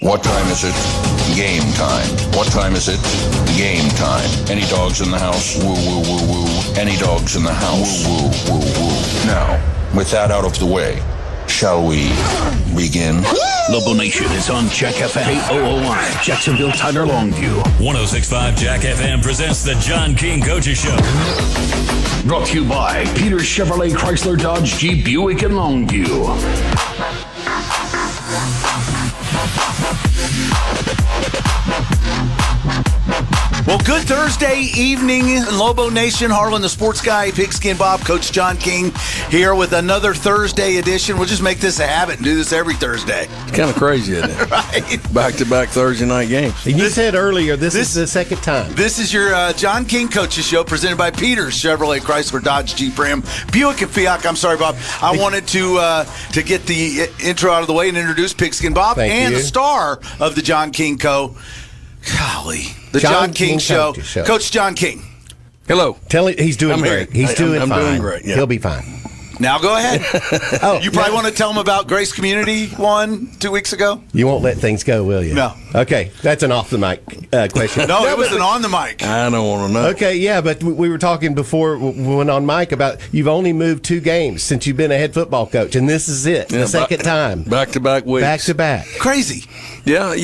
What time is it? Game time. What time is it? Game time. Any dogs in the house? Woo, woo, woo, woo. Any dogs in the house? Woo, woo, woo, woo. Now, with that out of the way, shall we begin? Lobo Nation is on Jack FM. KOOI, Jacksonville, Tyler, Longview. 106.5 Jack FM presents the John King Coaches Show. Brought to you by Peters Chevrolet Chrysler Dodge Jeep Buick in Longview. Well, good Thursday evening in Lobo Nation. Harlan, the sports guy, Pigskin Bob, Coach John King here with another Thursday edition. We'll just make this a habit and do this every Thursday. It's kind of crazy, isn't it? Right. Back-to-back Thursday night games. And you said earlier, this is the second time. This is your John King Coaches Show presented by Peters Chevrolet Chrysler Dodge Jeep Ram Buick and Fiat. I'm sorry, Bob. I wanted to get the intro out of the way and introduce Pigskin Bob and the star of the John King Co. Golly. The John King Show. Coach John King. Hello. Tell him he's doing great. He's doing fine. I'm doing great. Yeah. He'll be fine. Now go ahead. You probably want to tell him about Grace Community 2 weeks ago? You won't let things go, will you? No. Okay, that's an off the mic question. No, it was an on the mic. I don't want to know. Okay, yeah, but we were talking before we went on mic about you've only moved 2 games since you've been a head football coach, and this is it, the second time. Back-to-back weeks. Back-to-back. Crazy. Yeah,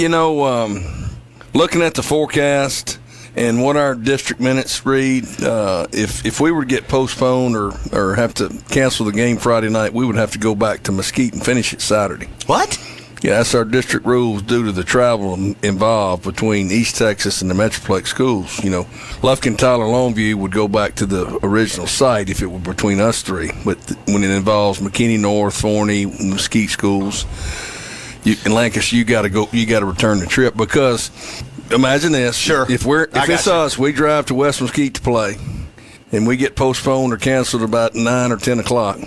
looking at the forecast and what our district minutes read, if we were to get postponed or have to cancel the game Friday night, we would have to go back to Mesquite and finish it Saturday. What? Yeah, that's our district rules due to the travel involved between East Texas and the Metroplex schools. Lufkin, Tyler, Longview would go back to the original site if it were between us three. But when it involves McKinney North, Forney, Mesquite schools, in Lancaster, you got to return the trip because imagine this. Sure. If it's us, we drive to West Mesquite to play, and we get postponed or canceled about 9 or 10 o'clock.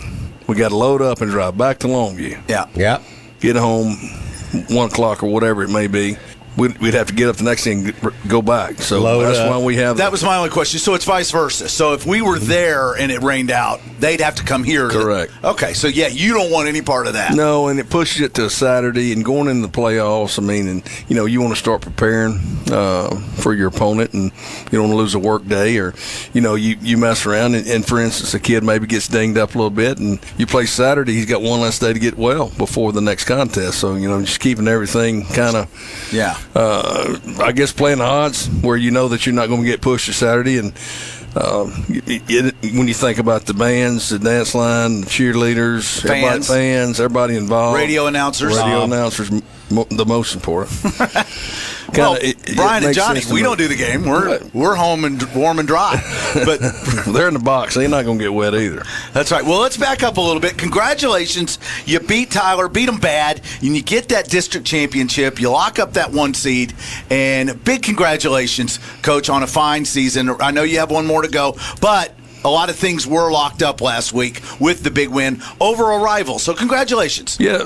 We got to load up and drive back to Longview. Yeah. Get home 1 o'clock or whatever it may be. We'd have to get up the next day and go back. So that's why we have that. Was my only question. So it's vice versa. So if we were there and it rained out, they'd have to come here. Correct. Okay. So, yeah, you don't want any part of that. No, and it pushes it to a Saturday and going into the playoffs. You want to start preparing for your opponent, and you don't want to lose a work day or, you mess around. And, for instance, a kid maybe gets dinged up a little bit, and you play Saturday, he's got one less day to get well before the next contest. So, just keeping everything kind of. Yeah. I guess playing the odds where you know that you're not going to get pushed to Saturday. And when you think about the bands, the dance line, the cheerleaders, everybody involved. Radio announcers, the most important. Brian and Johnny, we don't do the game. We're home and warm and dry. But they're in the box. They're not going to get wet either. That's right. Well, let's back up a little bit. Congratulations. You beat Tyler, beat them bad, and you get that district championship. You lock up that 1 seed, and big congratulations, Coach, on a fine season. I know you have one more to go, but a lot of things were locked up last week with the big win over a rival. So congratulations. Yeah,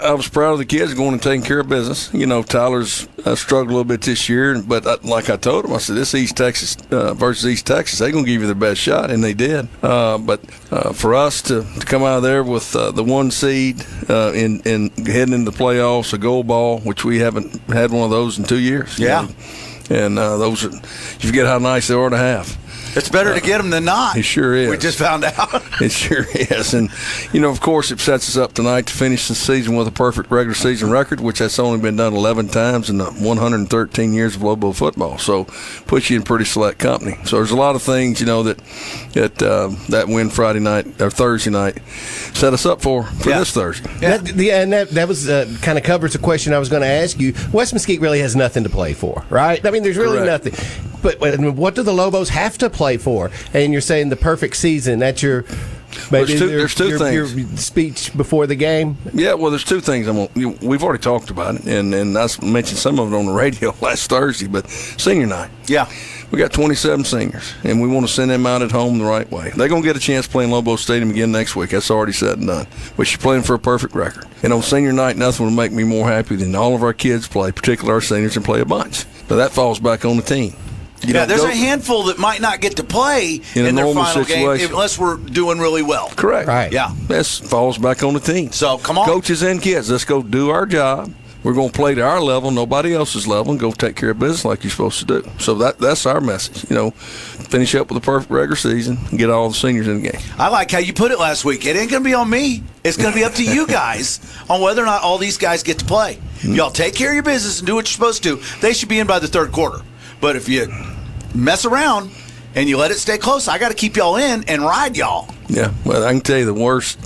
I was proud of the kids going and taking care of business. Tyler's struggled a little bit this year, but like I told him, I said, this East Texas versus East Texas, they're going to give you their best shot, and they did. But for us to come out of there with the 1 seed in heading into the playoffs, a gold ball, which we haven't had one of those in 2 years. Yeah. And those are, you forget how nice they are to have. It's better to get them than not. It sure is. We just found out. It sure is. And, of course, it sets us up tonight to finish the season with a perfect regular season record, which has only been done 11 times in the 113 years of Lobo football. So puts you in pretty select company. So there's a lot of things, that win Friday night or Thursday night set us up for this Thursday. Yeah. That was kind of covers the question I was going to ask you. West Mesquite really has nothing to play for, right? There's really nothing. But what do the Lobos have to play for? And you're saying the perfect season. That's your there's two things. Your speech before the game. Yeah, well, there's 2 things. We've already talked about it, and I mentioned some of it on the radio last Thursday. But senior night. Yeah. We got 27 seniors, and we want to send them out at home the right way. They're going to get a chance playing Lobo Stadium again next week. That's already said and done. But you're playing for a perfect record. And on senior night, nothing would make me more happy than all of our kids play, particularly our seniors, and play a bunch. But that falls back on the team. There's a handful that might not get to play in their final game unless we're doing really well. Correct. Right. Yeah. This falls back on the team. So, come on. Coaches and kids, let's go do our job We're going to play to our level, nobody else's level, and go take care of business like you're supposed to do. So that's our message. Finish up with a perfect regular season and get all the seniors in the game. I like how you put it last week. It ain't going to be on me. It's going to be up to you guys on whether or not all these guys get to play. Y'all take care of your business and do what you're supposed to. They should be in by the third quarter. But if you mess around and you let it stay close, I got to keep y'all in and ride y'all. Yeah, well, I can tell you the worst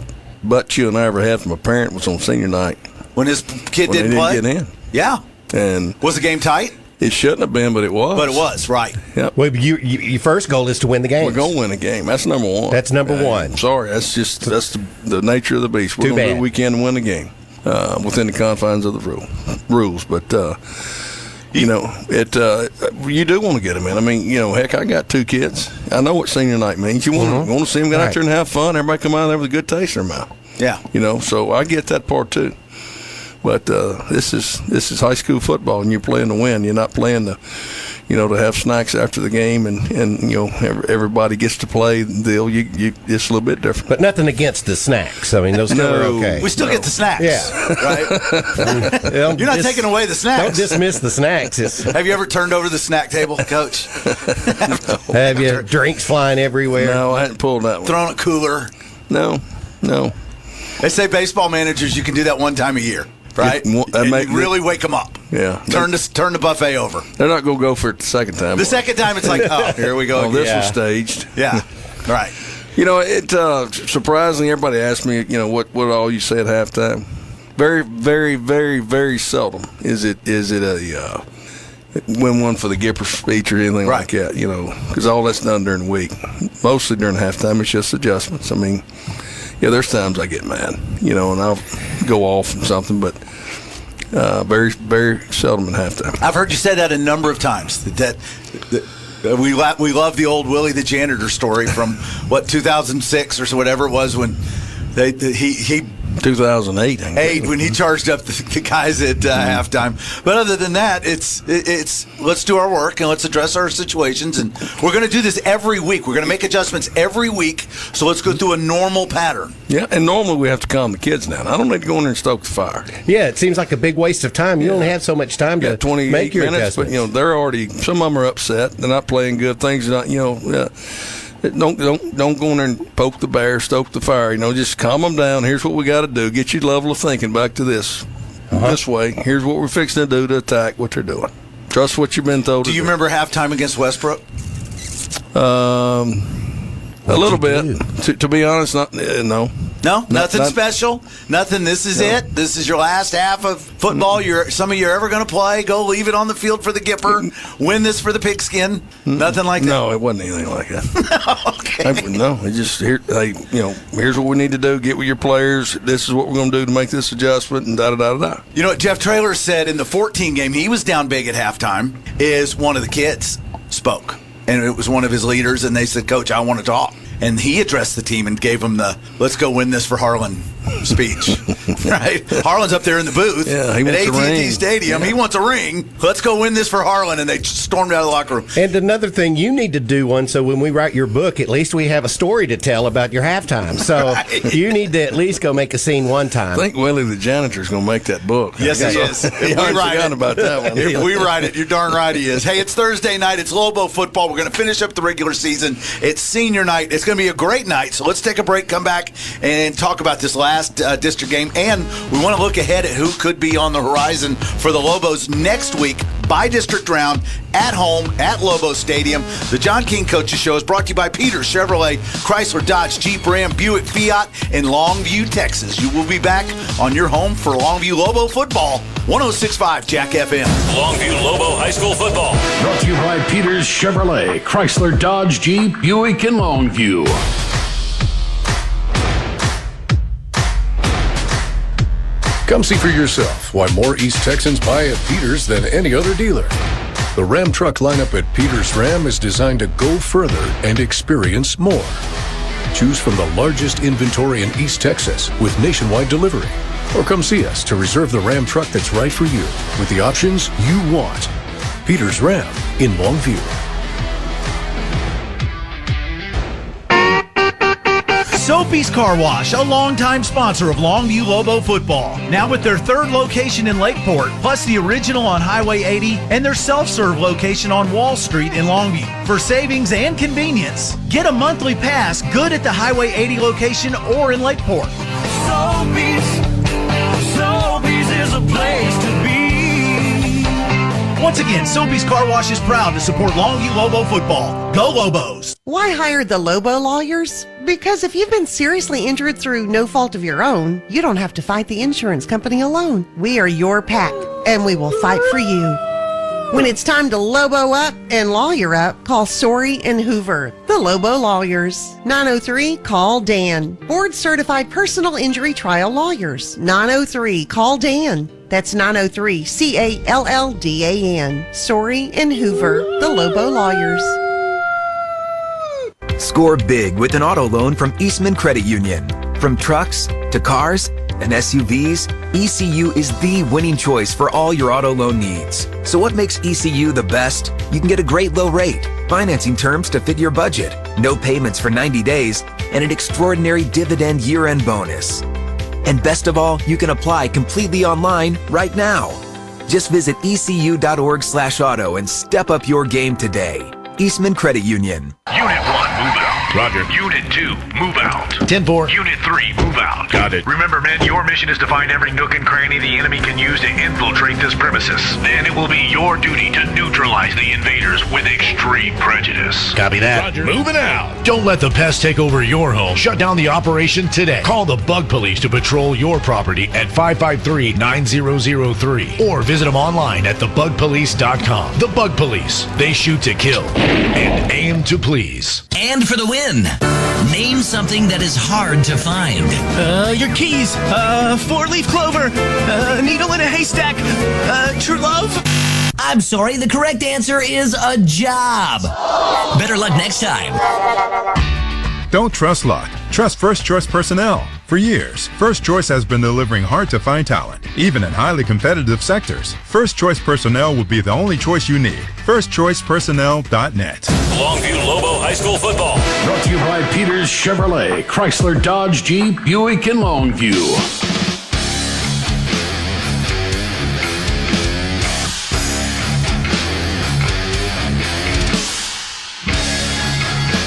butt chewing I ever had from a parent was on senior night. When his kid when didn't play? Get in. Yeah. And was the game tight? It shouldn't have been, but it was. But it was, right. Yep. Well, your first goal is to win the game. We're going to win a game. That's number one. That's number one. Sorry, that's the nature of the beast. We're going to do what we can to win the game within the confines of the rules. But, you do want to get them in. I mean, heck, I got 2 kids. I know what senior night means. You want to see them get out there and have fun. Everybody come out there with a good taste in their mouth. Yeah. So I get that part too. But this is high school football, and you're playing to win. You're not playing to have snacks after the game, and everybody gets to play. It's a little bit different. But nothing against the snacks. I mean, those still are okay. We still get the snacks. Yeah. Right? You're not taking away the snacks. Don't dismiss the snacks. Have you ever turned over the snack table, Coach? Have you drinks flying everywhere? No, I hadn't pulled that one. Thrown a cooler? No. They say baseball managers, you can do that one time a year. Right? You really wake them up. Yeah. Turn the buffet over. They're not going to go for it the second time. The second time, it's like, oh, here we go. This was staged. Yeah. Right. Surprisingly, everybody asked me, what all you say at halftime. Very, very, very, very seldom is it a win one for the Gipper speech or anything like that, because all that's done during the week. Mostly during halftime, it's just adjustments. I mean, there's times I get mad, and I'll go off on something, but very, very seldom in halftime. I've heard you say that a number of times. That we love the old Willie the janitor story from 2006 or so, whatever it was when he 2008 when he charged up the guys at halftime. But other than that, it's let's do our work and let's address our situations, and we're going to do this every week. We're going to make adjustments every week, so let's go through a normal pattern. Yeah, and normally we have to calm the kids down. I don't need to go in there and stoke the fire. Yeah, it seems like a big waste of time. You only have so much time to 28 make your minutes, adjustments. But they're already, some of them are upset. They're not playing good. Things are not, Don't go in there and poke the bear, stoke the fire. Just calm them down. Here's what we got to do. Get your level of thinking back to this way. Here's what we're fixing to do to attack what they're doing. Trust what you've been told. Do you remember halftime against Westbrook? A little bit. To be honest, no. No, nothing special. Nothing. This is it. This is your last half of football. Some of you are ever going to play. Go leave it on the field for the Gipper. Win this for the pigskin. Nothing like that. No, it wasn't anything like that. Okay. No, it just here's what we need to do. Get with your players. This is what we're going to do to make this adjustment, and da da da da. You know what Jeff Traylor said in the 14 game? He was down big at halftime. Is one of the kids spoke, and it was one of his leaders, and they said, "Coach, I want to talk." And he addressed the team and gave them the "Let's go win this for Harlan" speech. Right? Harlan's up there in the booth at AT&T Stadium. Yeah. He wants a ring. Let's go win this for Harlan, and they stormed out of the locker room. And another thing, you need to do one so when we write your book, at least we have a story to tell about your halftime. So you need to at least go make a scene one time. I think Willie the janitor's going to make that book. Yes, he is. If we write about that one. If we write it, you're darn right he is. Hey, it's Thursday night. It's Lobo football. We're going to finish up the regular season. It's senior night. It's going to be a great night. So let's take a break, come back, and talk about this last district game. And we want to look ahead at who could be on the horizon for the Lobos next week by district round at home at Lobo Stadium. The John King Coaches Show is brought to you by Peters Chevrolet, Chrysler, Dodge, Jeep, Ram, Buick, Fiat in Longview, Texas. You will be back on your home for Longview Lobo football. 106.5 Jack FM. Longview Lobo High School football. Brought to you by Peters Chevrolet, Chrysler, Dodge, Jeep, Buick, and Longview. Come see for yourself why more East Texans buy at Peters than any other dealer. The Ram truck lineup at Peters Ram is designed to go further and experience more. Choose from the largest inventory in East Texas with nationwide delivery. Or come see us to reserve the Ram truck that's right for you with the options you want. Peters Ram in Longview. Sophie's Car Wash, a longtime sponsor of Longview Lobo football. Now with their third location in Lakeport, plus the original on Highway 80 and their self-serve location on Wall Street in Longview. For savings and convenience, get a monthly pass good at the Highway 80 location or in Lakeport. Sobeys is a place to be. Once again, Sobeys Car Wash is proud to support Longview Lobo football. Go Lobos! Why hire the Lobo lawyers? Because if you've been seriously injured through no fault of your own, you don't have to fight the insurance company alone. We are your pack, and we will fight for you. When it's time to Lobo up and lawyer up, call Sorey and Hoover, the Lobo Lawyers. 903-CALL-DAN. Board-certified personal injury trial lawyers. 903-CALL-DAN. That's 903-CALLDAN. Sorey and Hoover, the Lobo Lawyers. Score big with an auto loan from Eastman Credit Union. From trucks to cars and SUVs, ECU is the winning choice for all your auto loan needs. So what makes ECU the best? You can get a great low rate, financing terms to fit your budget, no payments for 90 days, and an extraordinary dividend year-end bonus. And best of all, you can apply completely online right now. Just visit ecu.org/auto and step up your game today. Eastman Credit Union. Unit 1, move out. Roger. Unit 2, move out. 10-4. Unit 3, move out. Got it. Remember, men, your mission is to find every nook and cranny the enemy can use to infiltrate this premises. Then it will be your duty to neutralize the invaders with extreme prejudice. Copy that. Roger. Moving out. Don't let the pest take over your home. Shut down the operation today. Call the Bug Police to patrol your property at 553-9003 or visit them online at thebugpolice.com. The Bug Police. They shoot to kill and aim to please. And for the win, name something that is hard to find. Your keys, 4-leaf clover, needle in a haystack, true love. I'm sorry, the correct answer is a job. Better luck next time. Don't trust luck. Trust First Choice Personnel. For years, First Choice has been delivering hard-to-find talent, even in highly competitive sectors. First Choice Personnel will be the only choice you need. FirstChoicePersonnel.net. Longview Lobo High School football. Brought to you by Peters Chevrolet, Chrysler, Dodge, Jeep, Buick, and Longview.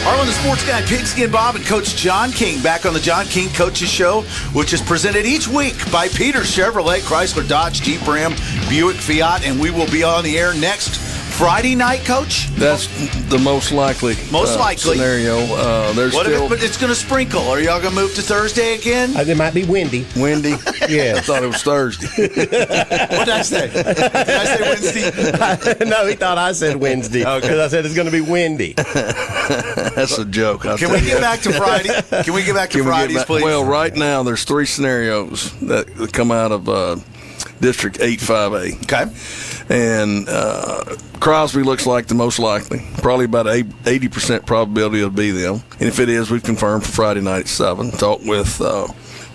Harlan, the Sports Guy, Pigskin Bob, and Coach John King back on the John King Coaches Show, which is presented each week by Peters Chevrolet, Chrysler, Dodge, Jeep, Ram, Buick, Fiat, and we will be on the air next Friday night, Coach? That's the most likely scenario. But it's going to sprinkle. Are y'all going to move to Thursday again? It might be windy. Windy? Yeah. I thought it was Thursday. What did I say? Did I say Wednesday? No, he thought I said Wednesday because I said it's going to be windy. That's a joke. Can we get back to Friday? Can we get back to Fridays, please? Well, right now there's 3 scenarios that come out of District 85A. Okay. And Crosby looks like the most likely. Probably about 80% probability it'll be them. And if it is, we've confirmed for Friday night at 7. Talked with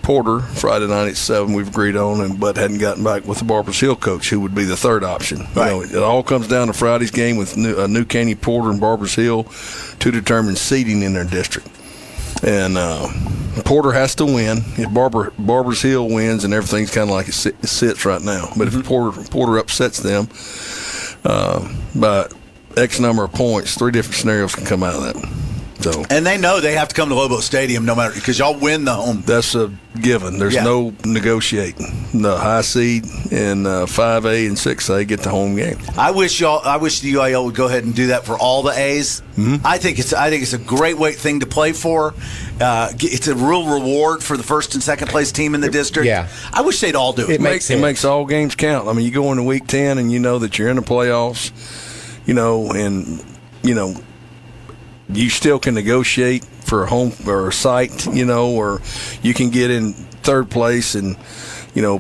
Porter Friday night at 7 we've agreed on, but hadn't gotten back with the Barbers Hill coach, who would be the third option. Right. You know, it all comes down to Friday's game with New Caney, Porter, and Barbers Hill to determine seeding in their district. And Porter has to win. If Barbers Hill wins, and everything's kind of like it sits right now. But if Porter upsets them by X number of points, 3 different scenarios can come out of that. So, and they know they have to come to Lobo Stadium no matter, because y'all win the home. That's a given. There's no negotiating. The high seed in 5A and 6A get the home game. I wish the UIL would go ahead and do that for all the A's. Mm-hmm. I think it's a great thing to play for. It's a real reward for the first and second place team in the district. Yeah. I wish they'd all do it. It makes all games count. I mean, you go into week 10 and you know that you're in the playoffs, you still can negotiate for a home or a site, or you can get in third place and, you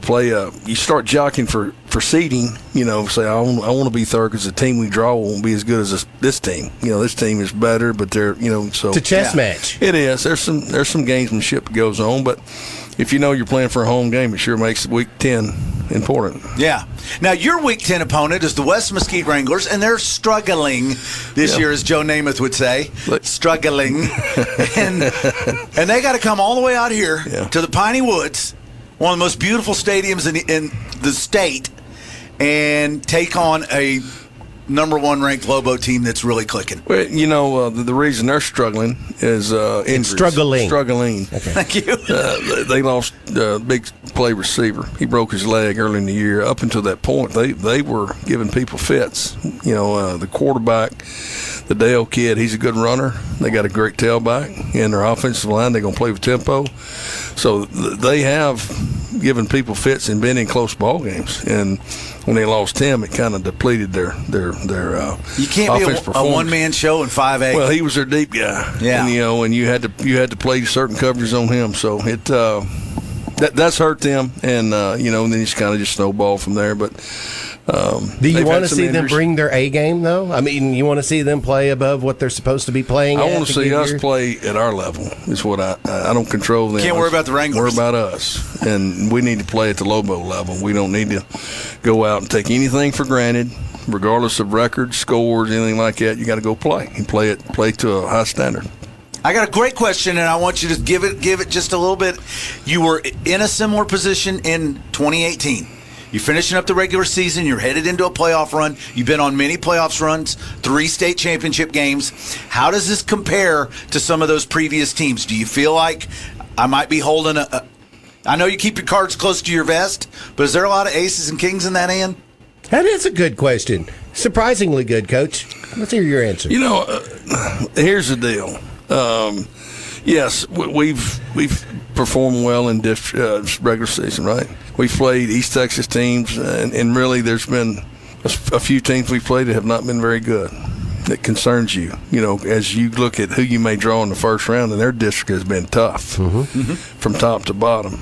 start jockeying for seeding, say, I want to be third because the team we draw won't be as good as this team. This team is better, but they're, so. It's a chess match. It is. There's some gamesmanship that goes on, but if you're playing for a home game, it sure makes week 10 important. Yeah. Now, your Week 10 opponent is the West Mesquite Wranglers, and they're struggling this year, as Joe Namath would say. Struggling. and they got to come all the way out here to the Piney Woods, one of the most beautiful stadiums in the state, and take on a number one ranked Lobo team that's really clicking. Well, the reason they're struggling is injuries. Struggling. Okay. Thank you. They lost big play receiver. He broke his leg early in the year. Up until that point, they were giving people fits. The quarterback, the Dale kid, he's a good runner. They got a great tailback. And their offensive line, they're going to play with tempo. So they have given people fits and been in close ball games. And when they lost him, it kind of depleted their you can't be a one-man show in 5A. Well, he was their deep guy. Yeah. And you had to play certain coverages on him. So it that's hurt them, and then it's kind of just snowballed from there. But do you want to see them bring their A game, though? I mean, you want to see them play above what they're supposed to be playing? I want to see us play at our level. Is what I don't control them. Can't worry about the Wranglers. Worry about us, and we need to play at the Lobo level. We don't need to go out and take anything for granted, regardless of records, scores, anything like that. You got to go play and play to a high standard. I got a great question, and I want you to give it just a little bit. You were in a similar position in 2018. You're finishing up the regular season. You're headed into a playoff run. You've been on many playoffs runs, 3 state championship games. How does this compare to some of those previous teams? Do you feel like I might be holding I know you keep your cards close to your vest, but is there a lot of aces and kings in that hand? That is a good question. Surprisingly good, Coach. Let's hear your answer. Here's the deal. Yes, we've performed well in regular season, right? We've played East Texas teams, and really there's been a few teams we've played that have not been very good. That concerns you, as you look at who you may draw in the first round, and their district has been tough from top to bottom.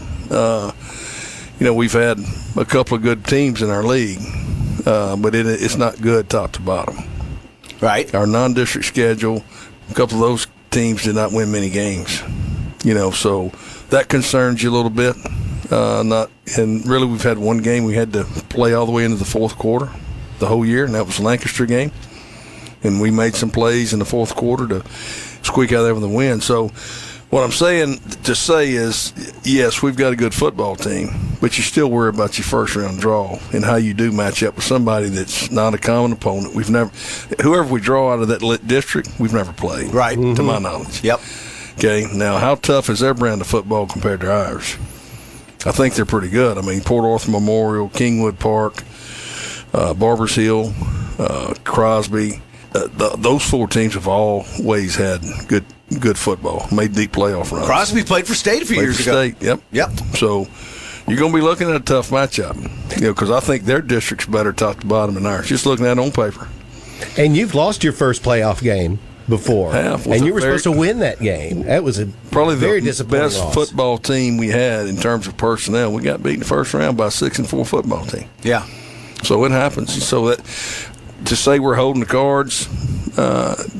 We've had a couple of good teams in our league, but it's not good top to bottom. Right. Our non-district schedule, a couple of those teams did not win many games, so that concerns you a little bit. And really we've had one game we had to play all the way into the fourth quarter the whole year, and that was the Lancaster game. And we made some plays in the fourth quarter to squeak out there with a win. So what I'm saying to say is, yes, we've got a good football team, but you still worry about your first-round draw and how you do match up with somebody that's not a common opponent. Whoever we draw out of that district, we've never played, right? To my knowledge. Yep. Okay, now how tough is their brand of football compared to ours? I think they're pretty good. I mean, Port Arthur Memorial, Kingwood Park, Barbers Hill, Crosby, those 4 teams have always had good football, made deep playoff runs. Crosby played for State a few years ago. Yep. So you're going to be looking at a tough matchup, because I think their district's better top to bottom than ours, just looking at it on paper. And you've lost your first playoff game before, and you were supposed to win that game. That was probably very the disappointing best loss. football team we had in terms of personnel. We got beat in the first round by a 6-4 football team. Yeah. So it happens. So that to say we're holding the cards,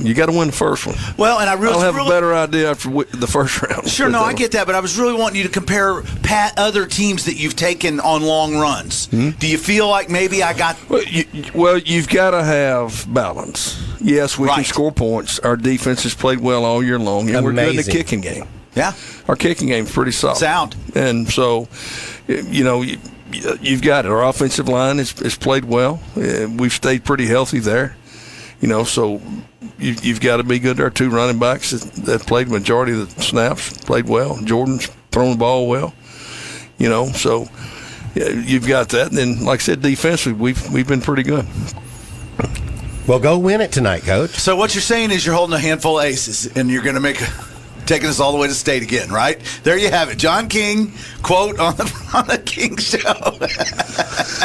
you got to win the first one. Well, and I'll have a better idea after the first round. Sure, no, I get that, but I was really wanting you to compare other teams that you've taken on long runs. Mm-hmm. Do you feel like maybe I got? Well, you've got to have balance. Yes, we can score points. Our defense has played well all year long, and we're good in the kicking game. Yeah, our kicking game's pretty solid. Sound. And so, you've got it. Our offensive line has played well. We've stayed pretty healthy there. So you've got to be good. Our 2 running backs that played the majority of the snaps played well. Jordan's thrown the ball well. So you've got that. And then, like I said, defensively, we've been pretty good. Well, go win it tonight, Coach. So what you're saying is you're holding a handful of aces, and you're going to taking us all the way to state again, right? There you have it. John King, quote on the King Show.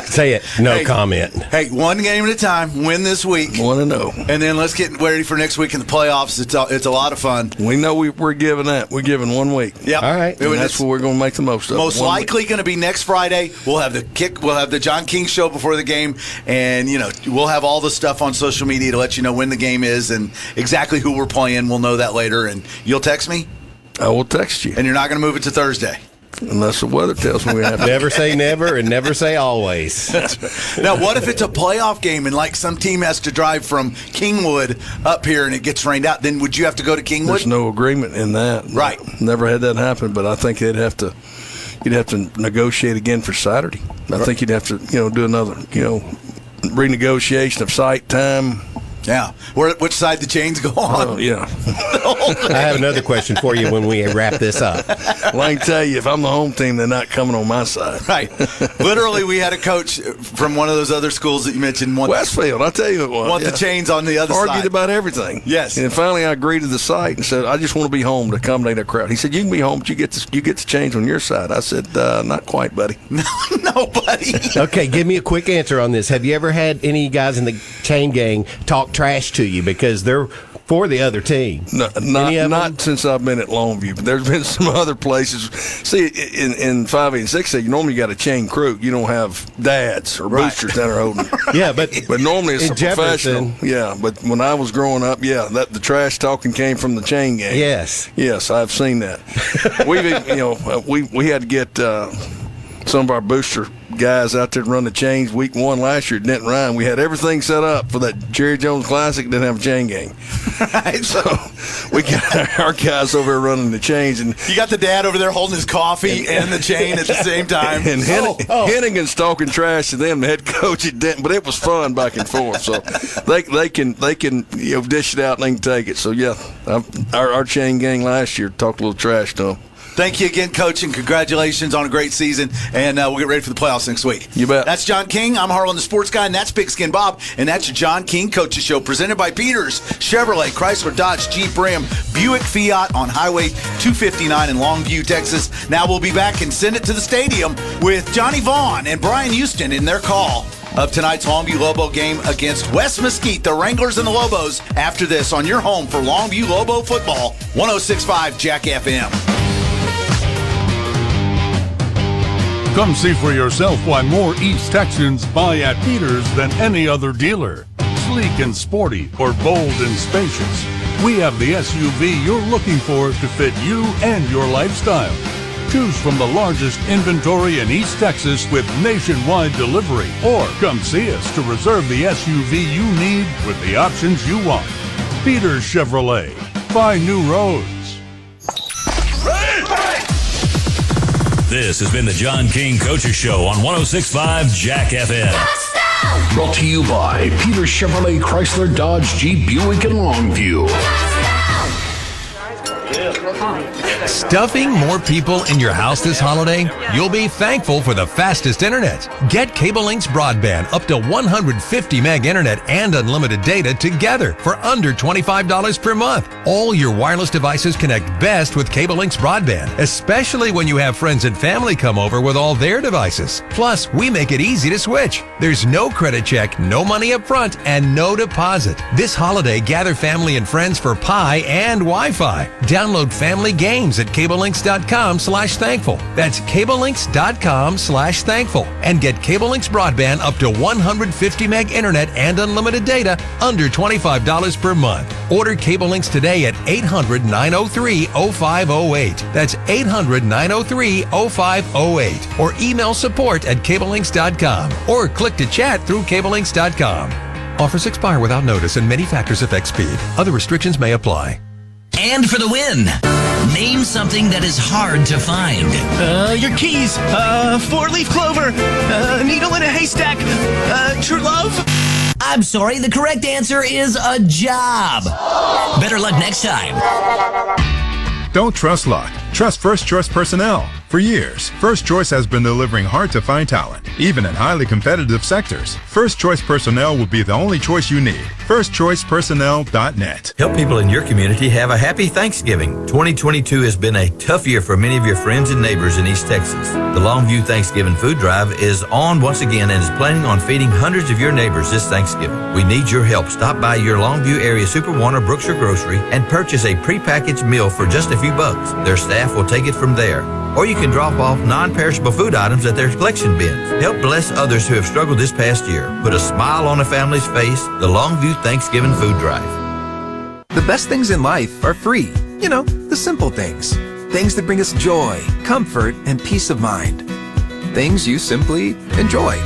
Say it. No comment. Hey, one game at a time. Win this week. 1-0. And then let's get ready for next week in the playoffs. It's a lot of fun. We know we're giving that. We're giving 1 week. Yep. All right. And that's what we're going to make the most of. Most likely going to be next Friday. We'll have the John King Show before the game, and we'll have all the stuff on social media to let you know when the game is and exactly who we're playing. We'll know that later, and you'll text me. I will text you. And you're not going to move it to Thursday? Unless the weather tells me we have to. Never say never and never say always. Now, what if it's a playoff game and like some team has to drive from Kingwood up here and it gets rained out? Then would you have to go to Kingwood? There's no agreement in that. Right. Never had that happen, but I think you'd have to negotiate again for Saturday. I think you'd have to, do another, renegotiation of site time. Yeah. Which side the chains go on? Yeah. I have another question for you when we wrap this up. Well, I can tell you, if I'm the home team, they're not coming on my side. Right. Literally, we had a coach from one of those other schools that you mentioned. Westfield, I'll tell you what. Want the chains on the other side. Argued about everything. Yes. And finally, I agreed to the site and said, I just want to be home to accommodate a crowd. He said, you can be home, but you get the chains on your side. I said, not quite, buddy. No, buddy. Okay, give me a quick answer on this. Have you ever had any guys in the chain gang talk trash to you because they're for the other team? No, not since I've been at Longview, but there's been some other places. See, in 5A and 6A, you normally got a chain crew. You don't have dads or boosters that are holding. Yeah, but normally it's a professional. Jefferson. Yeah, but when I was growing up, the trash talking came from the chain gang. Yes, I've seen that. We had to get some of our booster guys out there to run the chains. Week 1 last year at Denton Ryan, we had everything set up for that Jerry Jones Classic. Didn't have a chain gang. Right. So we got our guys over there running the chains, and you got the dad over there holding his coffee and the chain at the same time. And Hennigan's talking trash to them, the head coach at Denton, but it was fun back and forth. So they can dish it out and they can take it. So our chain gang last year talked a little trash to them. Thank you again, Coach, and congratulations on a great season. And we'll get ready for the playoffs next week. You bet. That's John King. I'm Harlan, the sports guy, and that's Big Skin Bob. And that's your John King Coaches Show, presented by Peters, Chevrolet, Chrysler, Dodge, Jeep, Ram, Buick, Fiat on Highway 259 in Longview, Texas. Now we'll be back and send it to the stadium with Johnny Vaughn and Brian Houston in their call of tonight's Longview Lobo game against West Mesquite, the Wranglers and the Lobos, after this on your home for Longview Lobo football, 106.5 Jack FM. Come see for yourself why more East Texans buy at Peters than any other dealer. Sleek and sporty or bold and spacious, we have the SUV you're looking for to fit you and your lifestyle. Choose from the largest inventory in East Texas with nationwide delivery, or come see us to reserve the SUV you need with the options you want. Peters Chevrolet. Find new roads. This has been the John King Coaches Show on 106.5 Jack FM. Brought to you by Peter Chevrolet, Chrysler, Dodge, Jeep, Buick, and Longview. Stuffing more people in your house this holiday? You'll be thankful for the fastest internet. Get Cable Link's broadband up to 150 meg internet and unlimited data together for under $25 per month. All your wireless devices connect best with Cable Link's broadband, especially when you have friends and family come over with all their devices. Plus, we make it easy to switch. There's no credit check, no money up front, and no deposit. This holiday, gather family and friends for pie and Wi-Fi. Download Family Games at cablelinks.com/thankful. That's cablelinks.com/thankful. And get Cable Links broadband up to 150 meg internet and unlimited data under $25 per month. Order Cable Links today at 800-903-0508. That's 800-903-0508. Or email support at cablelinks.com. Or click to chat through cablelinks.com. Offers expire without notice and many factors affect speed. Other restrictions may apply. And for the win, name something that is hard to find. Your keys, 4-leaf clover, needle in a haystack, true love. I'm sorry, the correct answer is a job. Better luck next time. Don't trust luck. Trust First Choice Personnel. For years, First Choice has been delivering hard-to-find talent, even in highly competitive sectors. First Choice Personnel will be the only choice you need. FirstChoicePersonnel.net. Help people in your community have a happy Thanksgiving. 2022 has been a tough year for many of your friends and neighbors in East Texas. The Longview Thanksgiving Food Drive is on once again and is planning on feeding hundreds of your neighbors this Thanksgiving. We need your help. Stop by your Longview area Super One or Brookshire Grocery and purchase a prepackaged meal for just a few bucks. Their staff will take it from there. Or you can drop off non-perishable food items at their collection bins. Help bless others who have struggled this past year. Put a smile on a family's face. The Longview Thanksgiving Food Drive. The best things in life are free. You know, the simple things. Things that bring us joy, comfort, and peace of mind. Things you simply enjoy.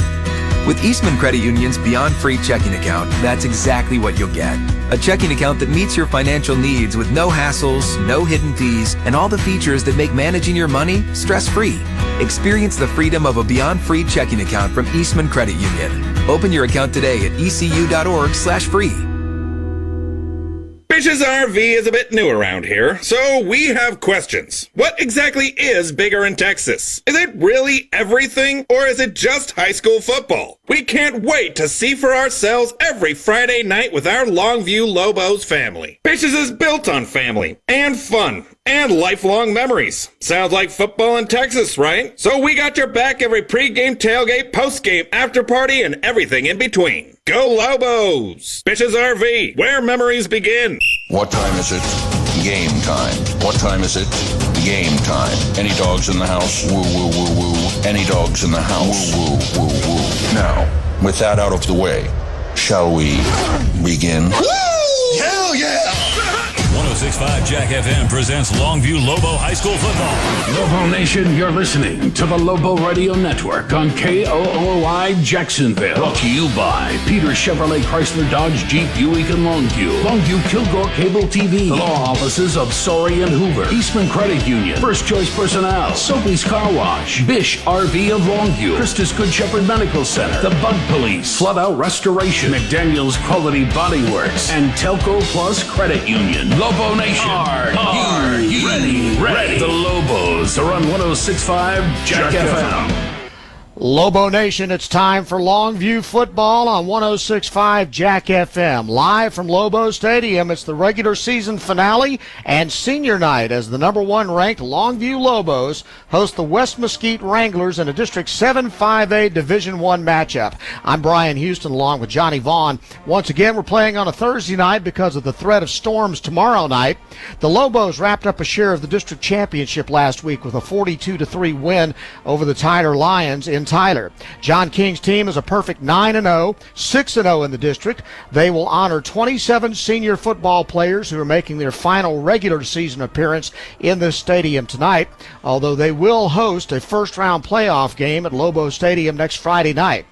With Eastman Credit Union's Beyond Free checking account, that's exactly what you'll get. A checking account that meets your financial needs with no hassles, no hidden fees, and all the features that make managing your money stress-free. Experience the freedom of a Beyond Free checking account from Eastman Credit Union. Open your account today at ecu.org/free. Bish's RV is a bit new around here, so we have questions. What exactly is bigger in Texas? Is it really everything, or is it just high school football? We can't wait to see for ourselves every Friday night with our Longview Lobos family. Bish's is built on family, and fun, and lifelong memories. Sounds like football in Texas, right? So we got your back every pregame, tailgate, postgame, after party, and everything in between. Go Lobos! Bish's RV, where memories begin. What time is it? Game time. What time is it? Game time. Any dogs in the house? Woo, woo, woo, woo. Any dogs in the house? Woo, woo, woo, woo. Now, with that out of the way, shall we begin? Woo! Hell yeah! 106.5 Jack FM presents Longview Lobo High School Football. Lobo Nation, you're listening to the Lobo Radio Network on KOOY Jacksonville. Brought to you by Peter Chevrolet Chrysler Dodge Jeep Buick and Longview. Longview Kilgore Cable TV. The law offices of Sorey and Hoover. Eastman Credit Union. First Choice Personnel. Soapy's Car Wash. Bish RV of Longview. Christus Good Shepherd Medical Center. The Bug Police. Flood Out Restoration. McDaniel's Quality Body Works. And Telco Plus Credit Union. Lobo Nation. Are you ready? The Lobos are on 106.5 Jack FM. Lobo Nation, it's time for Longview football on 106.5 Jack FM. Live from Lobo Stadium, it's the regular season finale and senior night as the number 1 ranked Longview Lobos host the West Mesquite Wranglers in a District 7-5A Division I matchup. I'm Brian Houston along with Johnny Vaughn. Once again, we're playing on a Thursday night because of the threat of storms tomorrow night. The Lobos wrapped up a share of the district championship last week with a 42-3 win over the Tyler Lions in Tyler. John King's team is a perfect 9-0, 6-0 in the district. They will honor 27 senior football players who are making their final regular season appearance in this stadium tonight, although they will host a first-round playoff game at Lobo Stadium next Friday night.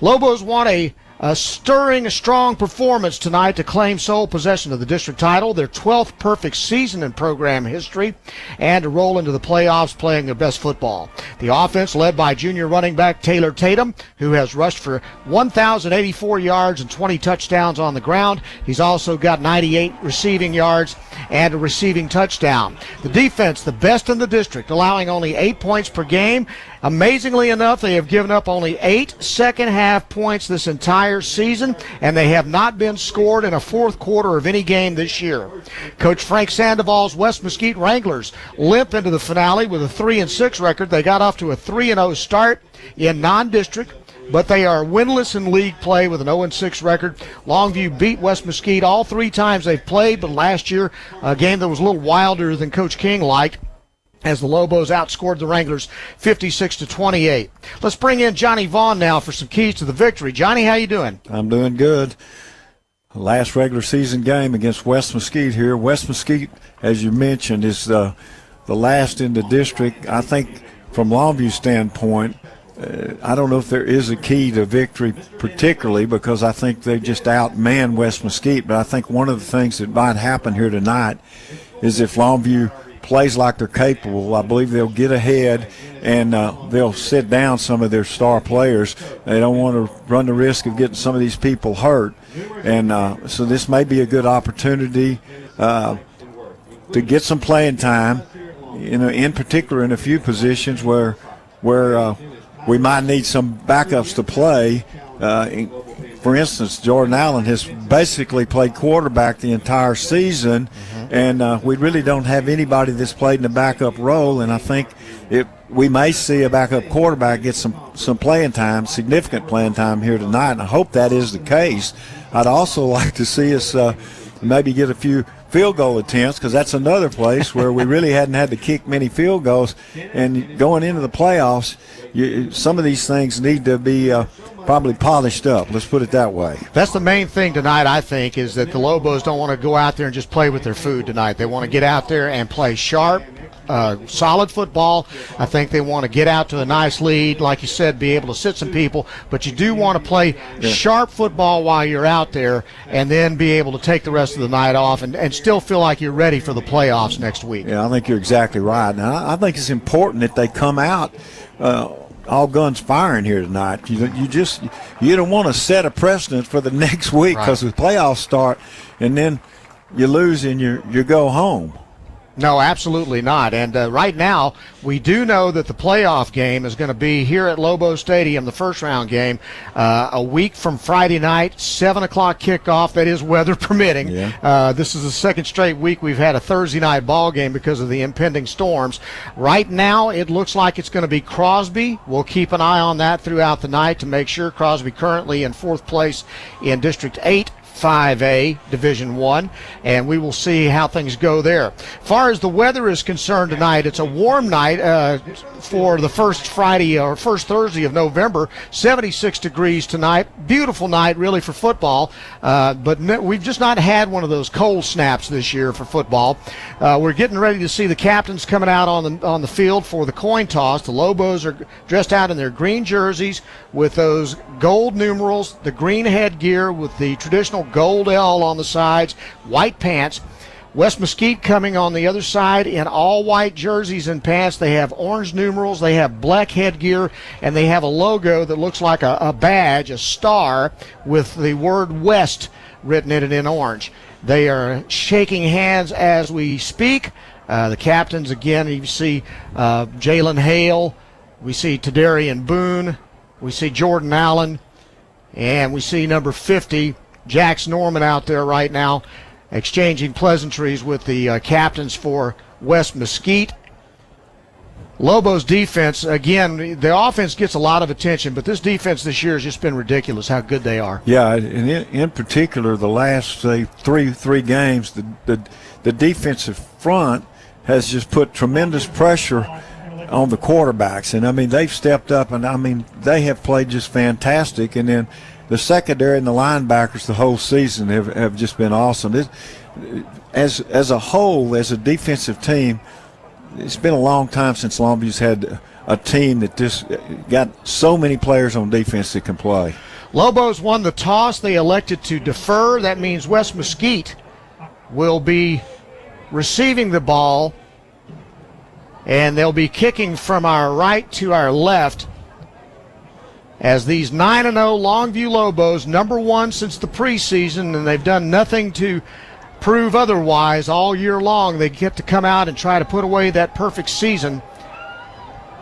Lobos want a stirring, strong performance tonight to claim sole possession of the district title, their 12th perfect season in program history, and to roll into the playoffs playing their best football. The offense led by junior running back Taylor Tatum, who has rushed for 1,084 yards and 20 touchdowns on the ground. He's also got 98 receiving yards and a receiving touchdown. The defense, the best in the district, allowing only 8 points per game. Amazingly enough, they have given up only 8 second-half points this entire season, and they have not been scored in a fourth quarter of any game this year. Coach Frank Sandoval's West Mesquite Wranglers limp into the finale with a 3-6 record. They got off to a 3-0 start in non-district, but they are winless in league play with an 0-6 record. Longview beat West Mesquite all 3 times they've played, but last year, a game that was a little wilder than Coach King liked, as the Lobos outscored the Wranglers 56-28. Let's bring in Johnny Vaughn now for some keys to the victory. Johnny, how you doing? I'm doing good. Last regular season game against West Mesquite here. West Mesquite, as you mentioned, is the last in the district. I think from Longview's standpoint, I don't know if there is a key to victory particularly, because I think they just outmanned West Mesquite, but I think one of the things that might happen here tonight is if Longview plays like they're capable, I believe they'll get ahead and they'll sit down some of their star players. They don't want to run the risk of getting some of these people hurt, and so this may be a good opportunity to get some playing time, in particular in a few positions where we might need some backups to play. For instance, Jordan Allen has basically played quarterback the entire season, and we really don't have anybody that's played in the backup role, and I think we may see a backup quarterback get some playing time, significant playing time here tonight, and I hope that is the case. I'd also like to see us maybe get a few field goal attempts, because that's another place where we really hadn't had to kick many field goals, and going into the playoffs, some of these things need to be probably polished up. Let's put it that way. That's the main thing tonight, I think, is that the Lobos don't want to go out there and just play with their food tonight. They want to get out there and play sharp, solid football. I think they want to get out to a nice lead, like you said, be able to sit some people, but you do want to play sharp football while you're out there and then be able to take the rest of the night off and still feel like you're ready for the playoffs next week. Yeah, I think you're exactly right. Now, I think it's important that they come out all guns firing here tonight. You don't want to set a precedent for the next week because the playoffs start and then you lose and you go home. No, absolutely not. And right now, we do know that the playoff game is going to be here at Lobo Stadium, the first round game, a week from Friday night, 7 o'clock kickoff. That is weather permitting. Yeah. This is the second straight week we've had a Thursday night ball game because of the impending storms. Right now, it looks like it's going to be Crosby. We'll keep an eye on that throughout the night to make sure. Crosby currently in 4th place in District 8. 5A Division 1, and we will see how things go there. As far as the weather is concerned tonight, it's a warm night for the first Thursday of November. 76 degrees tonight. Beautiful night really for football, but we've just not had one of those cold snaps this year for football. We're getting ready to see the captains coming out on the field for the coin toss. The Lobos are dressed out in their green jerseys with those gold numerals, the green headgear with the traditional gold L on the sides, white pants. West Mesquite coming on the other side in all white jerseys and pants. They have orange numerals, they have black headgear, and they have a logo that looks like a badge, a star, with the word West written in it in orange. They are shaking hands as we speak. The captains, again, you see Jalen Hale, we see Tadarian Boone, we see Jordan Allen, and we see number 50, Jax Norman, out there right now exchanging pleasantries with the captains for West Mesquite. Lobos defense, again, the offense gets a lot of attention, but this defense this year has just been ridiculous how good they are. Yeah, and in particular, the last, say, three games, the defensive front has just put tremendous pressure on the quarterbacks. And, I mean, they've stepped up, and, I mean, they have played just fantastic. And then the secondary and the linebackers the whole season have just been awesome. As a whole, as a defensive team, it's been a long time since Longview's had a team that just got so many players on defense that can play. Lobos won the toss. They elected to defer. That means West Mesquite will be receiving the ball, and they'll be kicking from our right to our left as these 9-0 Longview Lobos, number one since the preseason, and they've done nothing to prove otherwise all year long. They get to come out and try to put away that perfect season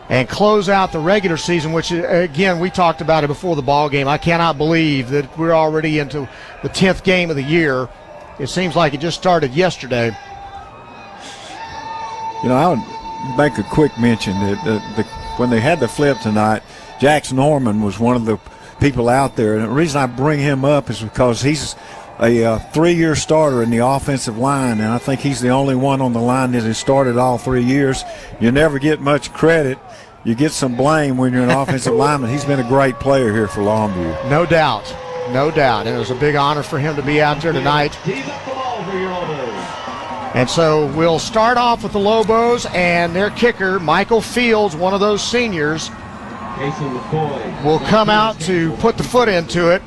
and close out the regular season, which, again, we talked about it before the ball game. I cannot believe that we're already into the 10th game of the year. It seems like it just started yesterday. You know, I would make a quick mention that when they had the flip tonight, Jax Norman was one of the people out there. And the reason I bring him up is because he's a 3-year starter in the offensive line, and I think he's the only one on the line that has started all 3 years. You never get much credit. You get some blame when you're an offensive lineman. He's been a great player here for Longview. No doubt. No doubt. And it was a big honor for him to be out there tonight. And so we'll start off with the Lobos and their kicker, Michael Fields, one of those seniors, will come out to put the foot into it.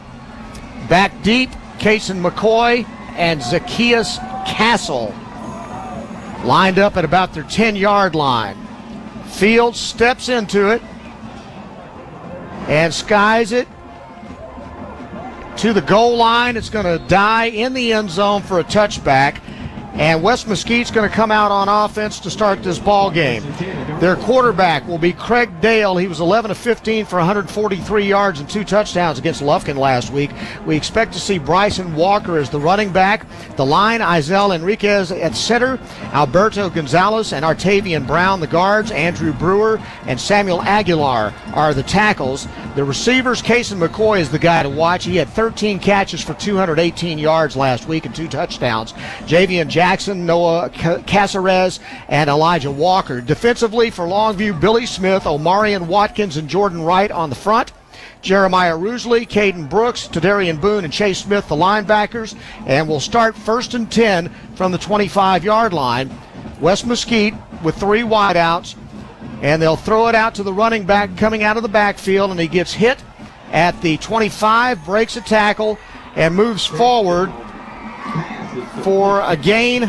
Back deep, Kason McCoy and Zacchaeus Castle lined up at about their 10-yard line. Fields steps into it and skies it to the goal line. It's going to die in the end zone for a touchback. And West Mesquite's going to come out on offense to start this ball game. Their quarterback will be Craig Dale. He was 11 of 15 for 143 yards and 2 touchdowns against Lufkin last week. We expect to see Bryson Walker as the running back. The line, Izel Enriquez at center, Alberto Gonzalez and Artavian Brown the guards, Andrew Brewer and Samuel Aguilar are the tackles. The receivers, Kason McCoy is the guy to watch. He had 13 catches for 218 yards last week and 2 touchdowns. Javian Jackson, Noah Caceres, and Elijah Walker. Defensively for Longview, Billy Smith, Omarion Watkins, and Jordan Wright on the front. Jeremiah Rusley, Caden Brooks, Tadarian Boone, and Chase Smith, the linebackers. And we'll start 1st and 10 from the 25-yard line. West Mesquite with 3 wideouts, and they'll throw it out to the running back coming out of the backfield, and he gets hit at the 25, breaks a tackle, and moves forward for a gain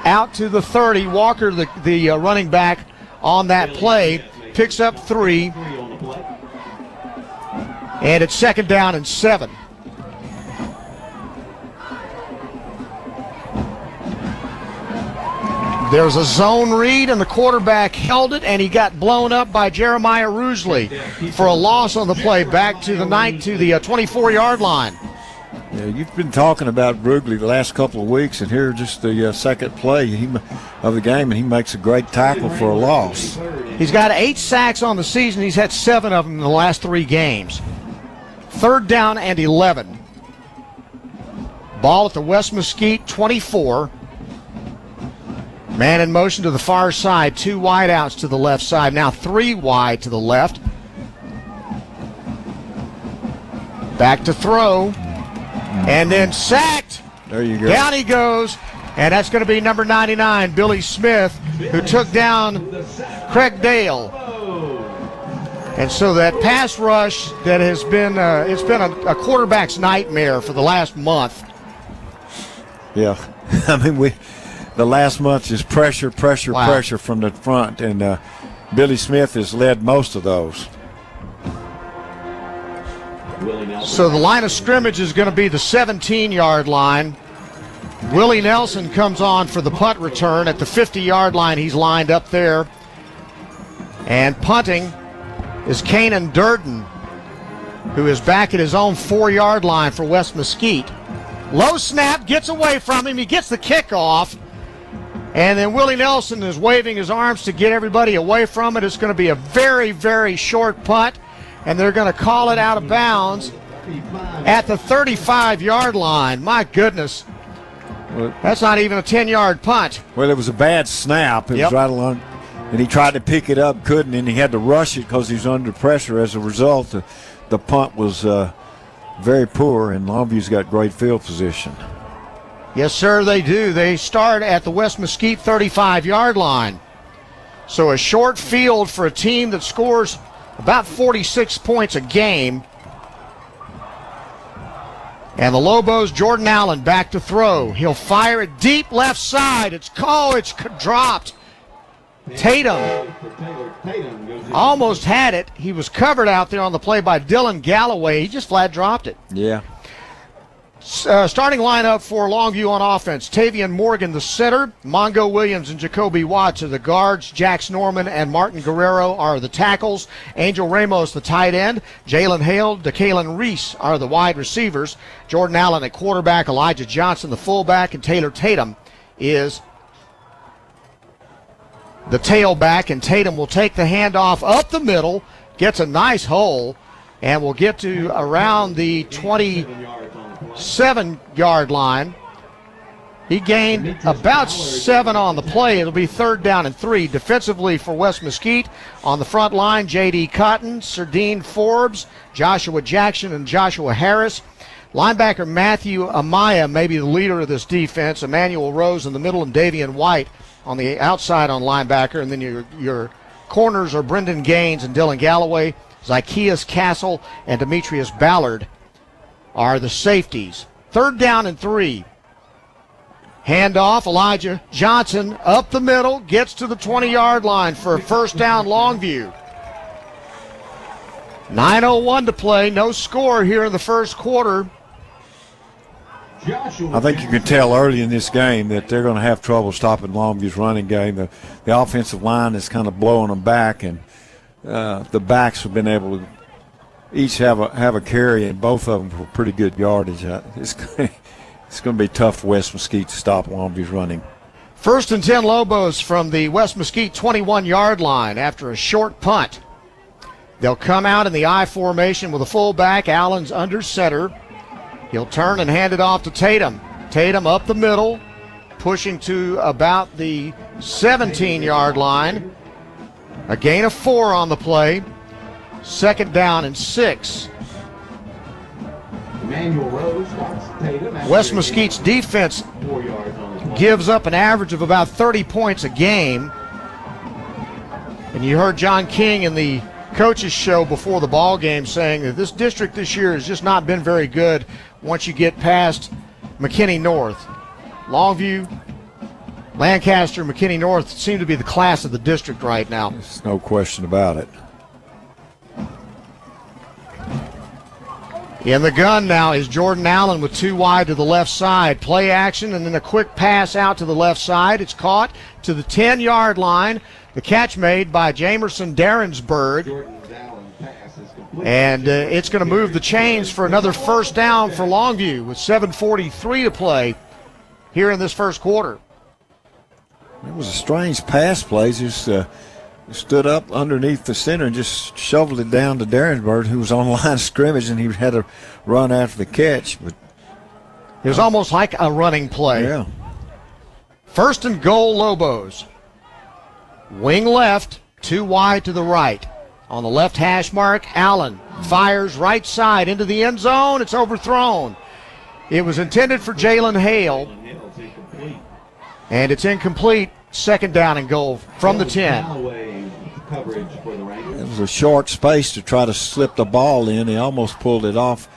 out to the 30. Walker, the running back on that play, picks up 3, and it's 2nd down and 7. There's a zone read, and the quarterback held it, and he got blown up by Jeremiah Rusley for a loss on the play back to the 24-yard line. Yeah, you've been talking about Rugley the last couple of weeks, and here just the second play of the game, and he makes a great tackle for a loss. He's got 8 sacks on the season. He's had 7 of them in the last 3 games. 3rd down and 11. Ball at the West Mesquite 24. Man in motion to the far side. 2 wideouts to the left side. Now 3 wide to the left. Back to throw. And then sacked. There you go. Down he goes. And that's going to be number 99, Billy Smith, who took down Craig Dale. And so that pass rush that has been, it's been a quarterback's nightmare for the last month. Yeah. I mean, the last month is pressure from the front, and Billy Smith has led most of those. So the line of scrimmage is going to be the 17-yard line. Willie Nelson comes on for the punt return at the 50-yard line. He's lined up there. And punting is Kanan Durden, who is back at his own 4-yard line for West Mesquite. Low snap, gets away from him. He gets the kickoff. And then Willie Nelson is waving his arms to get everybody away from it. It's going to be a very, very short punt, and they're going to call it out of bounds at the 35-yard line. My goodness. That's not even a 10-yard punt. Well, it was a bad snap. It was right along, and he tried to pick it up, couldn't, and he had to rush it because he was under pressure. As a result, the punt was very poor, and Longview's got great field position. Yes, sir, they do. They start at the West Mesquite 35-yard line. So a short field for a team that scores about 46 points a game. And the Lobos, Jordan Allen back to throw. He'll fire it deep left side. It's dropped. Tatum almost had it. He was covered out there on the play by Dylan Galloway. He just flat dropped it. Yeah. Starting lineup for Longview on offense. Tavian Morgan, the center. Mongo Williams and Jacoby Watts are the guards. Jax Norman and Martin Guerrero are the tackles. Angel Ramos, the tight end. Jalen Hale, DeKalen Reese are the wide receivers. Jordan Allen at quarterback. Elijah Johnson, the fullback. And Taylor Tatum is the tailback. And Tatum will take the handoff up the middle. Gets a nice hole. And will get to around the 27-yard line. He gained about 7 on the play. It'll be 3rd down and 3. Defensively for West Mesquite, on the front line, J.D. Cotton, Sardine Forbes, Joshua Jackson, and Joshua Harris. Linebacker Matthew Amaya may be the leader of this defense. Emmanuel Rose in the middle, and Davian White on the outside on linebacker. And then your corners are Brendan Gaines and Dylan Galloway. Zykeas Castle and Demetrius Ballard are the safeties. 3rd down and 3. Handoff, Elijah Johnson up the middle, gets to the 20-yard line for a 1st down, Longview. 9:01 to play, no score here in the first quarter. I think you can tell early in this game that they're going to have trouble stopping Longview's running game. The offensive line is kind of blowing them back, and the backs have been able to each have a carry, and both of them for pretty good yardage. It's going to be tough for West Mesquite to stop Longview's running. 1st and 10 Lobos from the West Mesquite 21-yard line after a short punt. They'll come out in the I formation with a fullback. Allen's under center. He'll turn and hand it off to Tatum. Tatum up the middle, pushing to about the 17-yard line. A gain of 4 on the play. 2nd down and 6. West Mesquite's defense gives up an average of about 30 points a game. And you heard John King in the coaches show before the ball game saying that this district this year has just not been very good once you get past McKinney North. Longview, Lancaster, McKinney North seem to be the class of the district right now. There's no question about it. In the gun now is Jordan Allen with 2 wide to the left side. Play action and then a quick pass out to the left side. It's caught to the 10-yard line. The catch made by Jamerson Darrensburg. And it's going to move the chains for another first down for Longview with 7:43 to play here in this first quarter. It was a strange pass play. Just stood up underneath the center and just shoveled it down to Darrensburg, who was on the line of scrimmage, and he had to run after the catch. But it was almost like a running play. Yeah. First and goal, Lobos. Wing left, 2 wide to the right. On the left hash mark, Allen fires right side into the end zone. It's overthrown. It was intended for Jalen Hale, and it's incomplete. Second down and goal from the 10. It was a short space to try to slip the ball in. He almost pulled it off.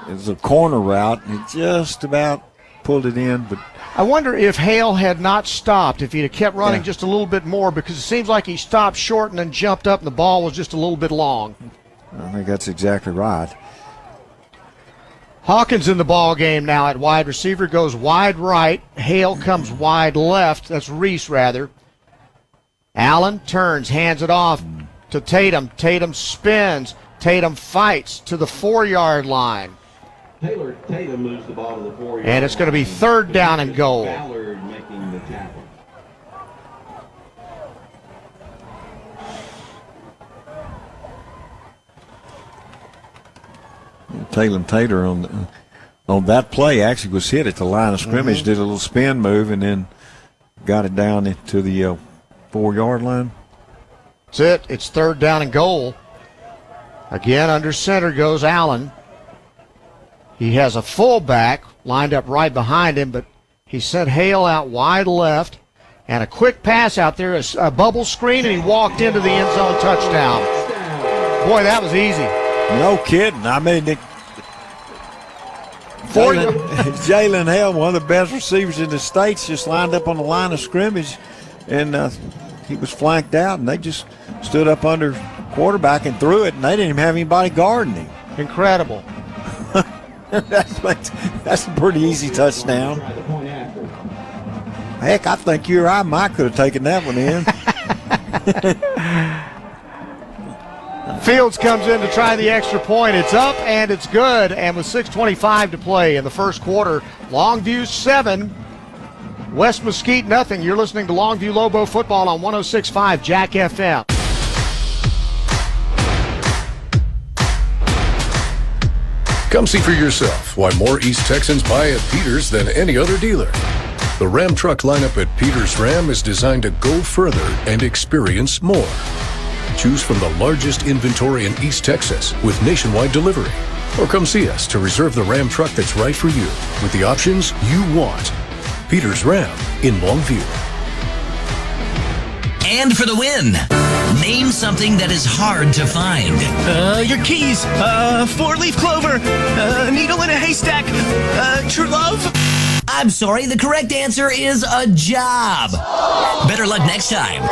It was a corner route. He just about pulled it in, but I wonder if Hale had not stopped, if he'd have kept running just a little bit more, because it seems like he stopped short and then jumped up and the ball was just a little bit long. I think that's exactly right. Hawkins in the ball game now at wide receiver, goes wide right. Hale comes wide left. That's Reese, rather. Allen turns, hands it off to Tatum. Tatum spins. Tatum fights to the 4-yard line. Tatum moves the ball to the 4-yard line. And it's going to be third down and goal. Ballard making the tackle. Taylor on that play actually was hit at the line of scrimmage, did a little spin move, and then got it down into the 4-yard line. That's it. It's third down and goal. Again, under center goes Allen. He has a fullback lined up right behind him, but he sent Hale out wide left, and a quick pass out there, a bubble screen, and he walked into the end zone. Touchdown. Boy, that was easy. No kidding. I mean, Jalen Hale, one of the best receivers in the States, just lined up on the line of scrimmage, and he was flanked out, and they just stood up under quarterback and threw it, and they didn't even have anybody guarding him. Incredible. That's a pretty easy touchdown. Heck, I think you or I might could have taken that one in. Fields comes in to try the extra point. It's up and it's good. And with 6:25 to play in the first quarter, Longview 7, West Mesquite nothing. You're listening to Longview Lobo football on 106.5 Jack FM. Come see for yourself why more East Texans buy at Peters than any other dealer. The Ram truck lineup at Peters Ram is designed to go further and experience more. Choose from the largest inventory in East Texas with nationwide delivery. Or come see us to reserve the Ram truck that's right for you with the options you want. Peters Ram in Longview. And for the win, name something that is hard to find. Your keys, 4-leaf clover, needle in a haystack, true love. I'm sorry, the correct answer is a job. Better luck next time.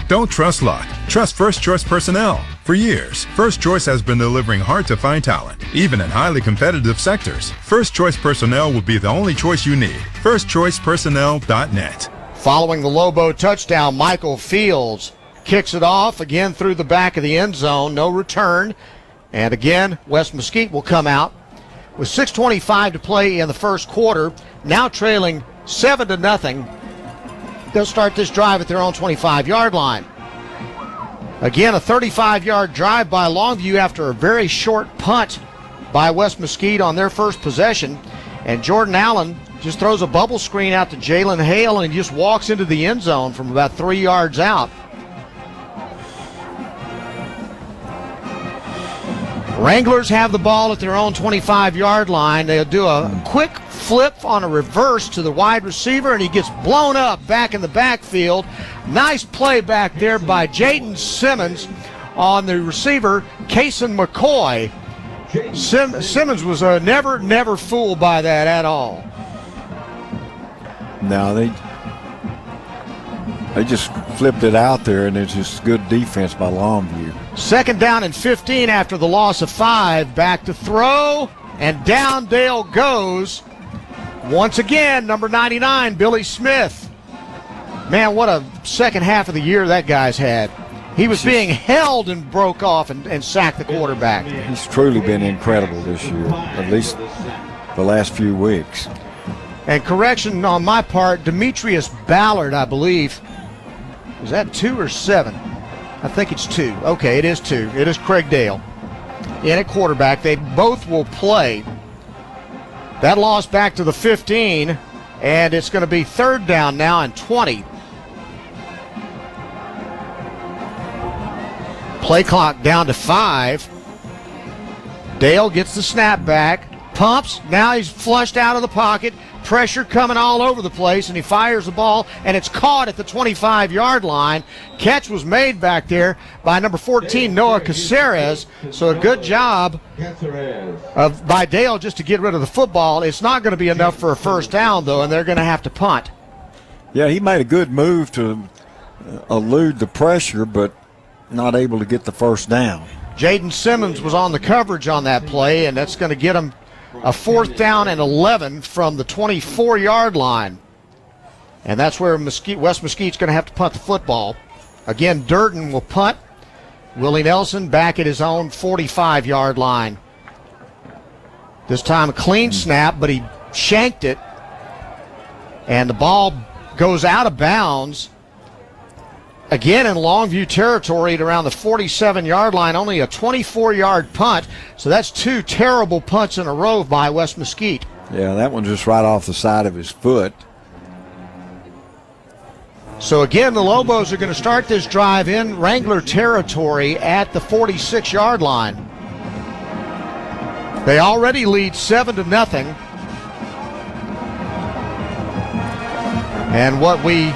Don't trust luck. Trust First Choice Personnel. For years, First Choice has been delivering hard-to-find talent, even in highly competitive sectors. First Choice Personnel will be the only choice you need. FirstChoicePersonnel.net. Following the Lobo touchdown, Michael Fields kicks it off again through the back of the end zone. No return. And again, West Mesquite will come out with 6:25 to play in the first quarter. Now trailing 7-0. They'll start this drive at their own 25-yard line. Again, a 35-yard drive by Longview after a very short punt by West Mesquite on their first possession. And Jordan Allen just throws a bubble screen out to Jalen Hale, and he just walks into the end zone from about 3 yards out. Wranglers have the ball at their own 25-yard line. They'll do a quick flip on a reverse to the wide receiver, and he gets blown up back in the backfield. Nice play back there by Jaden Simmons on the receiver, Kason McCoy. Simmons was never fooled by that at all. No, they just flipped it out there, and it's just good defense by Longview. 2nd down and 15 after the loss of 5. Back to throw, and down Dale goes. Once again, number 99, Billy Smith. Man, what a second half of the year that guy's had. He was being held and broke off and sacked the quarterback. He's truly been incredible this year, at least the last few weeks. And correction on my part, Demetrius Ballard, I believe. Is that 2 or 7? I think it's 2. Okay, it is 2. It is Craig Dale in at quarterback. They both will play. That loss back to the 15, and it's going to be 3rd down now and 20. Play clock down to 5. Dale gets the snap back, pumps. Now he's flushed out of the pocket. Pressure coming all over the place, and he fires the ball, and it's caught at the 25-yard line. Catch was made back there by number 14, Noah Caceres. So a good job by Dale just to get rid of the football. It's not going to be enough for a 1st down, though, and they're going to have to punt. Yeah, he made a good move to elude the pressure, but not able to get the 1st down. Jaden Simmons was on the coverage on that play, and that's going to get him a 4th down and 11 from the 24-yard line. And that's where West Mesquite's going to have to punt the football. Again, Durden will punt. Willie Nelson back at his own 45-yard line. This time a clean snap, but he shanked it. And the ball goes out of bounds. Again in Longview territory at around the 47-yard line, only a 24-yard punt. So that's 2 terrible punts in a row by West Mesquite. Yeah, that one just right off the side of his foot. So again, the Lobos are going to start this drive in Wrangler territory at the 46-yard line. They already lead 7-0. And what we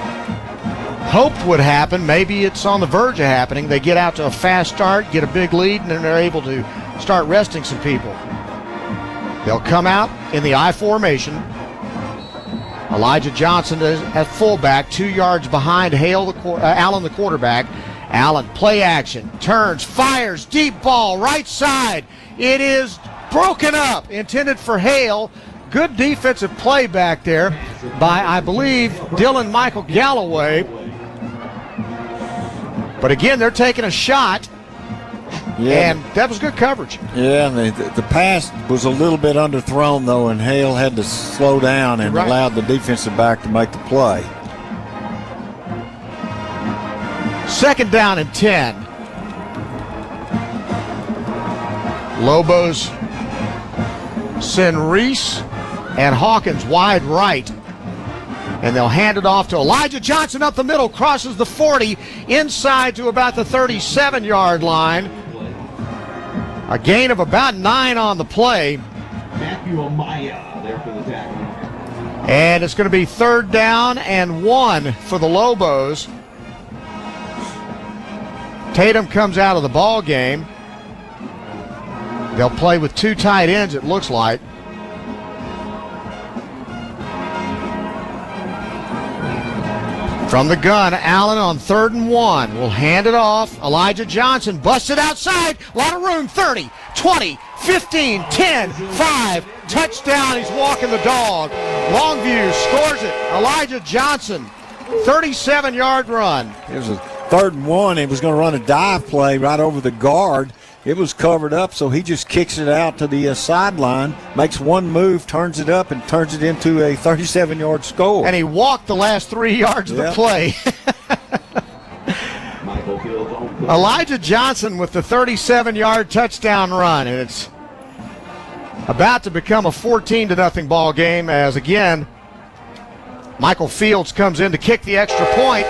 hoped would happen, maybe it's on the verge of happening. They get out to a fast start, get a big lead, and then they're able to start resting some people. They'll come out in the I formation. Elijah Johnson at fullback, 2 yards behind Allen, the quarterback. Allen, play action, turns, fires, deep ball, right side. It is broken up, intended for Hale. Good defensive play back there by, I believe, Dylan Michael Galloway. But again, they're taking a shot, and that was good coverage. Yeah, and the pass was a little bit underthrown, though, and Hale had to slow down and allowed the defensive back to make the play. 2nd down and 10. Lobos send Reese and Hawkins wide right. And they'll hand it off to Elijah Johnson up the middle, crosses the 40, inside to about the 37-yard line. A gain of about 9 on the play. Matthew Amaya there for the tackle. And it's going to be 3rd down and 1 for the Lobos. Tatum comes out of the ball game. They'll play with 2 tight ends, it looks like. From the gun, Allen on 3rd and 1. Will hand it off. Elijah Johnson busted outside. A lot of room. 30, 20, 15, 10, 5. Touchdown. He's walking the dog. Longview scores it. Elijah Johnson, 37-yard run. It was a 3rd and 1. He was going to run a dive play right over the guard. It was covered up, so he just kicks it out to the sideline, makes one move, turns it up, and turns it into a 37-yard score. And he walked the last 3 yards of the play. Elijah Johnson with the 37-yard touchdown run, and it's about to become a 14-0 ball game as, again, Michael Fields comes in to kick the extra point.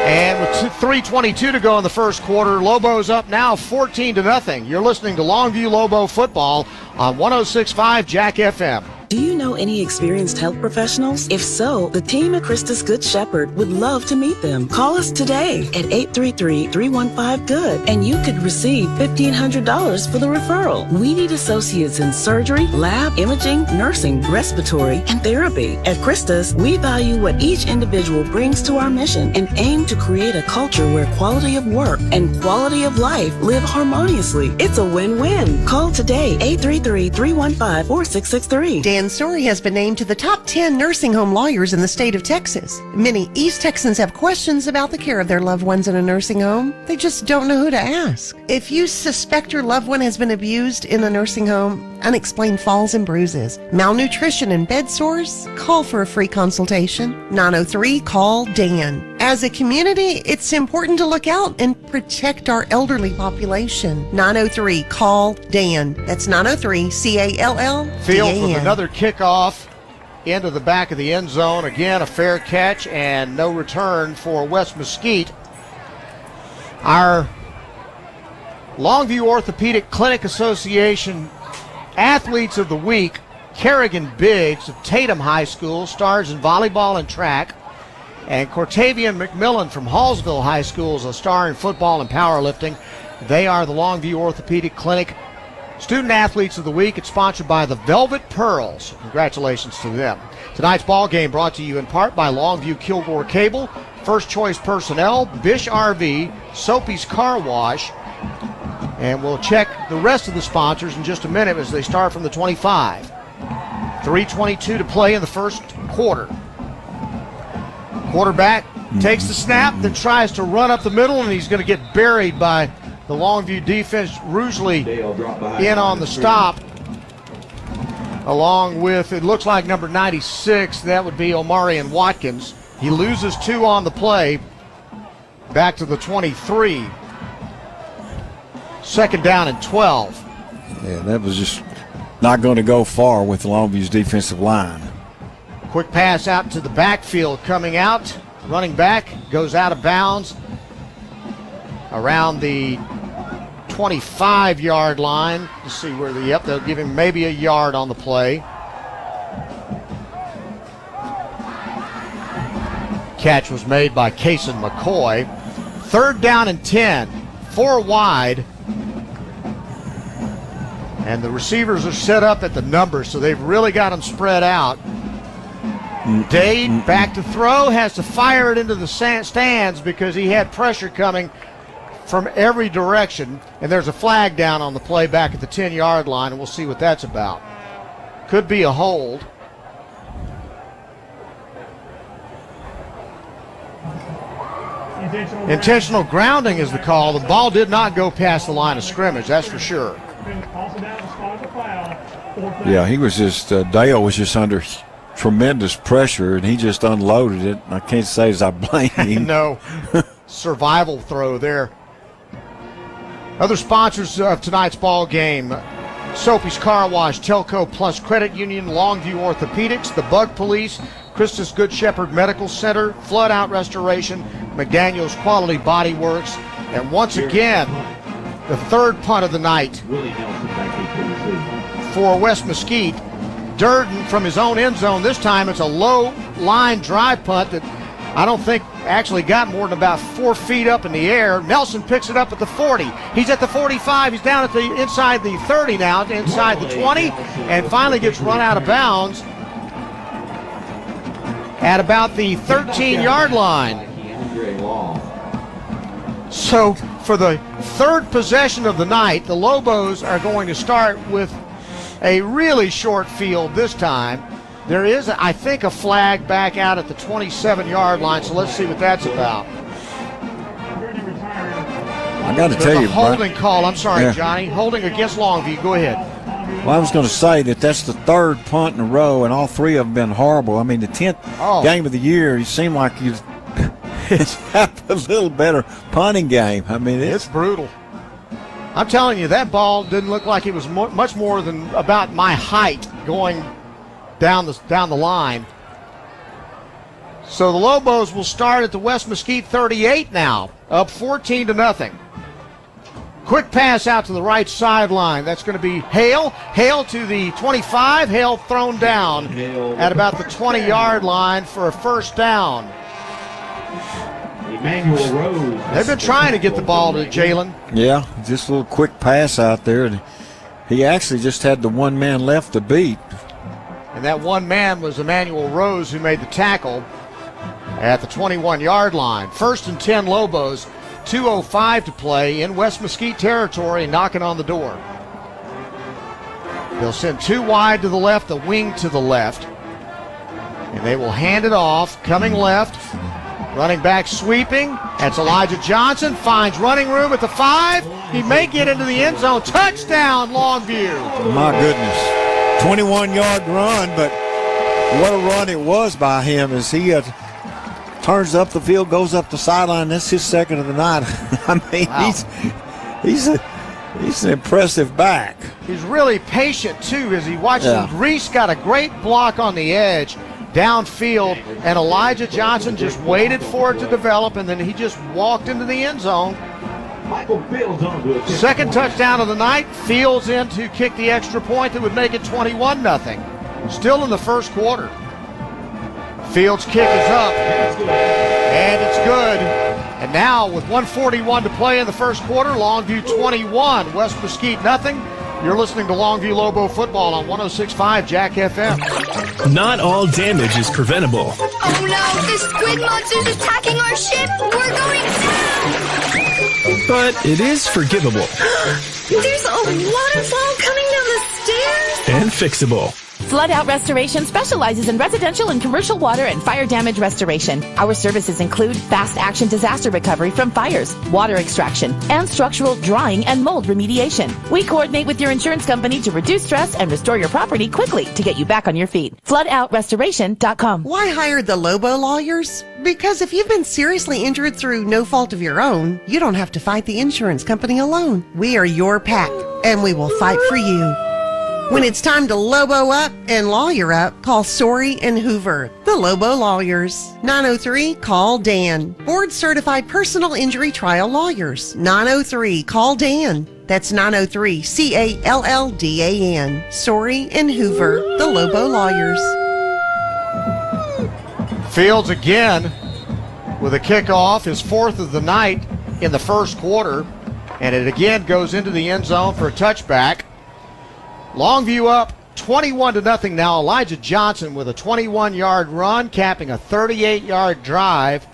And with 3:22 to go in the first quarter, Lobos up now 14-0. You're listening to Longview Lobo football on 106.5 Jack FM. Do you know any experienced health professionals? If so, the team at Christus Good Shepherd would love to meet them. Call us today at 833-315-GOOD and you could receive $1,500 for the referral. We need associates in surgery, lab, imaging, nursing, respiratory, and therapy. At Christus, we value what each individual brings to our mission and aim to create a culture where quality of work and quality of life live harmoniously. It's a win-win. Call today, 833-315-4663. Dan Story has been named to the top 10 nursing home lawyers in the state of Texas. Many East Texans have questions about the care of their loved ones in a nursing home. They just don't know who to ask. If you suspect your loved one has been abused in a nursing home, unexplained falls and bruises, malnutrition and bed sores, call for a free consultation. 903-CALL-DAN. As a community, it's important to look out and protect our elderly population. 903-CALL-DAN. That's 903-CALL-DAN. Fields with another kickoff into the back of the end zone. Again, a fair catch and no return for West Mesquite. Our Longview Orthopedic Clinic Association Athletes of the Week, Kerrigan Biggs of Tatum High School, stars in volleyball and track. And Cortavian McMillan from Hallsville High School is a star in football and powerlifting. They are the Longview Orthopedic Clinic Student Athletes of the Week. It's sponsored by the Velvet Pearls. Congratulations to them. Tonight's ball game brought to you in part by Longview Kilgore Cable, First Choice Personnel, Bish RV, Soapy's Car Wash. And we'll check the rest of the sponsors in just a minute as they start from the 25. 3:22 to play in the first quarter. Quarterback takes the snap, then tries to run up the middle, and he's going to get buried by the Longview defense. Rugeley in on the stop, along with, it looks like number 96, that would be Omarion Watkins. He loses 2 on the play, back to the 23. Second down and 12. Yeah, that was just not going to go far with Longview's defensive line. Quick pass out to the backfield coming out. Running back goes out of bounds around the 25-yard line. Let's see where they'll give him maybe a yard on the play. Catch was made by Kason McCoy. Third down and 10, 4 wide. And the receivers are set up at the numbers, so they've really got them spread out. Dade back to throw, has to fire it into the stands because he had pressure coming from every direction. And there's a flag down on the play back at the 10-yard line, and we'll see what that's about. Could be a hold. Intentional grounding is the call. The ball did not go past the line of scrimmage, that's for sure. Yeah, he was just, Dale was just under tremendous pressure, and he just unloaded it. I can't say as I blame him. No, survival throw there. Other sponsors of tonight's ball game: Soapy's Car Wash, Telco Plus Credit Union, Longview Orthopedics, the Bug Police, Christus Good Shepherd Medical Center, Flood Out Restoration, McDaniel's Quality Body Works, and once again, the third punt of the night for West Mesquite. Durden from his own end zone. This time it's a low line drive punt that I don't think actually got more than about 4 feet up in the air. Nelson picks it up at the 40. He's at the 45. He's down at the inside the 30 now, inside the 20, and finally gets run out of bounds at about the 13-yard line. So for the third possession of the night, the Lobos are going to start with a really short field this time. There is, I think, a flag back out at the 27-yard line, so let's see what that's about. I got to tell you, holding call. I'm sorry, Yeah. Johnny. Holding against Longview. Go ahead. Well, I was going to say that's the third punt in a row, and all 3 of them been horrible. I mean, the 10th game of the year, you seem like you have a little better punting game. I mean, It's brutal. I'm telling you, that ball didn't look like it was much more than about my height going down the line. So the Lobos will start at the West Mesquite 38 now, up 14-0. Quick pass out to the right sideline. That's going to be Hale. Hale to the 25. Hale thrown down at about the 20-yard line for a first down. Emmanuel Rose. They've been trying to get the ball to Jalen. Yeah, just a little quick pass out there. And he actually just had the one man left to beat. And that one man was Emmanuel Rose, who made the tackle at the 21-yard line. 1st and 10 Lobos, 2:05 to play in West Mesquite territory, knocking on the door. They'll send 2 wide to the left, the wing to the left. And they will hand it off, coming left. Running back sweeping. That's Elijah Johnson. Finds running room at the 5. He may get into the end zone. Touchdown, Longview. My goodness. 21-yard run, but what a run it was by him as he turns up the field, goes up the sideline. That's his second of the night. I mean, wow. He's an impressive back. He's really patient, too, as he watches him. Reese got a great block on the edge downfield, and Elijah Johnson just waited for it to develop, and then he just walked into the end zone. Second touchdown of the night. Fields in to kick the extra point that would make it 21-0. Still in the first quarter. Fields' kick is up, and it's good. And now with 1:41 to play in the first quarter, Longview 21, West Mesquite nothing. You're listening to Longview Lobo football on 106.5 Jack FM. Not all damage is preventable. Oh no, the squid monster's attacking our ship. We're going down. But it is forgivable. There's a waterfall coming down the stairs. And fixable. Flood Out Restoration specializes in residential and commercial water and fire damage restoration. Our services include fast action disaster recovery from fires, water extraction, and structural drying and mold remediation. We coordinate with your insurance company to reduce stress and restore your property quickly to get you back on your feet. FloodOutRestoration.com. Why hire the Lobo lawyers? Because if you've been seriously injured through no fault of your own, you don't have to fight the insurance company alone. We are your pack, and we will fight for you. When it's time to Lobo up and lawyer up, call Sorey and Hoover, the Lobo Lawyers. 903-CALL-DAN. Board-certified personal injury trial lawyers. 903-CALL-DAN. That's 903-CALLDAN. Sorey and Hoover, the Lobo Lawyers. Fields again with a kickoff, his 4th of the night in the first quarter. And it again goes into the end zone for a touchback. Longview up 21-0 now. Elijah Johnson with a 21-yard run, capping a 38-yard drive.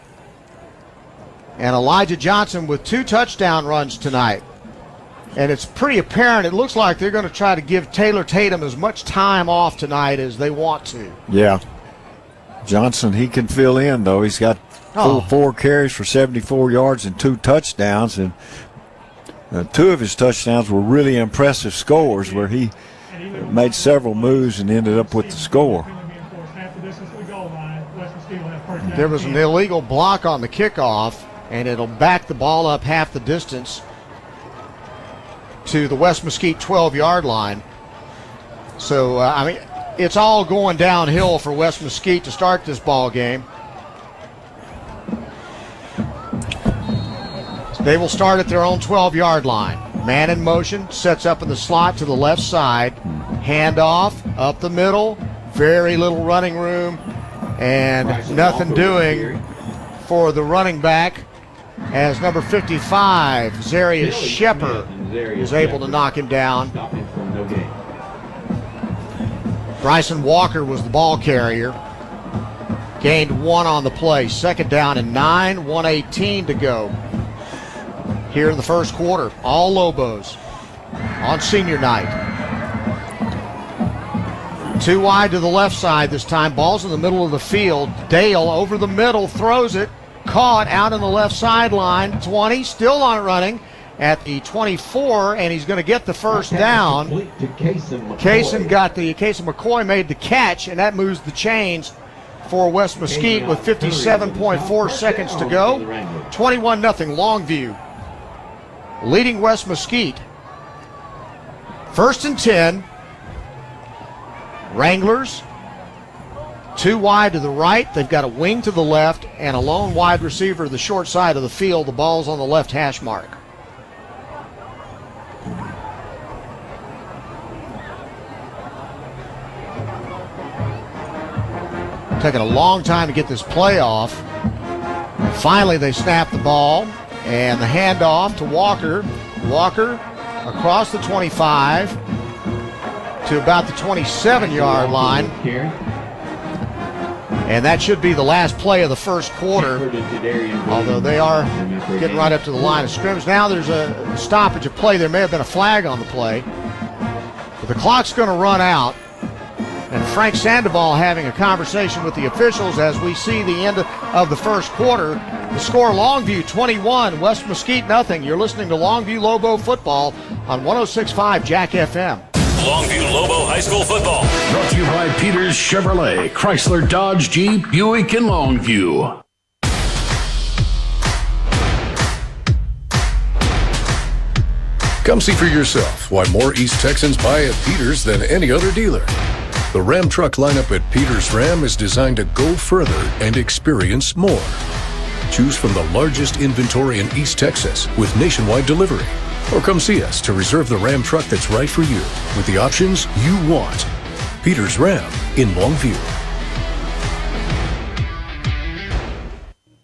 And Elijah Johnson with 2 touchdown runs tonight. And it's pretty apparent, it looks like they're going to try to give Taylor Tatum as much time off tonight as they want to. Yeah. Johnson, he can fill in, though. He's got 4 carries for 74 yards and 2 touchdowns. And 2 of his touchdowns were really impressive scores where he made several moves and ended up with the score. There was an illegal block on the kickoff, and it'll back the ball up half the distance to the West Mesquite 12-yard line. So, I mean, it's all going downhill for West Mesquite to start this ball game. They will start at their own 12-yard line. Man in motion, sets up in the slot to the left side. Handoff up the middle. Very little running room. And nothing doing for the running back as number 55, Zarius Shepard, is able to knock him down. Bryson Walker was the ball carrier. Gained 1 on the play. 2nd down and 9, 1:18 to go. Here in the first quarter, all Lobos on senior night. 2 wide to the left side this time. Ball's in the middle of the field. Dale over the middle, throws it. Caught out on the left sideline. 20, still on running at the 24, and he's going to get the first down. Kaysen McCoy made the catch, and that moves the chains for West Mesquite with 57.4 seconds to go. 21-0 Longview, leading West Mesquite. 1st and 10. Wranglers 2 wide to the right. They've got a wing to the left and a lone wide receiver to the short side of the field. The ball's on the left hash mark. Taking a long time to get this play off. And finally, they snap the ball, and the handoff to Walker. Walker across the 25 to about the 27-yard line. And that should be the last play of the first quarter, although they are getting right up to the line of scrimmage. Now there's a stoppage of play. There may have been a flag on the play, but the clock's going to run out. And Frank Sandoval having a conversation with the officials as we see the end of the first quarter. The score, Longview 21, West Mesquite nothing. You're listening to Longview Lobo football on 106.5 Jack FM. Longview Lobo High School football. Brought to you by Peters Chevrolet, Chrysler, Dodge, Jeep, Buick, and Longview. Come see for yourself why more East Texans buy at Peters than any other dealer. The Ram truck lineup at Peters Ram is designed to go further and experience more. Choose from the largest inventory in East Texas with nationwide delivery. Or come see us to reserve the Ram truck that's right for you with the options you want. Peters Ram in Longview.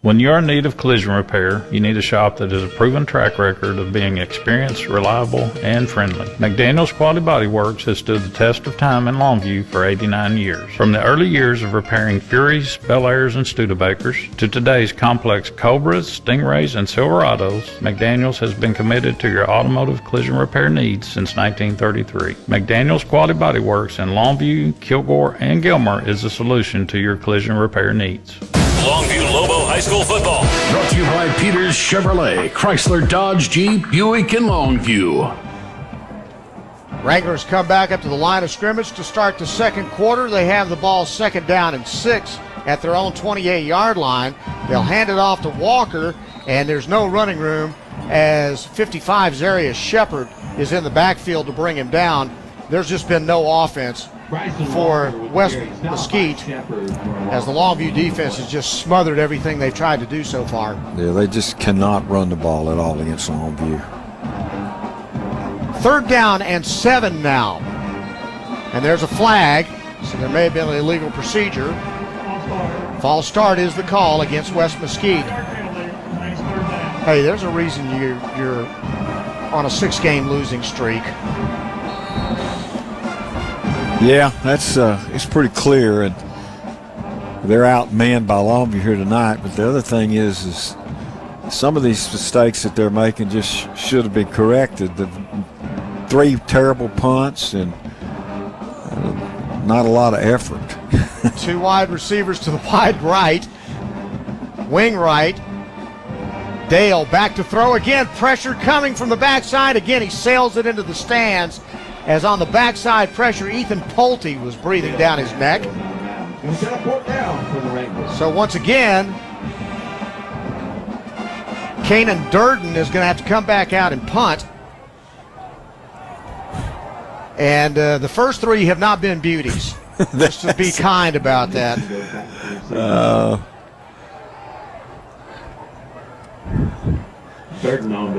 When you're in need of collision repair, you need a shop that has a proven track record of being experienced, reliable, and friendly. McDaniel's Quality Body Works has stood the test of time in Longview for 89 years. From the early years of repairing Furies, Bel Airs, and Studebakers to today's complex Cobras, Stingrays, and Silverados, McDaniel's has been committed to your automotive collision repair needs since 1933. McDaniel's Quality Body Works in Longview, Kilgore, and Gilmer is the solution to your collision repair needs. Longview Lobo High School football. Brought to you by Peters Chevrolet, Chrysler, Dodge, Jeep, Buick, and Longview. Wranglers come back up to the line of scrimmage to start the second quarter. They have the ball 2nd down and 6 at their own 28-yard line. They'll hand it off to Walker, and there's no running room as 55 Zarius Shepard is in the backfield to bring him down. There's just been no offense for West Mesquite as the Longview defense has just smothered everything they've tried to do so far. Yeah, they just cannot run the ball at all against Longview. 3rd down and 7 now. And there's a flag, so there may have been an illegal procedure. False start is the call against West Mesquite. Hey, there's a reason you're on a 6-game losing streak. Yeah, that's it's pretty clear, and they're outmanned by Longview here tonight. But the other thing is some of these mistakes that they're making just should have been corrected. The 3 terrible punts and not a lot of effort. 2 wide receivers to the wide right, wing right. Dale back to throw again. Pressure coming from the backside again. He sails it into the stands. As on the backside pressure, Ethan Pulte was breathing down his neck. So once again, Kanan Durden is going to have to come back out and punt. And the first 3 have not been beauties. Just to be kind about that.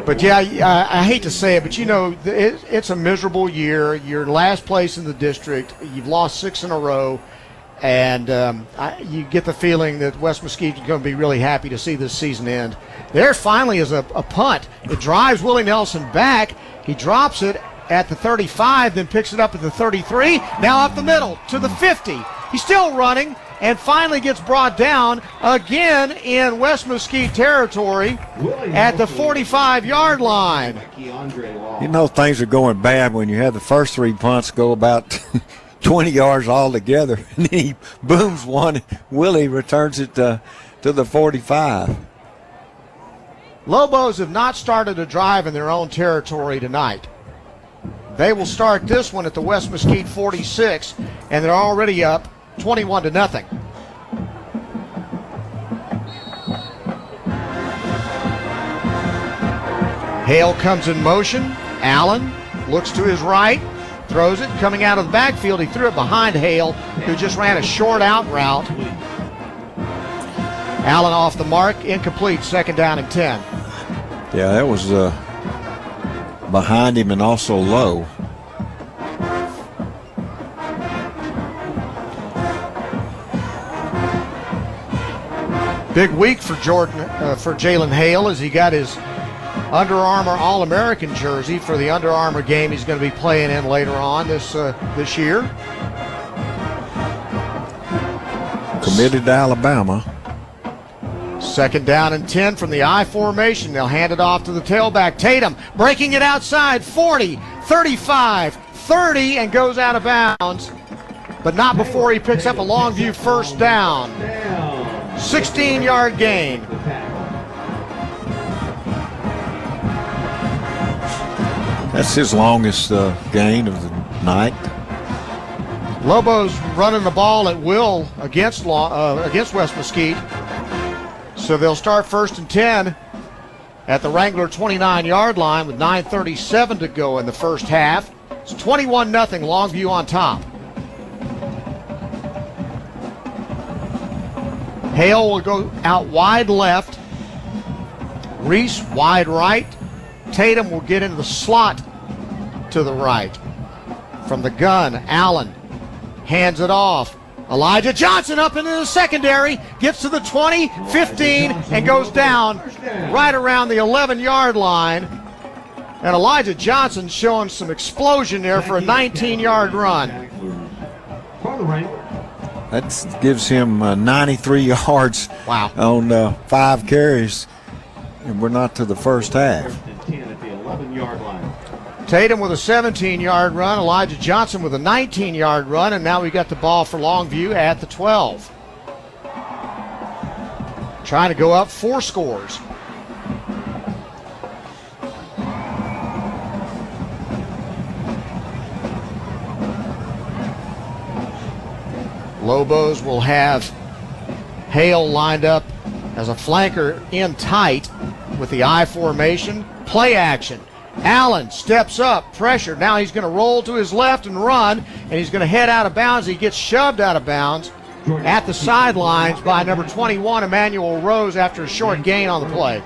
But yeah, I hate to say it, but you know, it's a miserable year. You're last place in the district. You've lost 6 in a row, and you get the feeling that West Mesquite is going to be really happy to see this season end. There finally is a punt. It drives Willie Nelson back. He drops it at the 35, then picks it up at the 33. Now up the middle to the 50. He's still running, and finally gets brought down again in West Mesquite territory at the 45-yard line. You know things are going bad when you have the first 3 punts go about 20 yards altogether, and then he booms one. Willie returns it to the 45. Lobos have not started a drive in their own territory tonight. They will start this one at the West Mesquite 46, and they're already up 21-0. Hale comes in motion. Allen looks to his right, Throws it, coming out of the backfield. He threw it behind Hale, who just ran a short out route. Allen off the mark, incomplete, 2nd down and 10. Yeah, that was behind him and also low. Big week for Jalen Hale, as he got his Under Armour All-American jersey for the Under Armour game he's going to be playing in later on this year. Committed to Alabama. 2nd down and 10 from the I formation. They'll hand it off to the tailback. Tatum breaking it outside, 40, 35, 30, and goes out of bounds. But not before he picks up a Longview 1st down. 16-yard gain. That's his longest gain of the night. Lobos running the ball at will against West Mesquite. So they'll start 1st and 10 at the Wrangler 29-yard line with 9:37 to go in the first half. It's 21-0, Longview on top. Hale will go out wide left. Reese wide right. Tatum will get into the slot to the right. From the gun, Allen hands it off. Elijah Johnson up into the secondary, gets to the 20, 15, and goes down right around the 11-yard line. And Elijah Johnson showing some explosion there for a 19-yard run. That gives him 93 yards on 5 carries, and we're not to the first half. Tatum with a 17-yard run, Elijah Johnson with a 19-yard run, and now we got the ball for Longview at the 12. Trying to go up 4 scores. Lobos will have Hale lined up as a flanker in tight with the I formation. Play action. Allen steps up, pressure. Now he's going to roll to his left and run, and he's going to head out of bounds. He gets shoved out of bounds at the sidelines by number 21, Emmanuel Rose, after a short gain on the play.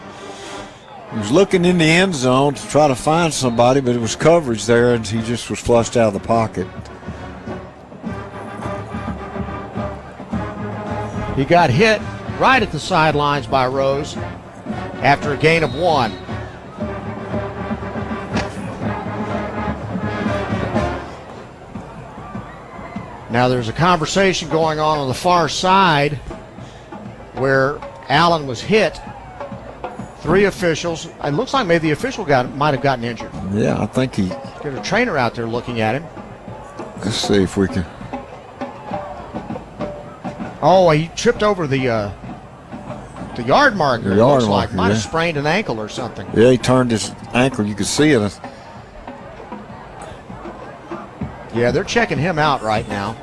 He was looking in the end zone to try to find somebody, but it was coverage there, and he just was flushed out of the pocket. He got hit right at the sidelines by Rose after a gain of 1. Now there's a conversation going on the far side where Allen was hit. 3 officials. It looks like maybe the official might have gotten injured. Yeah, I think he... Got a trainer out there looking at him. Let's see if we can... Oh, he tripped over the yard marker. The yard looks like marker, might have yeah. sprained an ankle or something. Yeah, he turned his ankle. You could see it. Yeah, they're checking him out right now.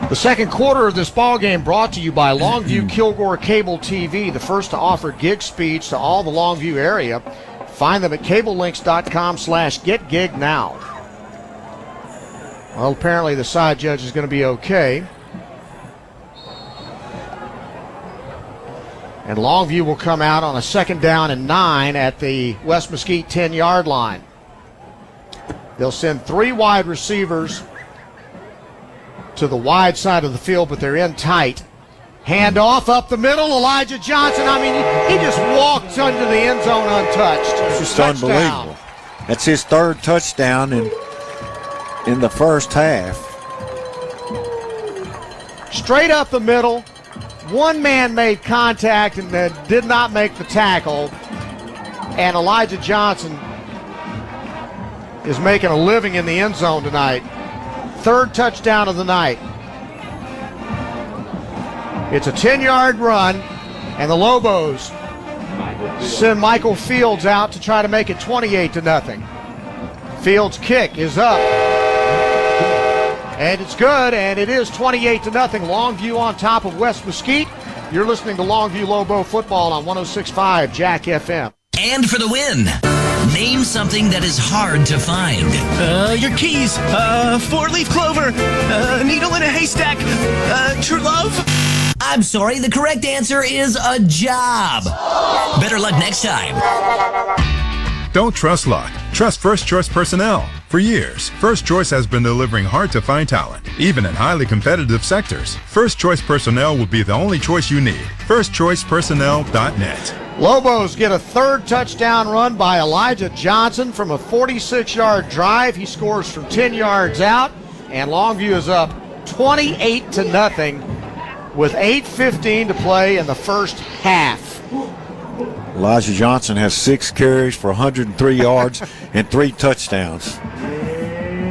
The second quarter of this ball game brought to you by Longview Kilgore Cable TV, the first to offer gig speeds to all the Longview area. Find them at cablelinks.com/getgignow. Well, apparently the side judge is going to be okay. And Longview will come out on a 2nd down and 9 at the West Mesquite 10-yard line. They'll send 3 wide receivers to the wide side of the field, but they're in tight. Handoff up the middle, Elijah Johnson. I mean, he just walked under the end zone untouched. It's just unbelievable. That's his 3rd touchdown in the first half. Straight up the middle. One man made contact and did not make the tackle. And Elijah Johnson is making a living in the end zone tonight. 3rd touchdown of the night. It's a 10-yard run, and the Lobos send Michael Fields out to try to make it 28-0. Fields' kick is up. And it's good, and it is 28-0. Longview on top of West Mesquite. You're listening to Longview Lobo football on 106.5 Jack FM. And for the win, name something that is hard to find. Your keys. 4-leaf clover. Needle in a haystack. True love. I'm sorry, the correct answer is a job. Better luck next time. Don't trust luck. Trust First Choice Personnel. For years, First Choice has been delivering hard-to-find talent, even in highly competitive sectors. First Choice Personnel will be the only choice you need. FirstChoicePersonnel.net. Lobos get a third touchdown run by Elijah Johnson from a 46-yard drive. He scores from 10 yards out, and Longview is up 28-0 with 8:15 to play in the first half. Elijah Johnson has 6 carries for 103 yards and 3 touchdowns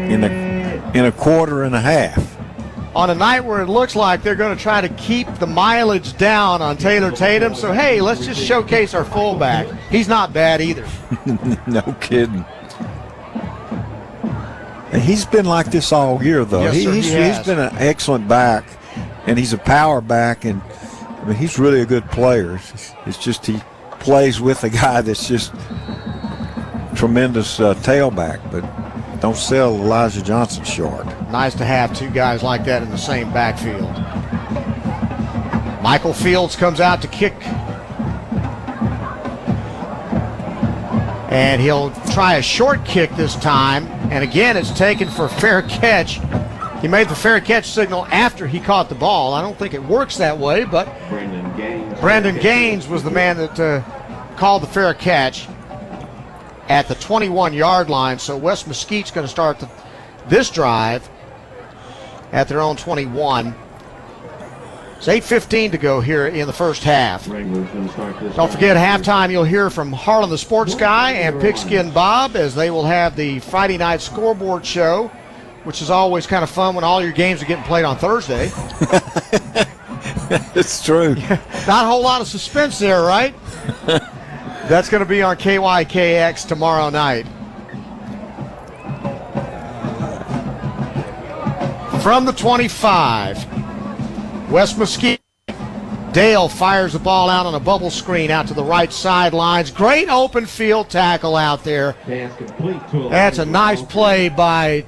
in a quarter and a half. On a night where it looks like they're going to try to keep the mileage down on Taylor Tatum, so hey, let's just showcase our fullback. He's not bad either. No kidding. And he's been like this all year, though. Yes, sir, he's been an excellent back, and he's a power back, and I mean, he's really a good player. It's just he plays with a guy that's just tremendous tailback, but don't sell Elijah Johnson short. Nice to have 2 guys like that in the same backfield. Michael Fields comes out to kick, and he'll try a short kick this time, and again it's taken for fair catch. He made the fair catch signal after he caught the ball. I don't think it works that way, but Brandon Gaines was the man that called the fair catch at the 21-yard line. So West Mesquite's going to start this drive at their own 21. It's 8:15 to go here in the first half. Don't forget, halftime you'll hear from Harlan the Sports Guy and Pigskin Bob, as they will have the Friday night scoreboard show, which is always kind of fun when all your games are getting played on Thursday. It's true. Not a whole lot of suspense there, right? That's going to be on KYKX tomorrow night. From the 25, West Mesquite. Dale fires the ball out on a bubble screen out to the right sidelines. Great open field tackle out there. That's a nice play by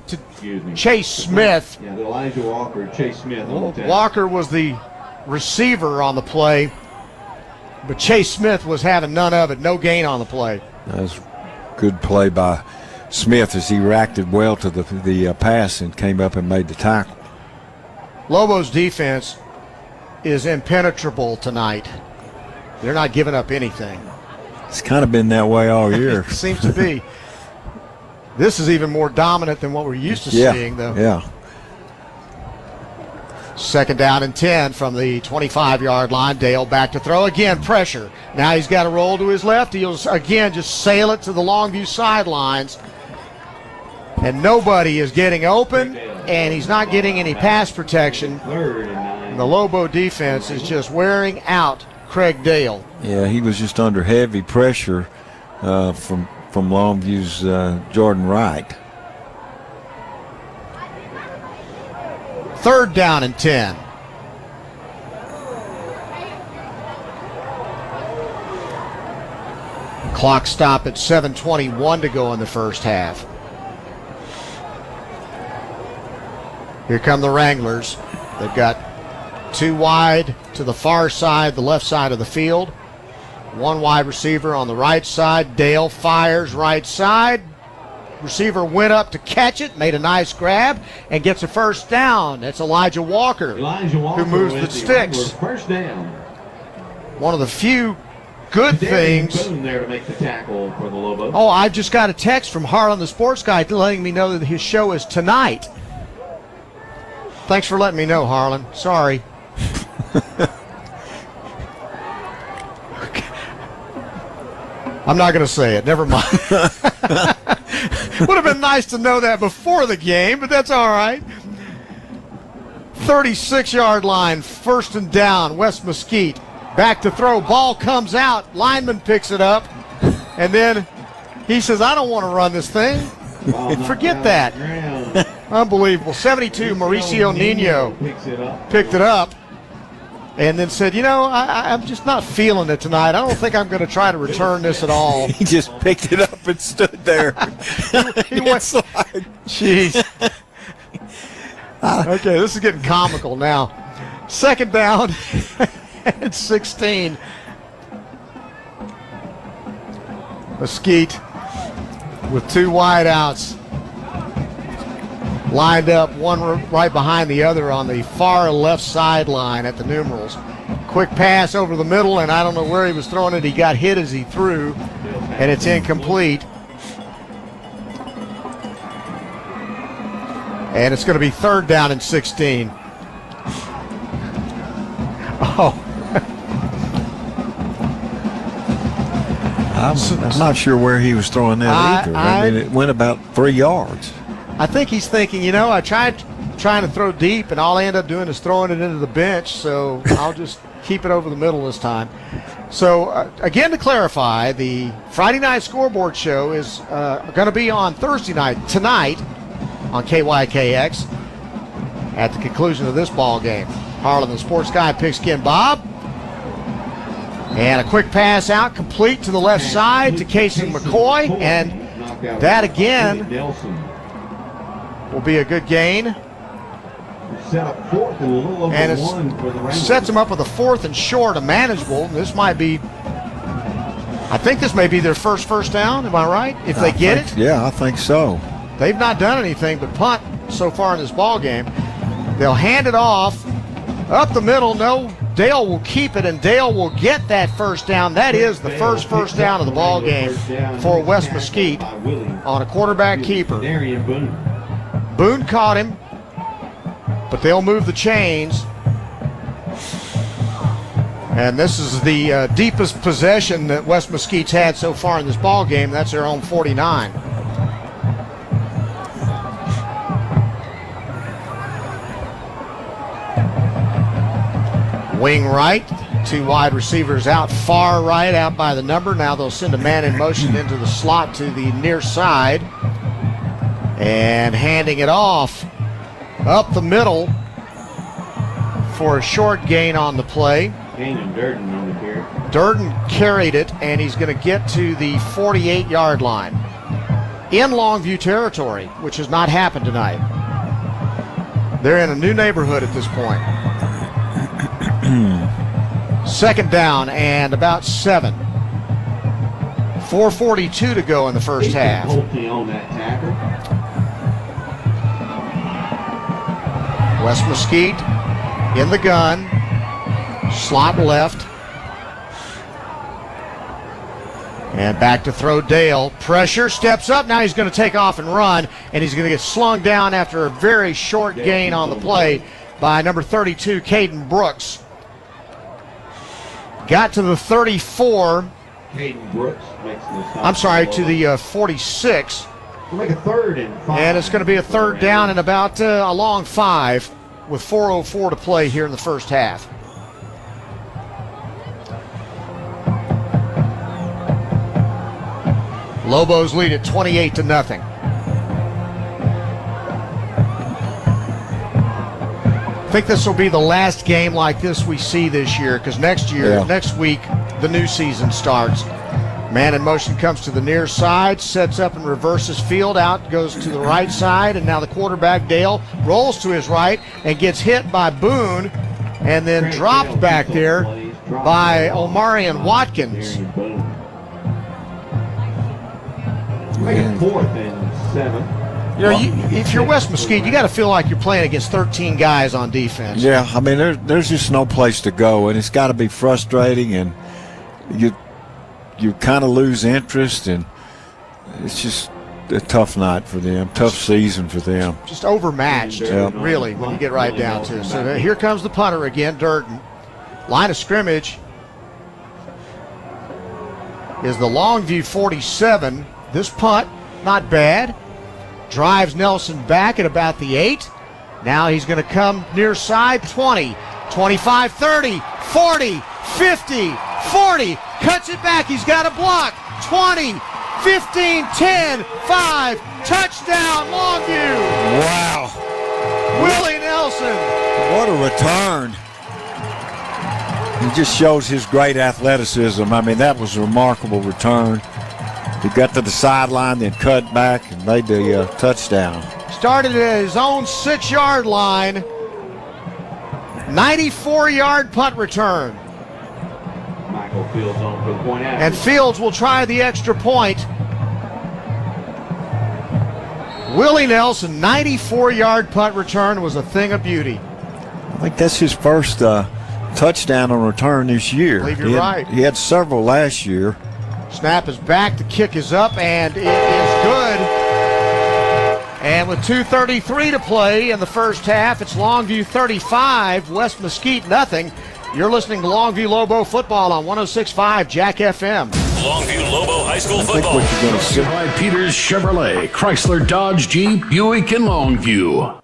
Chase Smith. Yeah, Elijah Walker, Chase Smith. Walker was the receiver on the play, but Chase Smith was having none of it. No gain on the play. That was a good play by Smith as he reacted well to the pass and came up and made the tackle. Lobos defense is impenetrable tonight. They're not giving up anything. It's kind of been that way all year. It seems to be. This is even more dominant than what we're used to seeing, though. Yeah. Second down and 10 from the 25-yard line. Dale back to throw. Again, pressure. Now he's got to roll to his left. He'll, again, just sail it to the Longview sidelines. And nobody is getting open, and he's not getting any pass protection. The Lobo defense is just wearing out Craig Dale. Yeah, he was just under heavy pressure from Longview's Jordan Wright. Third down and 10. Clock stop at 7:21 to go in the first half. Here come the Wranglers. They've got 2 wide to the far side, the left side of the field. 1 wide receiver on the right side. Dale fires right side. Receiver went up to catch it, made a nice grab, and gets a first down. That's Elijah Walker who moves the sticks. First down. One of the few good things. There to make the tackle for the Lobos. Oh, I just got a text from Harlan the Sports Guy letting me know that his show is tonight. Thanks for letting me know, Harlan. Sorry. I'm not going to say it. Never mind. Would have been nice to know that before the game, but that's all right. 36-yard line, first and down, West Mesquite. Back to throw. Ball comes out. Lineman picks it up. And then he says, I don't want to run this thing. Forget that. Unbelievable. 72, Mauricio Nino picked it up. and then said, I'm just not feeling it tonight. I don't think I'm going to try to return this at all. He just picked it up and stood there. He went, jeez. Okay, this is getting comical now. Second down and 16. Mesquite with two wideouts lined up, one right behind the other on the far left sideline at the numerals. Quick pass over the middle, and I don't know where he was throwing it. He got hit as he threw, and it's incomplete. And it's going to be third down and 16. Oh. I'm not sure where he was throwing that either. I mean, it went about 3 yards. I think he's thinking, I tried trying to throw deep, and all I end up doing is throwing it into the bench, so I'll just keep it over the middle this time. So, again, to clarify, the Friday night scoreboard show is going to be on Thursday night, tonight, on KYKX, at the conclusion of this ball game. Harlan, the sports guy, pigskin Bob. And a quick pass out, complete to the left side to Casey McCoy. And that, again, will be a good gain. And it sets him up with a 4th and short, a manageable. This might be, I think this may be their first down. Am I right? If they get it? Yeah, I think so. They've not done anything but punt so far in this ball game. They'll hand it off up the middle. No, Dale will keep it, and Dale will get that first down. That is the first down of the ball game for West Mesquite on a quarterback keeper. Boone caught him, but they'll move the chains. And this is the deepest possession that West Mesquite's had so far in this ball game. That's their own 49. Wing right, 2 wide receivers out, far right, out by the number. Now they'll send a man in motion into the slot to the near side. And handing it off up the middle for a short gain on the play. Durden on the carry. Durden carried it, and he's going to get to the 48-yard line in Longview territory, which has not happened tonight. They're in a new neighborhood at this point. Second down and about 7. 4:42 to go in the first half. On that tackle. West Mesquite in the gun. Slot left. And back to throw Dale. Pressure, steps up. Now he's going to take off and run. And he's going to get slung down after a very short gain on the play by number 32, Caden Brooks. Got to the 34. Caden Brooks makes the stop. I'm sorry, to the 46. We'll make a 3rd and 5. And it's going to be a third down and about a long 5 with 4:04 to play here in the first half. Lobos lead at 28-0. I think this will be the last game like this we see this year, because next week, the new season starts. Man in motion comes to the near side, sets up and reverses field out, goes to the right side, and now the quarterback, Dale, rolls to his right and gets hit by Boone and then dropped back there by Omarion Watkins. Make it 4th and 7. If you're West Mesquite, you got to feel like you're playing against 13 guys on defense. Yeah, I mean, there's just no place to go, and it's got to be frustrating, and you kind of lose interest, and it's just a tough night for them, tough season for them. Just overmatched, really, when you get right down to it. So here comes the punter again, Durden. Line of scrimmage is the Longview 47. This punt, not bad. Drives Nelson back at about the 8. Now he's going to come near side, 20, 25, 30, 40, 50, 40. Cuts it back. He's got a block. 20, 15, 10, 5. Touchdown, Longview. Wow. Willie Nelson. What a return. He just shows his great athleticism. I mean, that was a remarkable return. He got to the sideline, then cut back and made the touchdown. Started at his own 6-yard line. 94-yard punt return. Michael Fields on for the point after. And Fields will try the extra point. Willie Nelson, 94-yard punt return was a thing of beauty. I think that's his first touchdown on return this year. I believe you're right. He had several last year. Snap is back, the kick is up, and it is good. And with 2:33 to play in the first half, it's Longview 35, West Mesquite nothing. You're listening to Longview Lobo football on 106.5 Jack FM. Longview Lobo High School football. Brought to you by Peters Chevrolet, Chrysler, Dodge, Jeep, Buick, and Longview.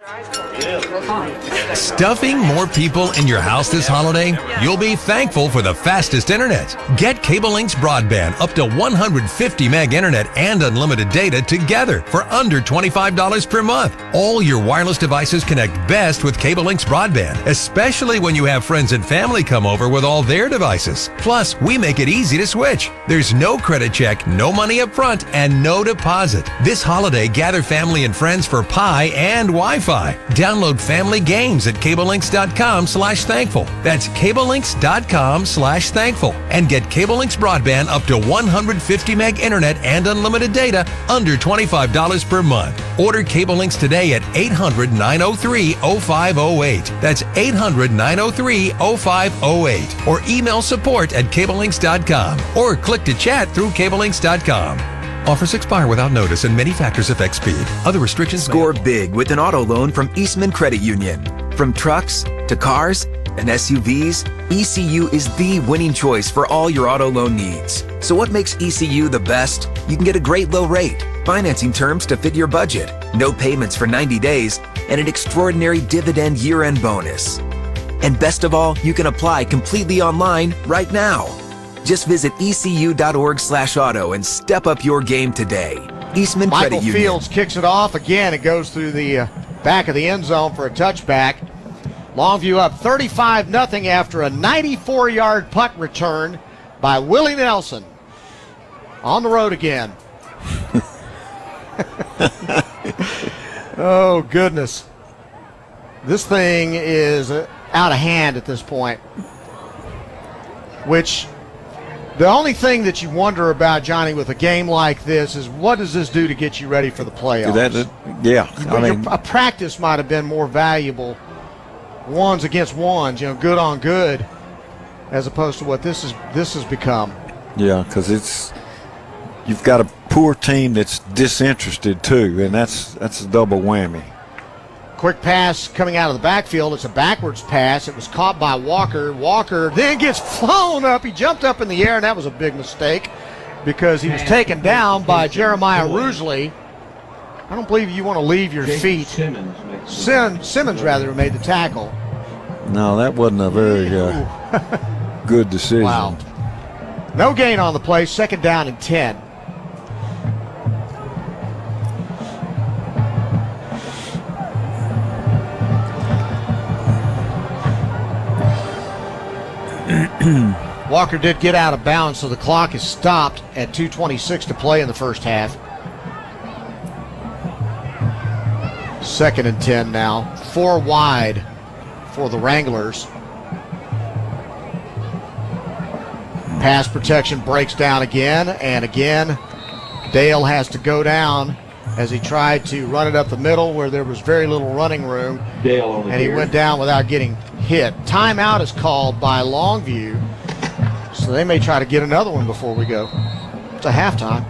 Stuffing more people in your house this holiday? You'll be thankful for the fastest internet. Get Cable Link's broadband up to 150 meg internet and unlimited data together for under $25 per month. All your wireless devices connect best with Cable Link's broadband, especially when you have friends and family come over with all their devices. Plus, we make it easy to switch. There's no credit check, no money up front, and no deposit. This holiday, gather family and friends for pie and Wi-Fi. Download Family Games at cablelinks.com/thankful. That's cablelinks.com/thankful. And get Cable Links broadband up to 150 meg internet and unlimited data under $25 per month. Order Cable Links today at 800-903-0508. That's 800-903-0508. Or email support at cablelinks.com. Or click to chat through cablelinks.com. Offers expire without notice and many factors affect speed. Other restrictions Score big with an auto loan from Eastman Credit Union. From trucks to cars and SUVs, ECU is the winning choice for all your auto loan needs. So what makes ECU the best? You can get a great low rate, financing terms to fit your budget, no payments for 90 days, and an extraordinary dividend year-end bonus. And best of all, you can apply completely online right now. Just visit ecu.org/auto and step up your game today. Eastman Credit Union. Michael Fields kicks it off again. It goes through the back of the end zone for a touchback. Longview up 35-0 after a 94-yard punt return by Willie Nelson. On the road again. Oh, goodness. This thing is out of hand at this point. Which, the only thing that you wonder about, Johnny, with a game like this is what does this do to get you ready for the playoffs? A practice might have been more valuable, ones against ones, good on good, as opposed to what this has become. Yeah, because you've got a poor team that's disinterested too, and that's a double whammy. Quick pass coming out of the backfield. It's a backwards pass. It was caught by Walker. Walker then gets flown up. He jumped up in the air, and that was a big mistake because he was taken down by Jeremiah Rusley. I don't believe you want to leave your feet. Simmons rather made the tackle. No, that wasn't a very good decision. Wow. No gain on the play. 2nd down and 10. Walker did get out of bounds, so the clock is stopped at 2:26 to play in the first half. 2nd and 10 now. 4 wide for the Wranglers. Pass protection breaks down again, and again Dale has to go down as he tried to run it up the middle where there was very little running room, and he went down without getting hit. Timeout is called by Longview, so they may try to get another one before we go to halftime.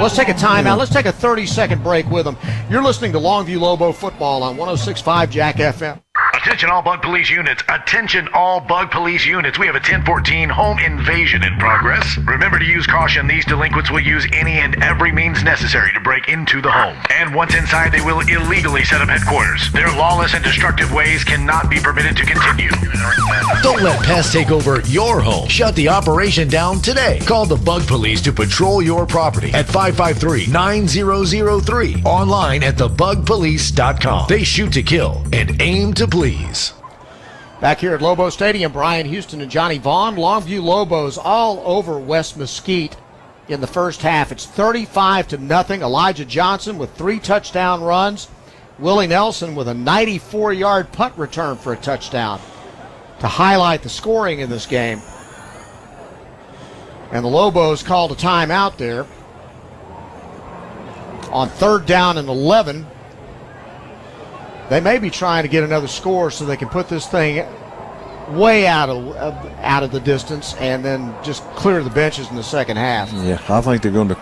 Let's take a timeout. Let's take a 30-second break with them. You're listening to Longview Lobo football on 106.5 Jack FM. Attention all bug police units. Attention all bug police units. We have a 1014 home invasion in progress. Remember to use caution. These delinquents will use any and every means necessary to break into the home. And once inside, they will illegally set up headquarters. Their lawless and destructive ways cannot be permitted to continue. Don't let pests take over your home. Shut the operation down today. Call the bug police to patrol your property at 553-9003. Online at thebugpolice.com. They shoot to kill and aim to please. Back here at Lobo Stadium, Brian Houston and Johnny Vaughn. Longview Lobos all over West Mesquite in the first half. It's 35-0. Elijah Johnson with 3 touchdown runs. Willie Nelson with a 94-yard punt return for a touchdown to highlight the scoring in this game. And the Lobos called a timeout there on 3rd down and 11. They may be trying to get another score so they can put this thing way out of the distance and then just clear the benches in the second half. Yeah, I think they're going to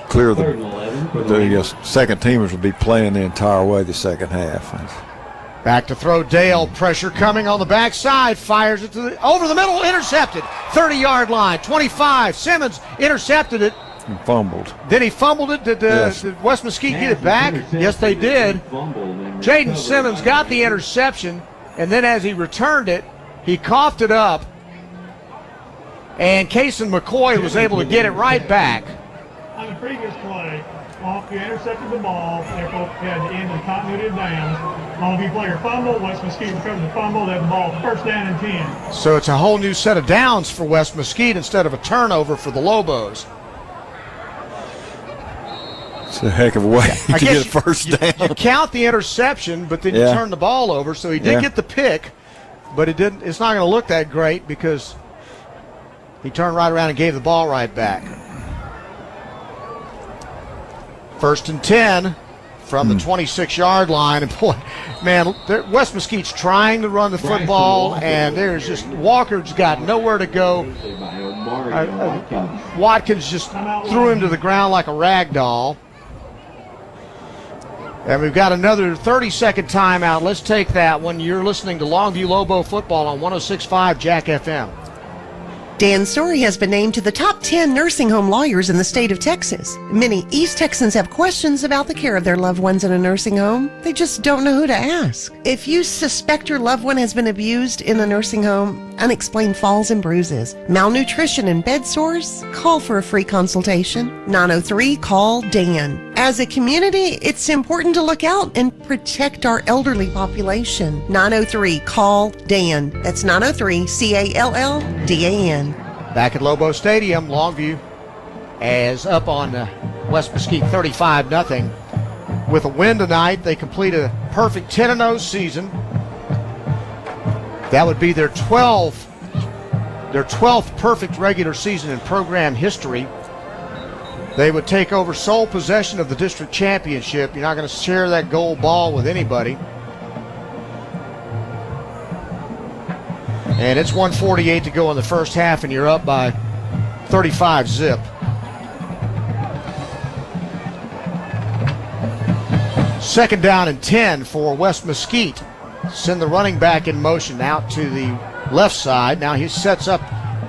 clear the second teamers will be playing the entire way the second half. Back to throw Dale. Pressure coming on the backside. Fires it over the middle. Intercepted. 30-yard line. 25. Simmons intercepted it. And fumbled. Then he fumbled it. Did West Mesquite get it back? Yes, they did. Jaden Simmons got the interception, and then as he returned it, he coughed it up, and Kason McCoy was able to get it right back. On the previous play, Longview intercepted the ball, therefore had to end the continuity of downs. Longview player fumbled, West Mesquite recovered the fumble, they have the ball 1st down and 10. So it's a whole new set of downs for West Mesquite instead of a turnover for the Lobos. It's a heck of a way to get a first down. You count the interception, but then you turn the ball over. So he did get the pick, but it didn't. It's not going to look that great because he turned right around and gave the ball right back. 1st and 10 from the 26-yard line. And boy, man, West Mesquite's trying to run the football, and there's just Walker's got nowhere to go. Watkins just threw him to the ground like a rag doll. And we've got another 30-second timeout. Let's take that one. You're listening to Longview Lobo football on 106.5 Jack FM. Dan Story has been named to the top 10 nursing home lawyers in the state of Texas. Many East Texans have questions about the care of their loved ones in a nursing home. They just don't know who to ask. If you suspect your loved one has been abused in a nursing home, unexplained falls and bruises, malnutrition and bed sores, call for a free consultation. 903-CALL-DAN. As a community, it's important to look out and protect our elderly population. 903-CALL-DAN. That's 903-CALLDAN. Back at Lobo Stadium, Longview as up on West Mesquite 35-0. With a win tonight, they complete a perfect 10-0 season. That would be their 12th perfect regular season in program history. They would take over sole possession of the district championship. You're not going to share that gold ball with anybody. And it's 1:48 to go in the first half, and you're up by 35-0. Second down and 10 for West Mesquite. Send the running back in motion out to the left side. Now he sets up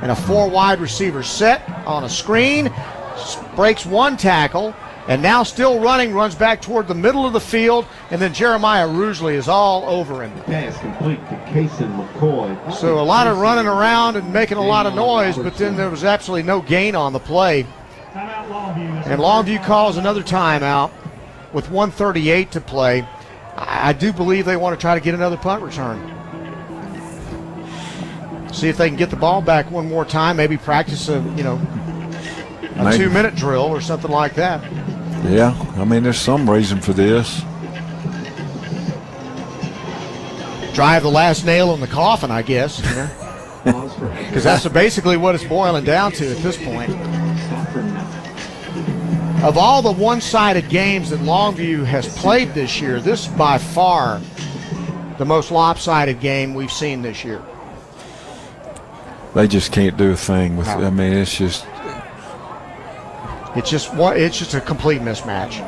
in a 4 wide receiver set on a screen. Breaks one tackle, and now still running, runs back toward the middle of the field, and then Jeremiah Rusley is all over him. Pass complete to Kason McCoy. So a lot of running around and making a lot of noise, but then there was absolutely no gain on the play. Timeout Longview. And Longview calls another timeout with 1:38 to play. I do believe they want to try to get another punt return. See if they can get the ball back one more time, maybe practice a 2-minute drill or something like that. Yeah, I mean, there's some reason for this. Drive the last nail in the coffin, I guess. Because that's basically what it's boiling down to at this point. Of all the one-sided games that Longview has played this year, this is by far the most lopsided game we've seen this year. They just can't do a thing with it. I mean, it's just a complete mismatch.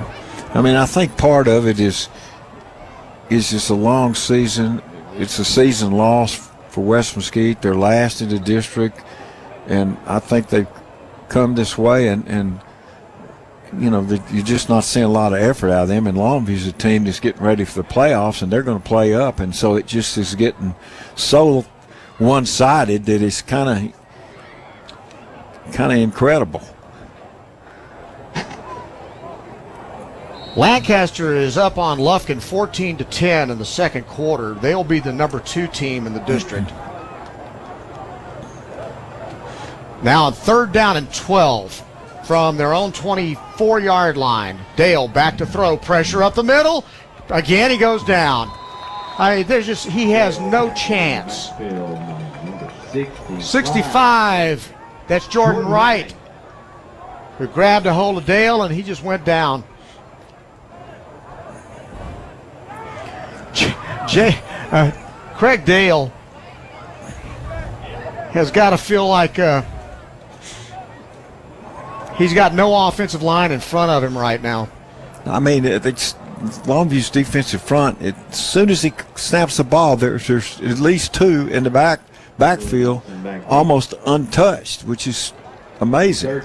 I mean, I think part of it is just a long season. It's a season loss for West Mesquite. They're last in the district, and I think they've come this way, and you're just not seeing a lot of effort out of them. And Longview's a team that's getting ready for the playoffs, and they're going to play up, and so it just is getting so one-sided that it's kind of incredible. Lancaster is up on Lufkin 14-10 in the second quarter. They'll be the number 2 team in the district. Now on 3rd down and 12 from their own 24-yard line. Dale back to throw, pressure up the middle. Again, he goes down. He has no chance. 65. That's Jordan Wright, who grabbed a hold of Dale, and he just went down. Craig Dale has got to feel like he's got no offensive line in front of him right now. I mean, it's Longview's defensive front. As soon as he snaps the ball, there's at least 2 in the backfield, almost untouched, which is amazing.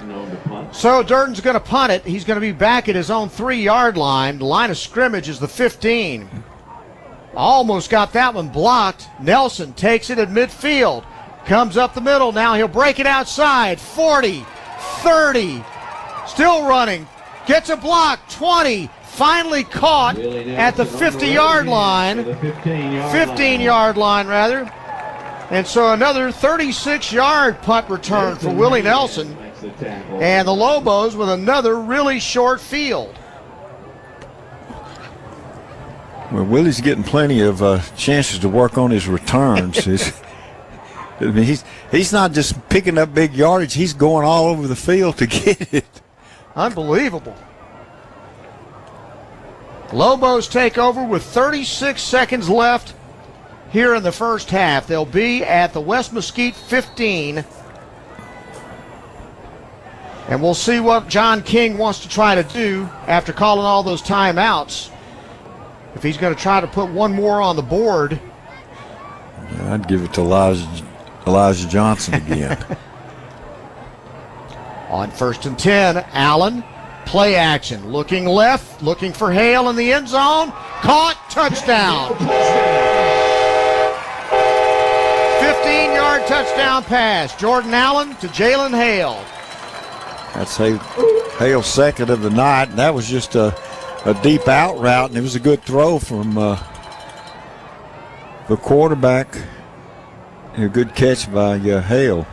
So Durden's going to punt it. He's going to be back at his own 3-yard line. The line of scrimmage is the 15. Almost got that one blocked. Nelson takes it at midfield. Comes up the middle. Now he'll break it outside. 40, 30. Still running. Gets a block. 20. Finally caught at the 50-yard line. 15-yard line, rather. And so another 36-yard punt return for Willie Nelson. And the Lobos with another really short field. Well, Willie's getting plenty of chances to work on his returns. I mean, he's not just picking up big yardage. He's going all over the field to get it. Unbelievable. Lobos take over with 36 seconds left here in the first half. They'll be at the West Mesquite 15. And we'll see what John King wants to try to do after calling all those timeouts. If he's going to try to put one more on the board. I'd give it to Elijah Johnson again. On 1st and 10, Allen, play action, looking left, looking for Hale in the end zone. Caught, touchdown. 15-yard touchdown pass. Jordan Allen to Jalen Hale. That's Hale's second of the night, and that was just a deep out route, and it was a good throw from the quarterback. And a good catch by Hale.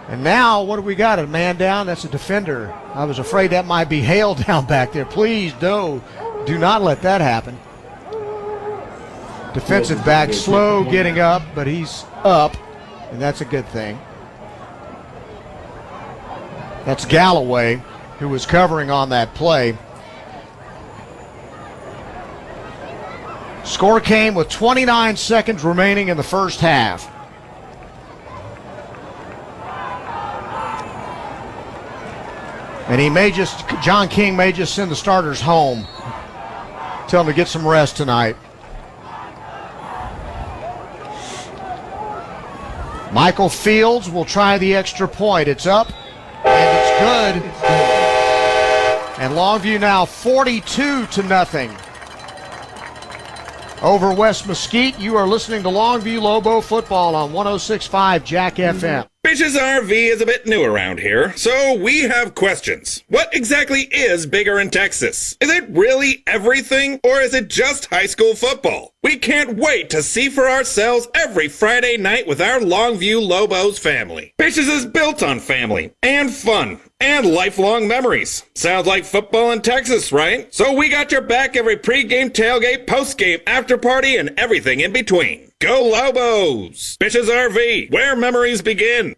And now, what do we got? A man down? That's a defender. I was afraid that might be Hale down back there. Please do not let that happen. Defensive back slow getting up, but he's up, and that's a good thing. That's Galloway, who was covering on that play. Score came with 29 seconds remaining in the first half. And John King may just send the starters home. Tell them to get some rest tonight. Michael Fields will try the extra point. It's up, and it's good. And Longview now 42-0 over West Mesquite. You are listening to Longview Lobo football on 106.5 Jack FM. Bitch's RV is a bit new around here, so we have questions. What exactly is bigger in Texas? Is it really everything, or is it just high school football? We can't wait to see for ourselves every Friday night with our Longview Lobos family. Bitch's is built on family and fun and lifelong memories. Sounds like football in Texas, right? So we got your back every pregame, tailgate, postgame, after party, and everything in between. Go Lobos! Bitch's RV, where memories begin.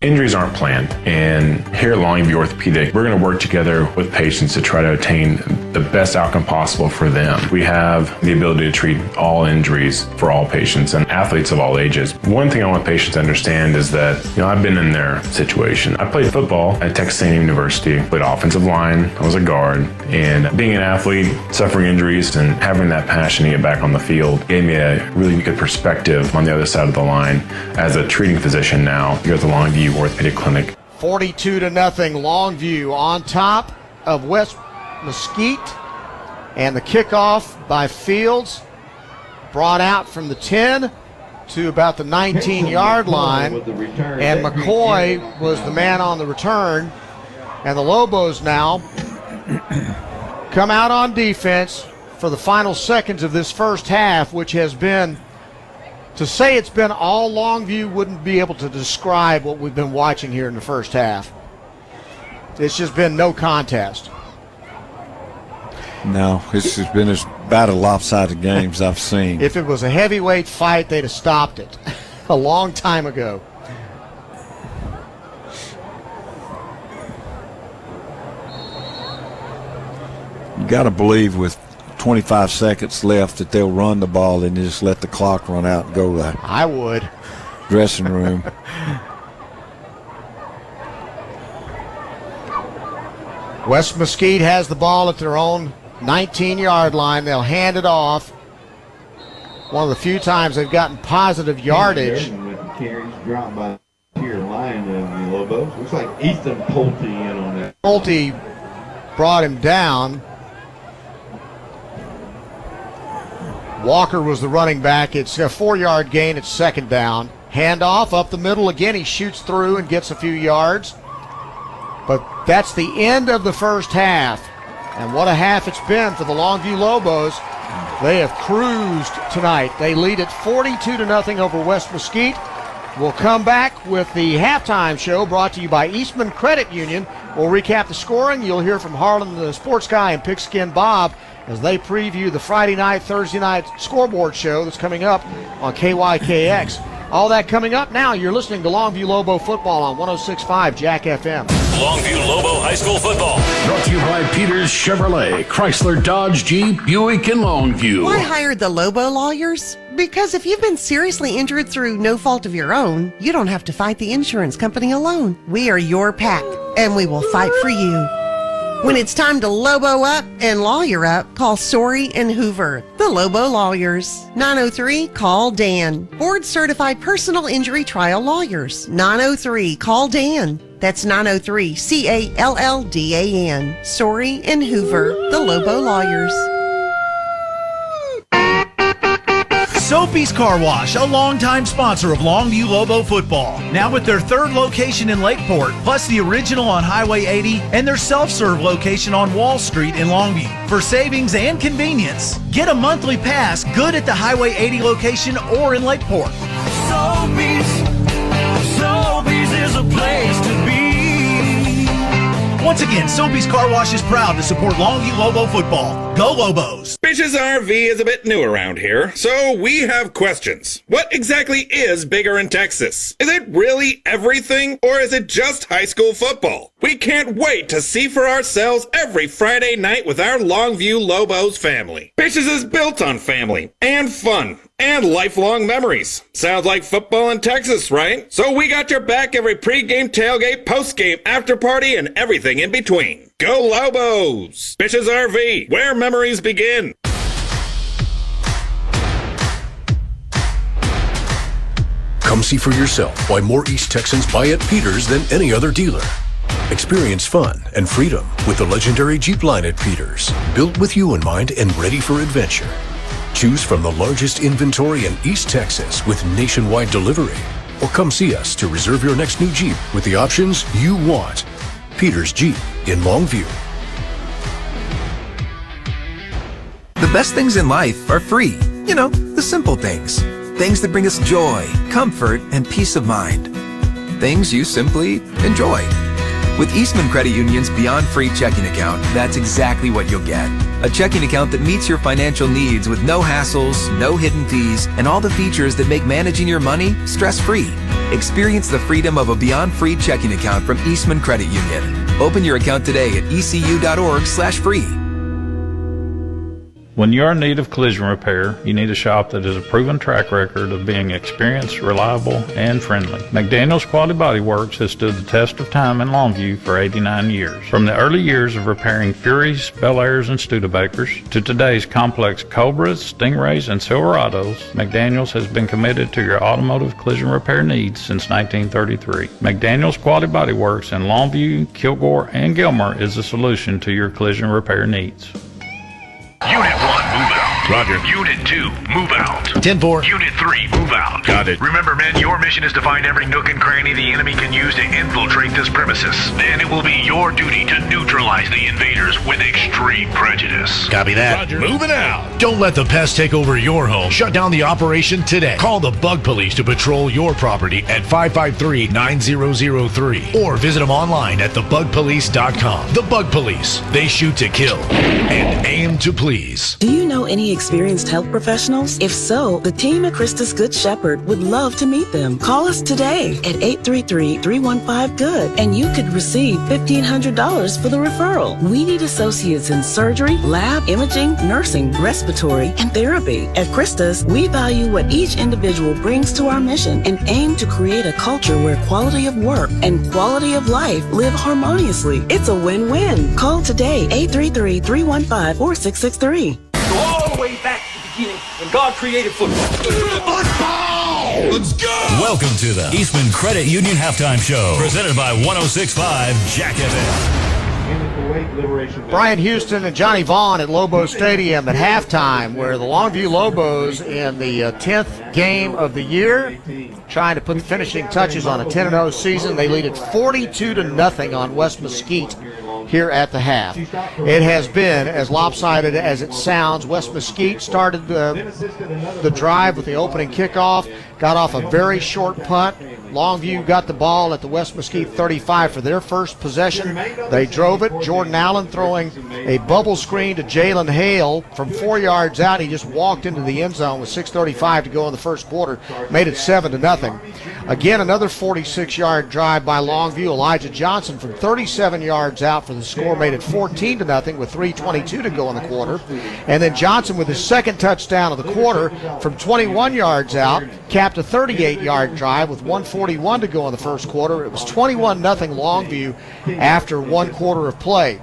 Injuries aren't planned, and here at Longview Orthopedic, we're going to work together with patients to try to obtain the best outcome possible for them. We have the ability to treat all injuries for all patients and athletes of all ages. One thing I want patients to understand is that, I've been in their situation. I played football at Texas A&M University, played offensive line, I was a guard, and being an athlete, suffering injuries, and having that passion to get back on the field gave me a really good perspective on the other side of the line as a treating physician now here at the Longview Orthopedic Clinic. 42-0 Longview on top of West Mesquite, and the kickoff by Fields brought out from the 10 to about the 19-yard line, and McCoy was the man on the return. And the Lobos now come out on defense for the final seconds of this first half, which has been, to say it's been all Longview wouldn't be able to describe what we've been watching here in the first half. It's just been no contest. No, this has been as about a lopsided game as I've seen. If it was a heavyweight fight, they'd have stopped it a long time ago. You got to believe with 25 seconds left that they'll run the ball and just let the clock run out and go to the I would. dressing room. West Mesquite has the ball at their own 19-yard line. They'll hand it off. One of the few times they've gotten positive yardage. With the carries dropped by the tier line of the Lobos. Looks like Ethan Pulte in on that. Pulte brought him down. Walker was the running back. It's a 4-yard gain. It's second down. Handoff up the middle again. He shoots through and gets a few yards. But that's the end of the first half. And what a half it's been for the Longview Lobos. They have cruised tonight. They lead at 42-0 over West Mesquite. We'll come back with the halftime show brought to you by Eastman Credit Union. We'll recap the scoring. You'll hear from Harlan, the sports guy, and Pigskin Bob as they preview the Friday night, Thursday night scoreboard show that's coming up on KYKX. All that coming up now. You're listening to Longview Lobo football on 106.5 Jack FM. Longview Lobo High School football. Brought to you by Peters Chevrolet, Chrysler, Dodge, Jeep, Buick, and Longview. Why hired the Lobo lawyers? Because if you've been seriously injured through no fault of your own, you don't have to fight the insurance company alone. We are your pack, and we will fight for you. When it's time to Lobo up and lawyer up, call Sorey and Hoover, the Lobo Lawyers. 903-CALL-DAN. Board-certified personal injury trial lawyers. 903-CALL-DAN. That's 903-CALLDAN. Sorey and Hoover, the Lobo Lawyers. Soapy's Car Wash, a longtime sponsor of Longview Lobo football. Now with their third location in Lakeport, plus the original on Highway 80 and their self-serve location on Wall Street in Longview. For savings and convenience, get a monthly pass good at the Highway 80 location or in Lakeport. Soapy's is a place to be. Once again, Soapy's Car Wash is proud to support Longview Lobo football. Go Lobos! Bitch's RV is a bit new around here, so we have questions. What exactly is bigger in Texas? Is it really everything, or is it just high school football? We can't wait to see for ourselves every Friday night with our Longview Lobos family. Bitch's is built on family and fun and lifelong memories. Sounds like football in Texas, right? So we got your back every pregame, tailgate, postgame, after party, and everything in between. Go Lobos! Bitch's RV, where memories begin. Come see for yourself why more East Texans buy at Peters than any other dealer. Experience fun and freedom with the legendary Jeep line at Peters, built with you in mind and ready for adventure. Choose from the largest inventory in East Texas with nationwide delivery. Or come see us to reserve your next new Jeep with the options you want. Peters Jeep in Longview. The best things in life are free. You know, the simple things. Things that bring us joy, comfort, and peace of mind. Things you simply enjoy. With Eastman Credit Union's Beyond Free checking account, that's exactly what you'll get. A checking account that meets your financial needs with no hassles, no hidden fees, and all the features that make managing your money stress-free. Experience the freedom of a Beyond Free checking account from Eastman Credit Union. Open your account today at ecu.org/free. When you're in need of collision repair, you need a shop that has a proven track record of being experienced, reliable, and friendly. McDaniel's Quality Body Works has stood the test of time in Longview for 89 years. From the early years of repairing Furies, Bel Airs, and Studebakers to today's complex Cobras, Stingrays, and Silverados, McDaniel's has been committed to your automotive collision repair needs since 1933. McDaniel's Quality Body Works in Longview, Kilgore, and Gilmer is the solution to your collision repair needs. Unit 1, move out. Roger. Unit 2, move out. 10-4. Unit 3, move out. Got it. Remember, men, your mission is to find every nook and cranny the enemy can use to infiltrate this premises. Then it will be your duty to neutralize the invaders with extreme prejudice. Copy that. Roger. Moving out. Don't let the pest take over your home. Shut down the operation today. Call the Bug Police to patrol your property at 553-9003 or visit them online at thebugpolice.com. The Bug Police. They shoot to kill and aim to please. Do you know any experienced health professionals? If so, the team at Christus Good Shepherd would love to meet them. Call us today at 833-315-GOOD and you could receive $1,500 for the referral. We need associates in surgery, lab, imaging, nursing, respiratory, and therapy. At Christus, we value what each individual brings to our mission and aim to create a culture where quality of work and quality of life live harmoniously. It's a win-win. Call today, 833-315-4663. Go all the way back to the beginning when God created football. Let's go! Welcome to the Eastman Credit Union Halftime Show, presented by 106.5 Jack FM. Brian Houston and Johnny Vaughn at Lobo Stadium at halftime, where the Longview Lobos in the 10th game of the year, trying to put the finishing touches on a 10-0 season. They lead it 42-0 on West Mesquite here at the half. It has been as lopsided as it sounds. West Mesquite started the drive with the opening kickoff, got off a very short punt. Longview got the ball at the West Mesquite 35 for their first possession. They drove it. Jordan Allen throwing a bubble screen to Jalen Hale from 4 yards out. He just walked into the end zone with 6:35 to go in the first quarter. Made it 7-0. Again, another 46-yard drive by Longview. Elijah Johnson from 37 yards out for the score. Made it 14-0 with 3:22 to go in the quarter. And then Johnson with his second touchdown of the quarter from 21 yards out capped a 38-yard drive with 1:41 to go in the first quarter. It was 21-0 Longview after 1 quarter of play.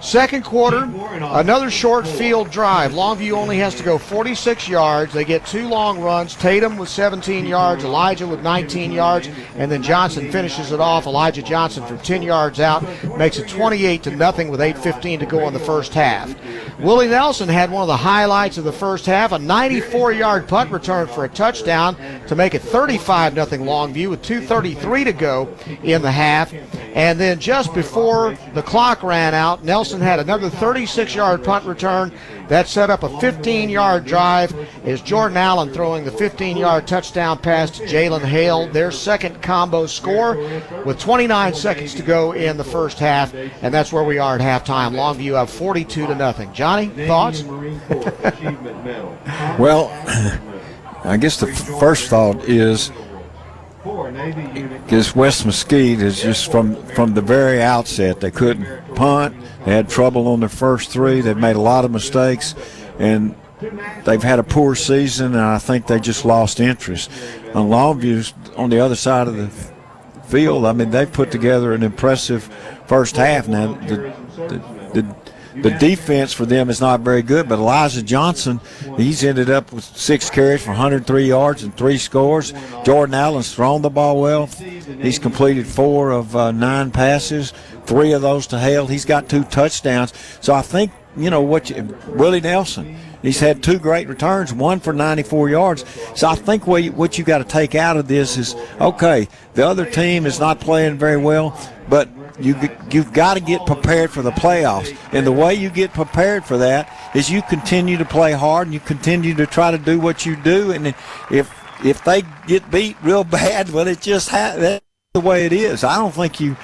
Second quarter, another short field drive. Longview only has to go 46 yards. They get 2 long runs. Tatum with 17 yards, Elijah with 19 yards, and then Johnson finishes it off. Elijah Johnson from 10 yards out makes it 28-0 with 8:15 to go in the first half. Willie Nelson had one of the highlights of the first half, a 94-yard punt return for a touchdown to make it 35-0 Longview with 2:33 to go in the half. And then just before the clock ran out, Nelson had another 36-yard punt return that set up a 15-yard drive. Is Jordan Allen throwing the 15-yard touchdown pass to Jalen Hale, their second combo score, with 29 seconds to go in the first half, and that's where we are at halftime. Longview have 42-0. Johnny, thoughts? Well, I guess the first thought is because West Mesquite is just from the very outset, they couldn't punt. They had trouble on their first 3. They've made a lot of mistakes, and they've had a poor season, and I think they just lost interest. On Longview's on the other side of the field, I mean, they've put together an impressive first half. Now, the defense for them is not very good, but Elijah Johnson, he's ended up with 6 carries for 103 yards and 3 scores. Jordan Allen's thrown the ball well. He's completed 4 of 9 passes, 3 of those to Hale. He's got 2 touchdowns. So I think, Willie Nelson, he's had 2 great returns, 1 for 94 yards. So I think what you got to take out of this is, okay, the other team is not playing very well, but you've got to get prepared for the playoffs. And the way you get prepared for that is you continue to play hard and you continue to try to do what you do. And if they get beat real bad, well, it just that's the way it is. I think in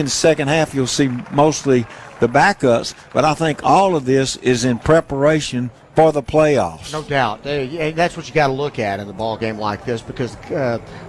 the second half you'll see mostly the backups, but I think all of this is in preparation for the playoffs. No doubt. That's what you got to look at in a ball game like this, because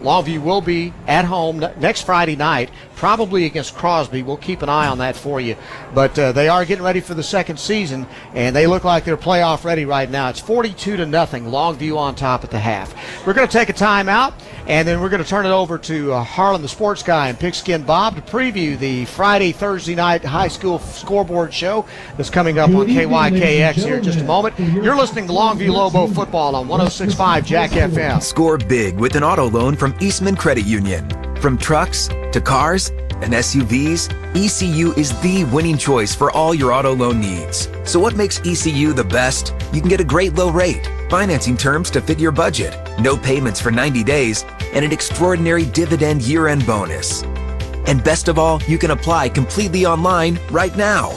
Longview will be at home next Friday night, probably against Crosby. We'll keep an eye on that for you. But they are getting ready for the second season, and they look like they're playoff ready right now. It's 42-0, Longview on top at the half. We're going to take a timeout, and then we're going to turn it over to Harlan the Sports Guy and Pigskin Bob to preview the Thursday night high school scoreboard show that's coming up on KYKX here in just a moment. You're listening to Longview Lobo football on 106.5 Jack FM. Score big with an auto loan from Eastman Credit Union. From trucks to cars and SUVs, ECU is the winning choice for all your auto loan needs. So what makes ECU the best? You can get a great low rate, financing terms to fit your budget, no payments for 90 days, and an extraordinary dividend year-end bonus. And best of all, you can apply completely online right now.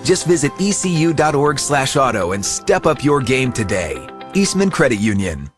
Just visit ecu.org/auto and step up your game today. Eastman Credit Union.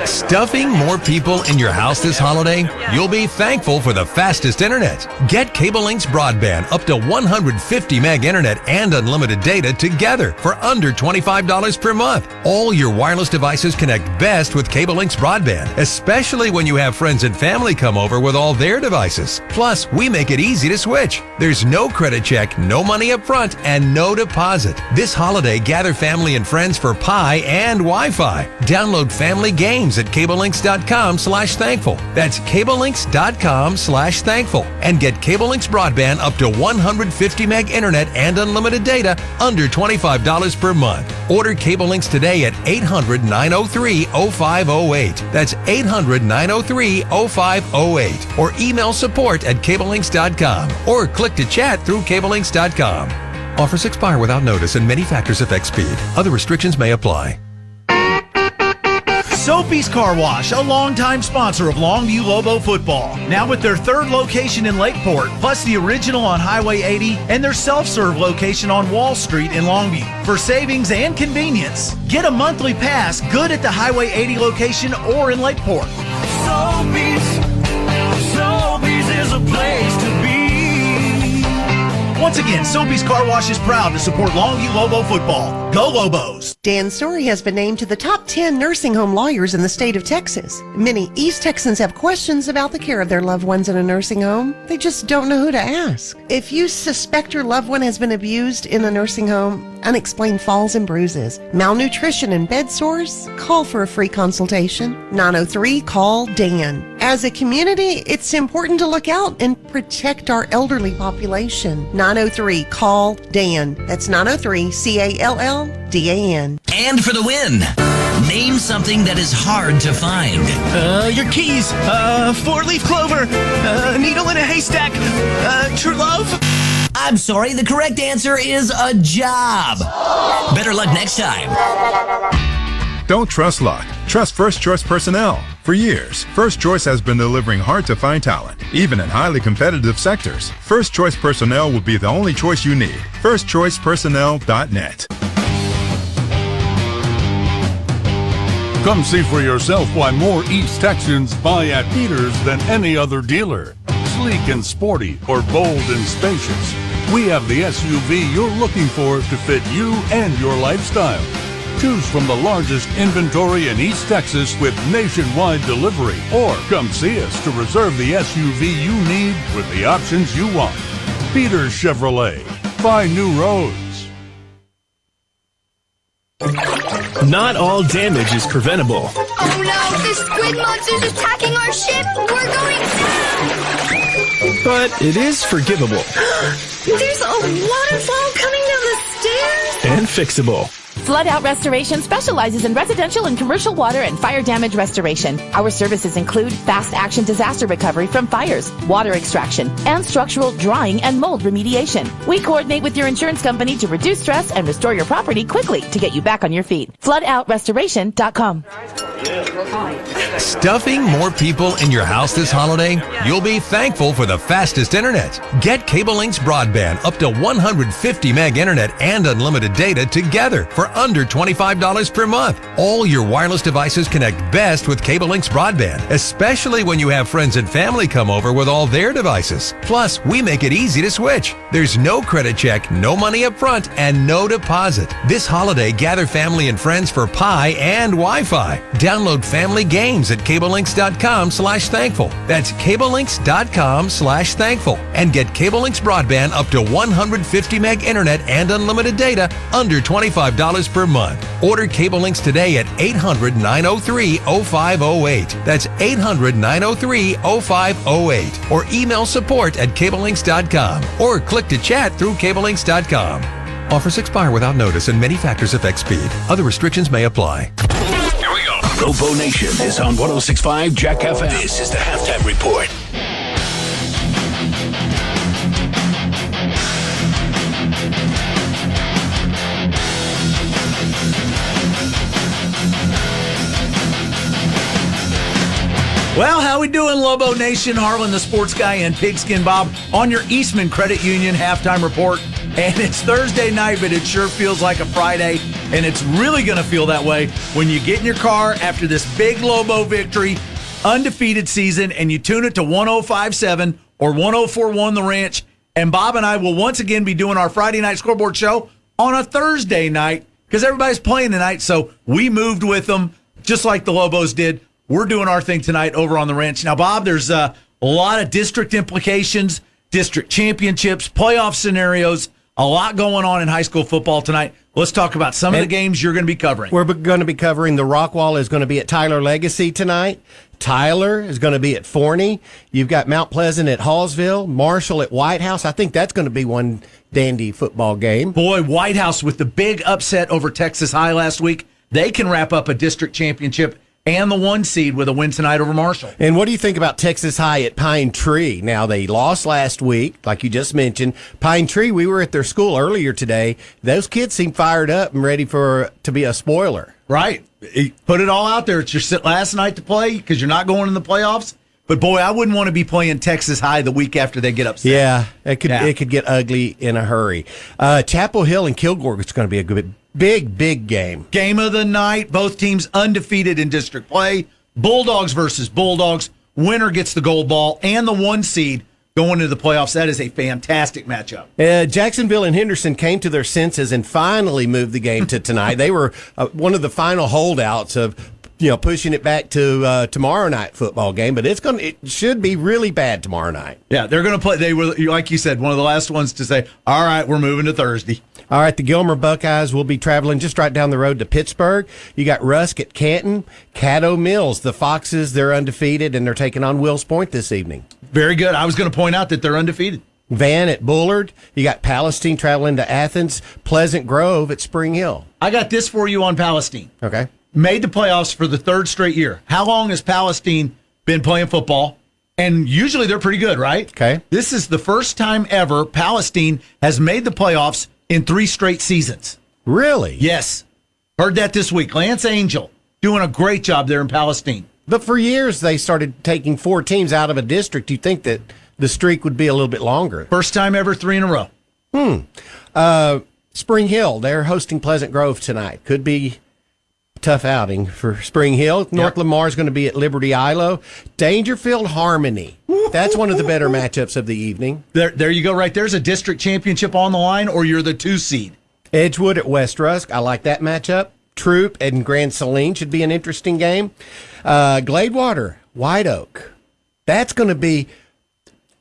Stuffing more people in your house this holiday? You'll be thankful for the fastest internet. Get Cable Link's broadband up to 150 meg internet and unlimited data together for under $25 per month. All your wireless devices connect best with Cable Link's broadband, especially when you have friends and family come over with all their devices. Plus, we make it easy to switch. There's no credit check, no money up front, and no deposit. This holiday, gather family and friends for Pi and Wi-Fi. Download family games at cablelinks.com/thankful. That's cablelinks.com/thankful. And get Cable Links broadband up to 150 meg internet and unlimited data under $25 per month. Order Cable Links today at 800-903-0508. That's 800-903-0508. Or email support at cablelinks.com. Or click to chat through cablelinks.com. Offers expire without notice and many factors affect speed. Other restrictions may apply. Soapy's Car Wash, a longtime sponsor of Longview Lobo football. Now with their third location in Lakeport, plus the original on Highway 80 and their self-serve location on Wall Street in Longview. For savings and convenience, get a monthly pass good at the Highway 80 location or in Lakeport. Soapy's is a place to be. Once again, Soapy's Car Wash is proud to support Longview Lobo football. Go Lobos! Dan Story has been named to the top 10 nursing home lawyers in the state of Texas. Many East Texans have questions about the care of their loved ones in a nursing home. They just don't know who to ask. If you suspect your loved one has been abused in a nursing home, unexplained falls and bruises, malnutrition and bed sores, call for a free consultation. 903-CALL-DAN. As a community, it's important to look out and protect our elderly population. 903-CALL-DAN. That's 903-CALLDAN. And for the win, name something that is hard to find. Your keys, 4-leaf clover, needle in a haystack, true love. I'm sorry, the correct answer is a job. Better luck next time. Don't trust luck. Trust First Choice Personnel. For years, First Choice has been delivering hard-to-find talent, even in highly competitive sectors. First Choice Personnel will be the only choice you need. FirstChoicePersonnel.net. Come see for yourself why more East Texans buy at Peters than any other dealer. Sleek and sporty, or bold and spacious, we have the SUV you're looking for to fit you and your lifestyle. Choose from the largest inventory in East Texas with nationwide delivery, or come see us to reserve the SUV you need with the options you want. Peters Chevrolet. Find new roads. Not all damage is preventable. Oh no, the squid monster's attacking our ship! We're going down! But it is forgivable. There's a waterfall coming down the stairs! And fixable. Flood Out Restoration specializes in residential and commercial water and fire damage restoration. Our services include fast action disaster recovery from fires, water extraction, and structural drying and mold remediation. We coordinate with your insurance company to reduce stress and restore your property quickly to get you back on your feet. FloodOutRestoration.com. Stuffing more people in your house this holiday? You'll be thankful for the fastest internet. Get Cable Link's broadband up to 150 meg internet and unlimited data together for under $25 per month. All your wireless devices connect best with Cable Link's broadband, especially when you have friends and family come over with all their devices. Plus, we make it easy to switch. There's no credit check, no money up front, and no deposit. This holiday, gather family and friends for Pi and Wi-Fi. Download family games at cablelinks.com/thankful. That's cablelinks.com/thankful. And get Cable Links broadband up to 150 meg internet and unlimited data under $25 per month. Order Cable Links today at 800-903-0508. That's 800-903-0508. Or email support at cablelinks.com. Or click to chat through cablelinks.com. Offers expire without notice and many factors affect speed. Other restrictions may apply. Here we go. Lobo Nation is on 106.5 Jack FM. This is the halftime report. Well, how we doing, Lobo Nation? Harlan, the sports guy, and Pigskin Bob on your Eastman Credit Union halftime report. And it's Thursday night, but it sure feels like a Friday. And it's really going to feel that way when you get in your car after this big Lobo victory, undefeated season, and you tune it to 105.7 or 104.1 The Ranch. And Bob and I will once again be doing our Friday night scoreboard show on a Thursday night because everybody's playing tonight. So we moved with them just like the Lobos did. We're doing our thing tonight over on the ranch. Now, Bob, there's a lot of district implications, district championships, playoff scenarios, a lot going on in high school football tonight. Let's talk about some of the games you're going to be covering. We're going to be covering the Rockwall is going to be at Tyler Legacy tonight. Tyler is going to be at Forney. You've got Mount Pleasant at Hallsville, Marshall at White House. I think that's going to be one dandy football game. Boy, White House with the big upset over Texas High last week. They can wrap up a district championship and the 1 seed with a win tonight over Marshall. And what do you think about Texas High at Pine Tree? Now, they lost last week, like you just mentioned. Pine Tree, we were at their school earlier today. Those kids seem fired up and ready to be a spoiler. Right. Put it all out there. It's your last night to play because you're not going in the playoffs. But, boy, I wouldn't want to be playing Texas High the week after they get upset. Yeah, it could get ugly in a hurry. Chapel Hill and Kilgore is going to be a good big game. Game of the night. Both teams undefeated in district play. Bulldogs versus Bulldogs. Winner gets the gold ball and the 1 seed going into the playoffs. That is a fantastic matchup. Jacksonville and Henderson came to their senses and finally moved the game to tonight. They were one of the final holdouts of pushing it back to tomorrow night football game, but it should be really bad tomorrow night. Yeah, they're going to play. They were, like you said, one of the last ones to say, all right, we're moving to Thursday. All right, the Gilmer Buckeyes will be traveling just right down the road to Pittsburgh. You got Rusk at Canton, Caddo Mills. The Foxes, they're undefeated, and they're taking on Wills Point this evening. Very good. I was going to point out that they're undefeated. Van at Bullard. You got Palestine traveling to Athens, Pleasant Grove at Spring Hill. I got this for you on Palestine. Okay. Made the playoffs for the 3rd straight year. How long has Palestine been playing football? And usually they're pretty good, right? Okay. This is the first time ever Palestine has made the playoffs in 3 straight seasons. Really? Yes. Heard that this week. Lance Angel doing a great job there in Palestine. But for years they started taking 4 teams out of a district. You'd think that the streak would be a little bit longer. First time ever 3 in a row. Spring Hill, they're hosting Pleasant Grove tonight. Could be tough outing for Spring Hill. North Lamar is going to be at Liberty Ilo. Dangerfield Harmony. That's one of the better matchups of the evening. There you go, right there's a district championship on the line, or you're the 2 seed. Edgewood at West Rusk. I like that matchup. Troop and Grand Saline should be an interesting game. Gladewater, White Oak. That's going to be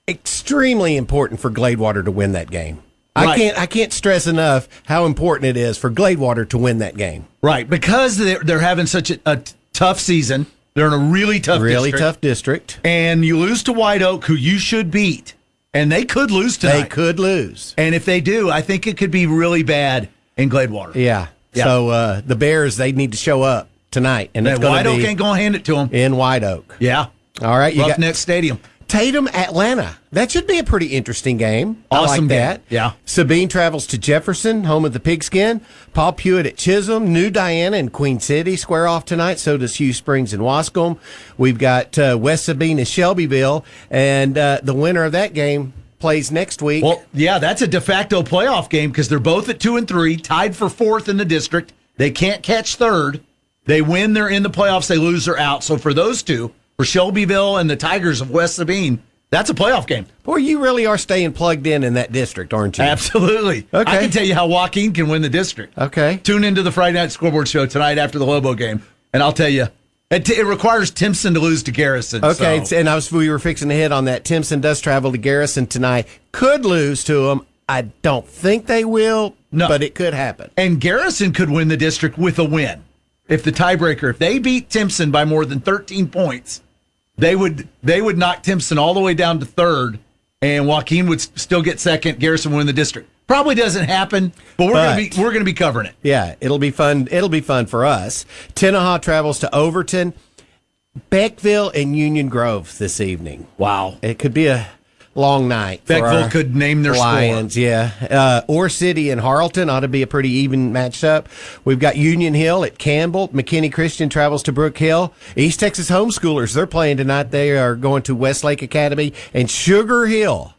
extremely important for Gladewater to win that game. Right. I can't stress enough how important it is for Gladewater to win that game. Right, because they're having such a tough season. They're in a really tough district. And you lose to White Oak, who you should beat. And they could lose tonight. They could lose. And if they do, I think it could be really bad in Gladewater. Yeah. So the Bears, they need to show up tonight. And it's White Oak ain't going to hand it to them. In White Oak. Yeah. All right. You got next stadium. Tatum, Atlanta. That should be a pretty interesting game. Awesome I like that. Yeah. Sabine travels to Jefferson, home of the Pigskin. Paul Pewitt at Chisholm. New Diana and Queen City square off tonight. So does Hugh Springs and Wascombe. We've got West Sabine and Shelbyville. And the winner of that game plays next week. Well, yeah, that's a de facto playoff game because they're both at 2 and 3, tied for 4th in the district. They can't catch 3rd. They win, they're in the playoffs. They lose, they're out. So for those two, for Shelbyville and the Tigers of West Sabine, that's a playoff game. Boy, you really are staying plugged in that district, aren't you? Absolutely. Okay. I can tell you how Joaquin can win the district. Okay. Tune into the Friday Night Scoreboard Show tonight after the Lobo game, and I'll tell you, it requires Timpson to lose to Garrison. Okay, so. And we were fixing to hit on that. Timpson does travel to Garrison tonight. Could lose to them. I don't think they will, but it could happen. And Garrison could win the district with a win. If they beat Timpson by more than 13 points, they would knock Timpson all the way down to 3rd, and Joaquin would still get 2nd. Garrison would win the district. Probably doesn't happen, but we're gonna be covering it. Yeah, it'll be fun. It'll be fun for us. Tenaha travels to Overton, Beckville, and Union Grove this evening. Wow, it could be a long night. Beckville could name their Lions, score. Yeah. Ore City and Harleton ought to be a pretty even matchup. We've got Union Hill at Campbell. McKinney Christian travels to Brook Hill. East Texas homeschoolers, they're playing tonight. They are going to Westlake Academy. And Sugar Hill,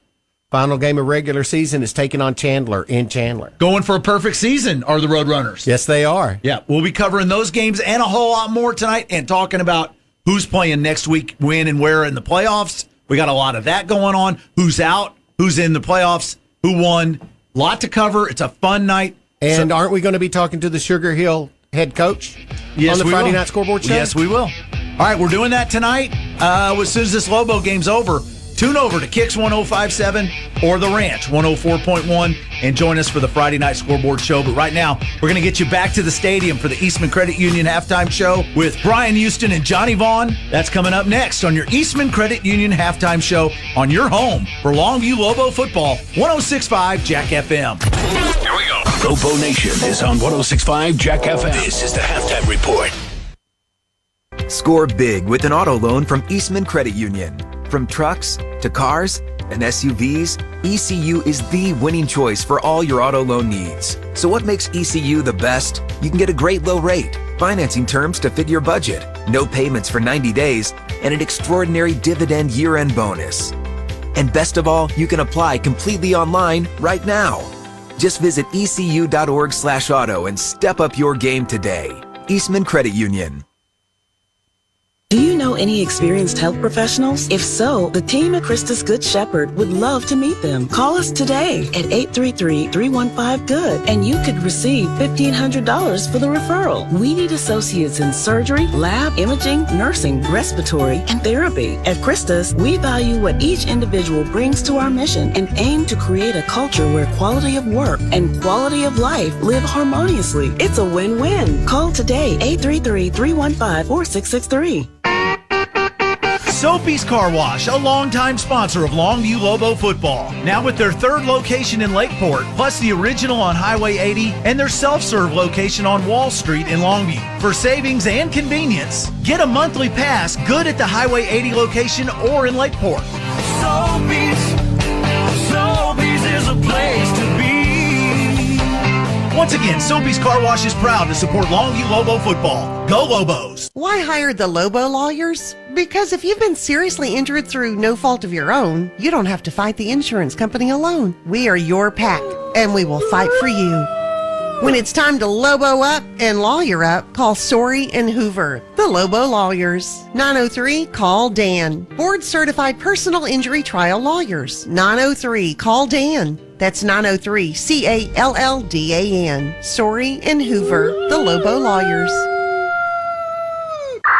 final game of regular season, is taking on Chandler in Chandler. Going for a perfect season are the Roadrunners. Yes, they are. Yeah, we'll be covering those games and a whole lot more tonight and talking about who's playing next week, when and where in the playoffs. We got a lot of that going on. Who's out, who's in the playoffs, who won. Lot to cover. It's a fun night. And aren't we going to be talking to the Sugar Hill head coach yes, on the Friday Night Scoreboard show? Yes, we will. All right, we're doing that tonight. As soon as this Lobo game's over, tune over to Kicks 105.7 or The Ranch 104.1 and join us for the Friday Night Scoreboard show. But right now, we're going to get you back to the stadium for the Eastman Credit Union halftime show with Brian Houston and Johnny Vaughn. That's coming up next on your Eastman Credit Union halftime show on your home for Longview Lobo football, 106.5 Jack FM. Here we go. Lobo Nation is on 106.5 Jack FM. This is the halftime report. Score big with an auto loan from Eastman Credit Union. From trucks to cars and SUVs, ECU is the winning choice for all your auto loan needs. So what makes ECU the best? You can get a great low rate, financing terms to fit your budget, no payments for 90 days, and an extraordinary dividend year-end bonus. And best of all, you can apply completely online right now. Just visit ecu.org/auto and step up your game today. Eastman Credit Union. Do you know any experienced health professionals? If so, the team at Christus Good Shepherd would love to meet them. Call us today at 833-315-GOOD and you could receive $1,500 for the referral. We need associates in surgery, lab, imaging, nursing, respiratory, and therapy. At Christus, we value what each individual brings to our mission and aim to create a culture where quality of work and quality of life live harmoniously. It's a win-win. Call today, 833-315-4663. Sophie's Car Wash, a longtime sponsor of Longview Lobo football. Now with their third location in Lakeport, plus the original on Highway 80 and their self-serve location on Wall Street in Longview. For savings and convenience, get a monthly pass good at the Highway 80 location or in Lakeport. Sophie's is a place to be. Once again, Soapy's Car Wash is proud to support Longview Lobo football. Go Lobos! Why hire the Lobo lawyers? Because if you've been seriously injured through no fault of your own, you don't have to fight the insurance company alone. We are your pack, and we will fight for you. When it's time to Lobo up and lawyer up, call Story and Hoover, the Lobo Lawyers. 903-CALL-DAN. Board-certified personal injury trial lawyers. 903-CALL-DAN. That's 903-CALLDAN. Story and Hoover, the Lobo Lawyers.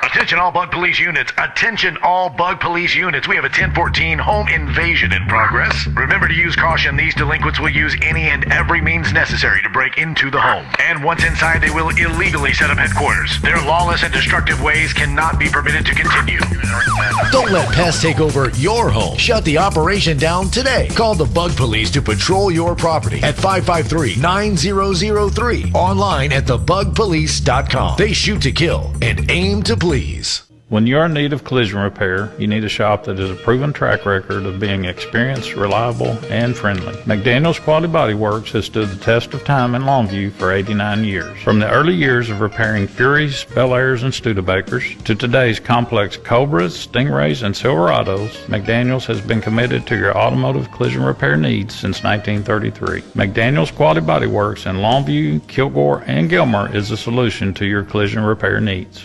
Attention all bug police units. Attention all bug police units. We have a 1014 home invasion in progress. Remember to use caution. These delinquents will use any and every means necessary to break into the home. And once inside, they will illegally set up headquarters. Their lawless and destructive ways cannot be permitted to continue. Don't let pests take over your home. Shut the operation down today. Call the bug police to patrol your property at 553-9003. Online at thebugpolice.com. They shoot to kill and aim to please. When you're in need of collision repair, you need a shop that has a proven track record of being experienced, reliable, and friendly. McDaniel's Quality Body Works has stood the test of time in Longview for 89 years. From the early years of repairing Furies, Bel Airs, and Studebakers to today's complex Cobras, Stingrays, and Silverados, McDaniel's has been committed to your automotive collision repair needs since 1933. McDaniel's Quality Body Works in Longview, Kilgore, and Gilmer is the solution to your collision repair needs.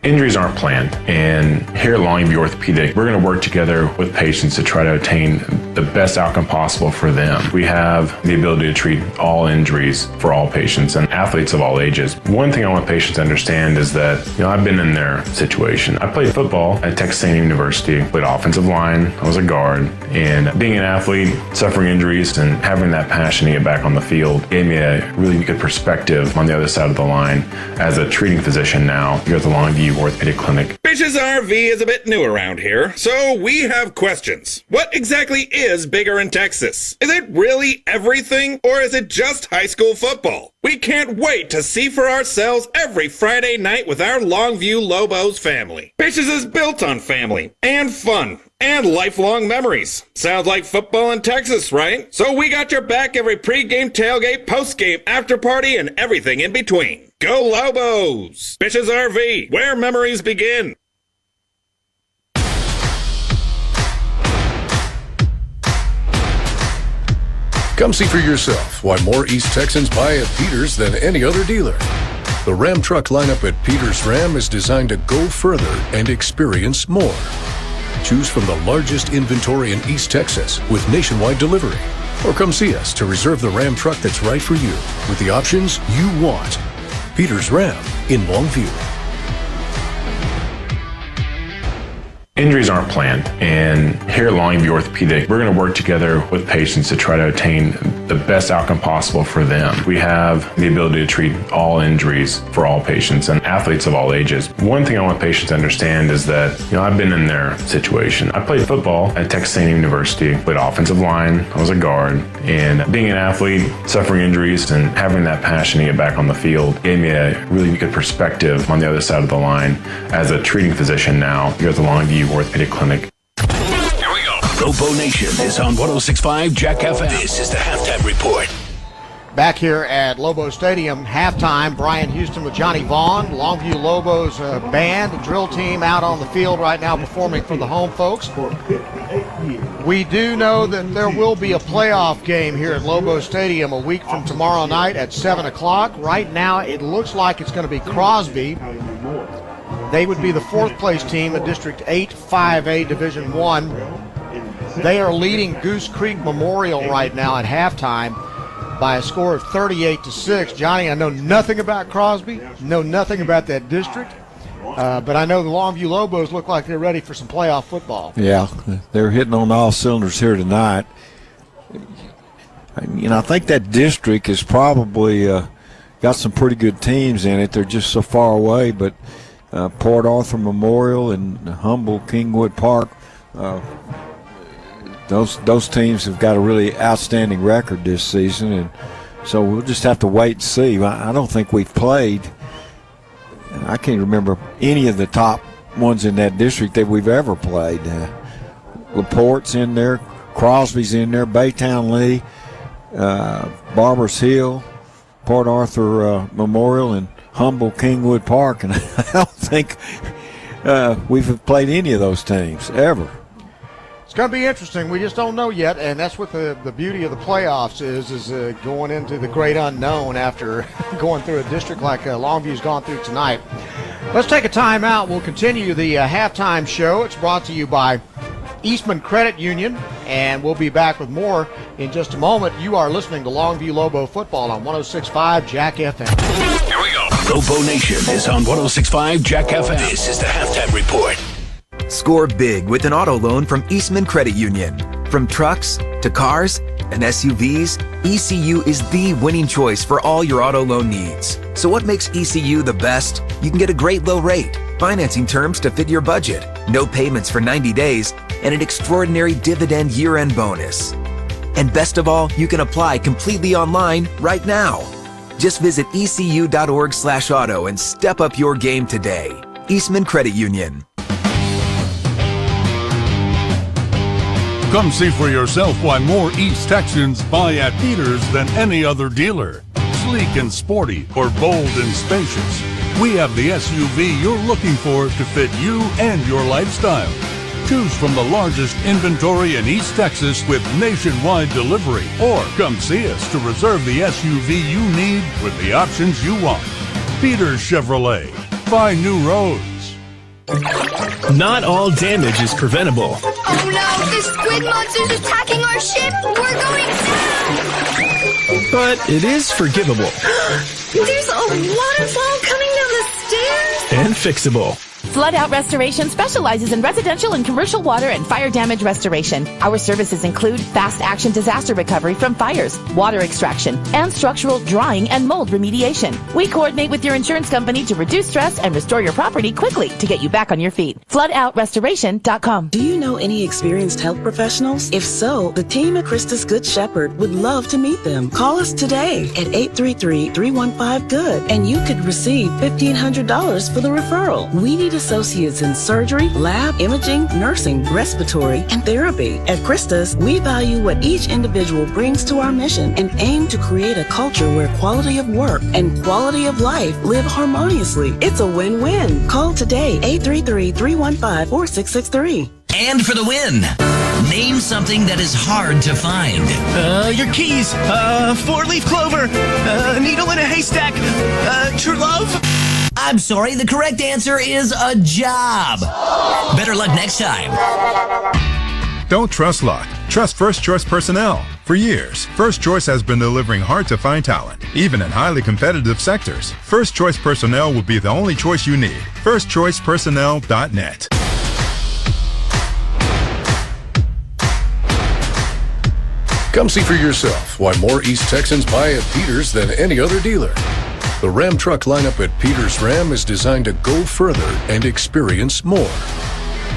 Injuries aren't planned, and here at Longview Orthopedic, we're going to work together with patients to try to attain the best outcome possible for them. We have the ability to treat all injuries for all patients and athletes of all ages. One thing I want patients to understand is that, I've been in their situation. I played football at Texas A&M University, played offensive line, I was a guard, and being an athlete, suffering injuries, and having that passion to get back on the field gave me a really good perspective on the other side of the line. As a treating physician now, here at the Longview Longview Orthopedic Clinic. Bitch's RV is a bit new around here, so we have questions. What exactly is bigger in Texas? Is it really everything, or is it just high school football? We can't wait to see for ourselves every Friday night with our Longview Lobos family. Bitches is built on family and fun and lifelong memories. Sounds like football in Texas, right? So we got your back every pregame, tailgate, postgame, after party, and everything in between. Go Lobos! Bitches RV, where memories begin. Come see for yourself why more East Texans buy at Peters than any other dealer. The Ram truck lineup at Peters Ram is designed to go further and experience more. Choose from the largest inventory in East Texas with nationwide delivery. Or come see us to reserve the Ram truck that's right for you with the options you want. Peters Ram in Longview. Injuries aren't planned, and here at Longview Orthopedic, we're going to work together with patients to try to attain the best outcome possible for them. We have the ability to treat all injuries for all patients and athletes of all ages. One thing I want patients to understand is that, I've been in their situation. I played football at Texas A&M University, played offensive line, I was a guard, and being an athlete, suffering injuries, and having that passion to get back on the field gave me a really good perspective on the other side of the line as a treating physician now here at the Longview Orthopedic Clinic. Here we go. Lobo Nation is on 106.5 Jack FM. This is the halftime report. Back here at Lobo Stadium, halftime. Brian Houston with Johnny Vaughn. Longview Lobos band, drill team out on the field right now performing for the home folks. We do know that there will be a playoff game here at Lobo Stadium a week from tomorrow night at 7 o'clock. Right now, it looks like it's going to be Crosby. They would be the fourth place team in District 8, 5A, Division 1. They are leading Goose Creek Memorial right now at halftime by a score of 38-6. Johnny, I know nothing about Crosby, know nothing about that district, but I know the Longview Lobos look like they're ready for some playoff football. Yeah, they're hitting on all cylinders here tonight. I think that district has probably got some pretty good teams in it. They're just so far away, but Port Arthur Memorial and Humble Kingwood Park, those teams have got a really outstanding record this season, and so we'll just have to wait and see. I don't think we've played. I can't remember any of the top ones in that district that we've ever played. LaPorte's in there, Crosby's in there, Baytown Lee, Barbers Hill, Port Arthur Memorial, and Humble Kingwood Park, and I don't think we've played any of those teams ever. It's going to be interesting. We just don't know yet, and that's what the beauty of the playoffs is going into the great unknown after going through a district like Longview's gone through tonight. Let's take a time out. We'll continue the halftime show. It's brought to you by Eastman Credit Union, and we'll be back with more in just a moment. You are listening to Longview Lobo Football on 106.5 Jack FM. Here we go. Lobo Nation is on 106.5 Jack FM. This is the halftime report. Score big with an auto loan from Eastman Credit Union. From trucks to cars and SUVs, ECU is the winning choice for all your auto loan needs. So what makes ECU the best? You can get a great low rate, financing terms to fit your budget, no payments for 90 days, and an extraordinary dividend year-end bonus. And best of all, you can apply completely online right now. Just visit ecu.org/auto and step up your game today. Eastman Credit Union. Come see for yourself why more East Texans buy at Peters than any other dealer. Sleek and sporty or bold and spacious, we have the SUV you're looking for to fit you and your lifestyle. Choose from the largest inventory in East Texas with nationwide delivery, or come see us to reserve the SUV you need with the options you want. Peters Chevrolet. Find new roads. Not all damage is preventable. Oh no, the squid monster's attacking our ship! We're going down! But it is forgivable. There's a waterfall coming down the stairs? And fixable. Flood Out Restoration specializes in residential and commercial water and fire damage restoration. Our services include fast action disaster recovery from fires, water extraction, and structural drying and mold remediation. We coordinate with your insurance company to reduce stress and restore your property quickly to get you back on your feet. FloodOutRestoration.com. Do you know any experienced health professionals? If so, the team at Christus Good Shepherd would love to meet them. Call us today at 833-315-GOOD and you could receive $1,500 for the referral. We need associates in surgery, lab, imaging, nursing, respiratory, and therapy. At Christus, we value what each individual brings to our mission and aim to create a culture where quality of work and quality of life live harmoniously. It's a win-win. Call today, 833-315-4663. And for the win, name something that is hard to find. Your keys, four-leaf clover, needle in a haystack, true love. I'm sorry, the correct answer is a job. Better luck next time. Don't trust luck. Trust First Choice Personnel. For years, First Choice has been delivering hard-to-find talent, even in highly competitive sectors. First Choice Personnel will be the only choice you need. FirstChoicePersonnel.net. Come see for yourself why more East Texans buy at Peters than any other dealer. The Ram truck lineup at Peters Ram is designed to go further and experience more.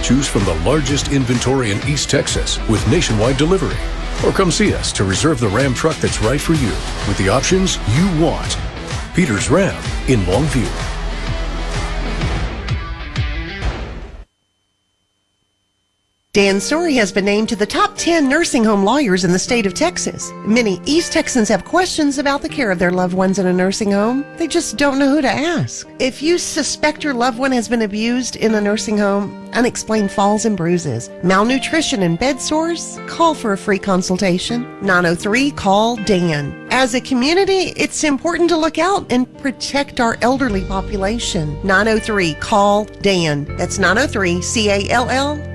Choose from the largest inventory in East Texas with nationwide delivery. Or come see us to reserve the Ram truck that's right for you with the options you want. Peters Ram in Longview. Dan Story has been named to the top 10 nursing home lawyers in the state of Texas. Many East Texans have questions about the care of their loved ones in a nursing home. They just don't know who to ask. If you suspect your loved one has been abused in a nursing home, unexplained falls and bruises, malnutrition and bed sores, call for a free consultation. 903-CALL-DAN. As a community, it's important to look out and protect our elderly population. 903-CALL-DAN. That's 903-CALLDAN.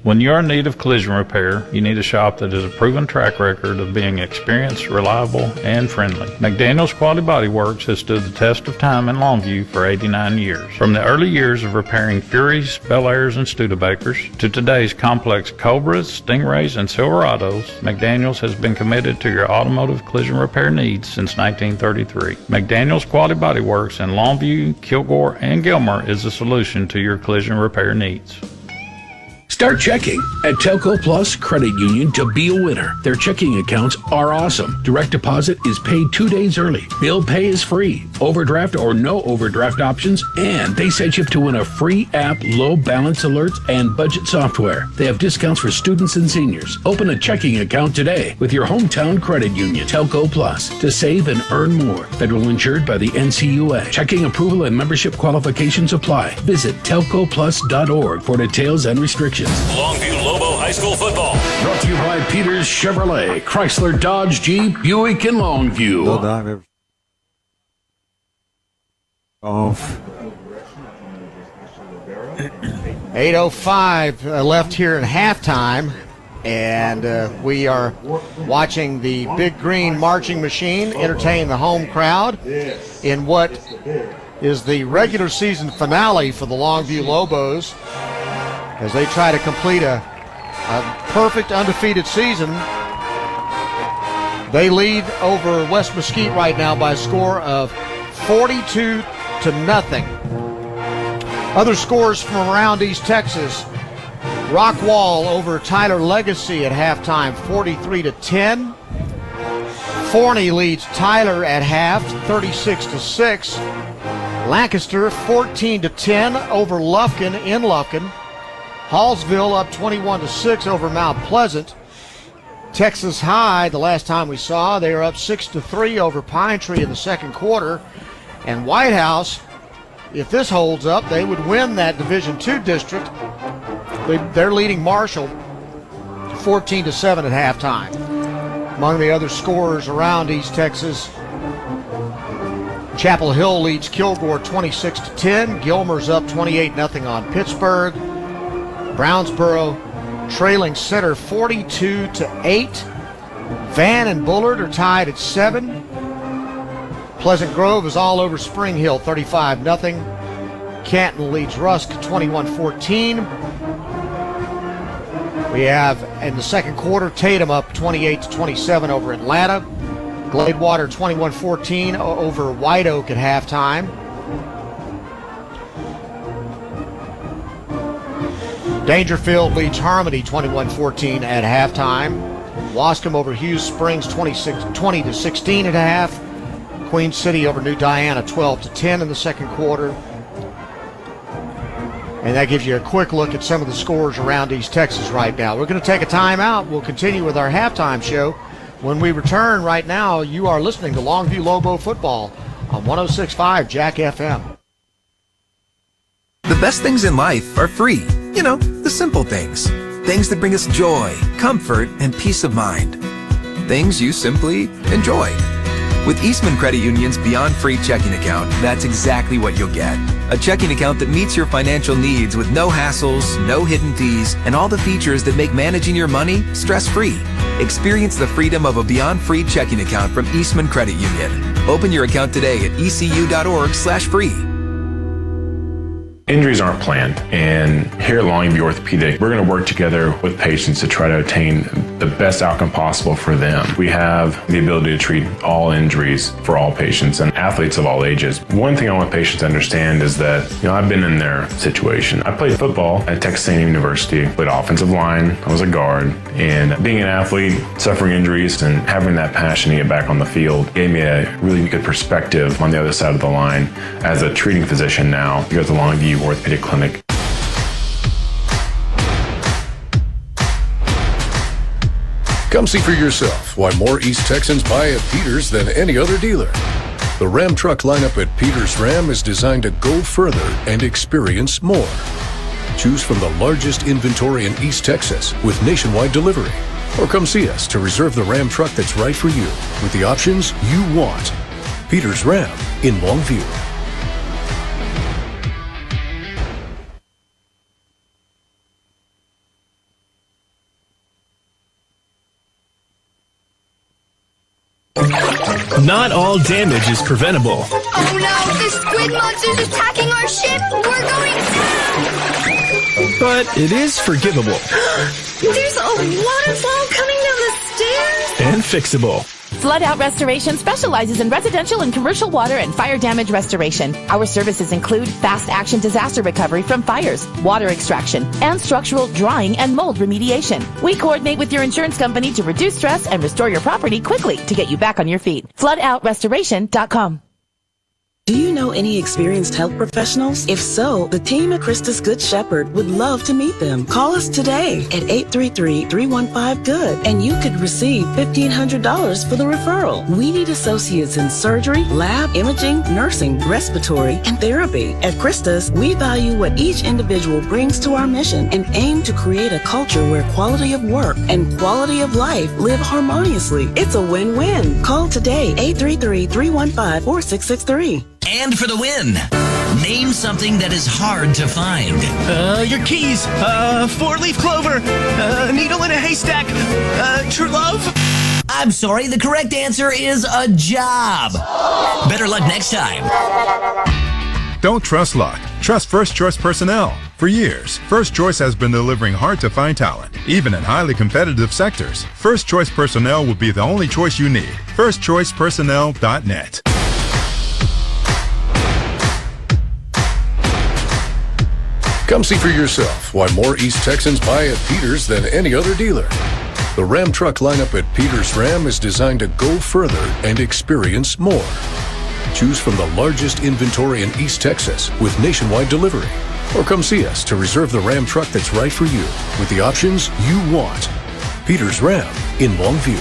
When you're in need of collision repair, you need a shop that has a proven track record of being experienced, reliable, and friendly. McDaniel's Quality Body Works has stood the test of time in Longview for 89 years. From the early years of repairing Furies, Bel Airs, and Studebakers to today's complex Cobras, Stingrays, and Silverados, McDaniel's has been committed to your automotive collision repair needs since 1933. McDaniel's Quality Body Works in Longview, Kilgore, and Gilmer is the solution to your collision repair needs. Start checking at Telco Plus Credit Union to be a winner. Their checking accounts are awesome. Direct deposit is paid 2 days early. Bill pay is free. Overdraft or no overdraft options. And they set you up to win a free app, low balance alerts, and budget software. They have discounts for students and seniors. Open a checking account today with your hometown credit union, Telco Plus, to save and earn more. Federal insured by the NCUA. Checking approval and membership qualifications apply. Visit telcoplus.org for details and restrictions. Longview Lobo High School football. Brought to you by Peters Chevrolet, Chrysler, Dodge, Jeep, Buick, and Longview. Off. 8:05 left here at halftime, and we are watching the Big Green Marching Machine entertain the home crowd in what is the regular season finale for the Longview Lobos as they try to complete a perfect undefeated season. They lead over West Mesquite right now by a score of 42-0. Other scores from around East Texas. Rockwall over Tyler Legacy at halftime, 43-10. Forney leads Tyler at half, 36-6. Lancaster 14-10 over Lufkin in Lufkin. Hallsville up 21-6 over Mount Pleasant. Texas High, the last time we saw, they are up 6-3 over Pine Tree in the second quarter. And White House, if this holds up, they would win that Division II district. They're leading Marshall 14-7 at halftime. Among the other scorers around East Texas, Chapel Hill leads Kilgore 26-10. Gilmer's up 28-0 on Pittsburgh. Brownsboro trailing Center 42-8. Van and Bullard are tied at 7. Pleasant Grove is all over Spring Hill 35-0. Canton leads Rusk 21-14. We have, in the second quarter, Tatum up 28-27 over Atlanta. Gladewater 21-14 over White Oak at halftime. Dangerfield leads Harmony 21-14 at halftime. Wascom over Hughes Springs 20-16 at half. Queen City over New Diana 12-10 in the second quarter. And that gives you a quick look at some of the scores around East Texas right now. We're going to take a timeout. We'll continue with our halftime show. When we return right now, you are listening to Longview Lobo football on 106.5 Jack FM. The best things in life are free. You know, the simple things. Things that bring us joy, comfort, and peace of mind. Things you simply enjoy. With Eastman Credit Union's Beyond Free checking account, that's exactly what you'll get. A checking account that meets your financial needs with no hassles, no hidden fees, and all the features that make managing your money stress-free. Experience the freedom of a Beyond Free checking account from Eastman Credit Union. Open your account today at ecu.org/free. Injuries aren't planned, and here at Longview Orthopedic, we're going to work together with patients to try to attain the best outcome possible for them. We have the ability to treat all injuries for all patients and athletes of all ages. One thing I want patients to understand is that, I've been in their situation. I played football at Texas A&M University, played offensive line, I was a guard, and being an athlete, suffering injuries, and having that passion to get back on the field gave me a really good perspective on the other side of the line as a treating physician now here at the Longview Orthopedic Clinic. Come see for yourself why more East Texans buy at Peters than any other dealer. The Ram truck lineup at Peters Ram is designed to go further and experience more. Choose from the largest inventory in East Texas with nationwide delivery. Or come see us to reserve the Ram truck that's right for you with the options you want. Peters Ram in Longview. Not all damage is preventable. Oh no, the squid monster's attacking our ship! We're going down! But it is forgivable. There's a waterfall coming down the stairs! And fixable. Flood Out Restoration specializes in residential and commercial water and fire damage restoration. Our services include fast action disaster recovery from fires, water extraction, and structural drying and mold remediation. We coordinate with your insurance company to reduce stress and restore your property quickly to get you back on your feet. FloodOutRestoration.com. Do you know any experienced health professionals? If so, the team at Christus Good Shepherd would love to meet them. Call us today at 833-315-GOOD and you could receive $1,500 for the referral. We need associates in surgery, lab, imaging, nursing, respiratory, and therapy. At Christus, we value what each individual brings to our mission and aim to create a culture where quality of work and quality of life live harmoniously. It's a win-win. Call today, 833-315-4663. And for the win, name something that is hard to find. Your keys, 4-leaf clover, needle in a haystack, true love. I'm sorry, the correct answer is a job. Better luck next time. Don't trust luck. Trust First Choice Personnel. For years, First Choice has been delivering hard-to-find talent, even in highly competitive sectors. First Choice Personnel will be the only choice you need. FirstChoicePersonnel.net. Come see for yourself why more East Texans buy at Peters than any other dealer. The Ram truck lineup at Peters Ram is designed to go further and experience more. Choose from the largest inventory in East Texas with nationwide delivery. Or come see us to reserve the Ram truck that's right for you with the options you want. Peters Ram in Longview.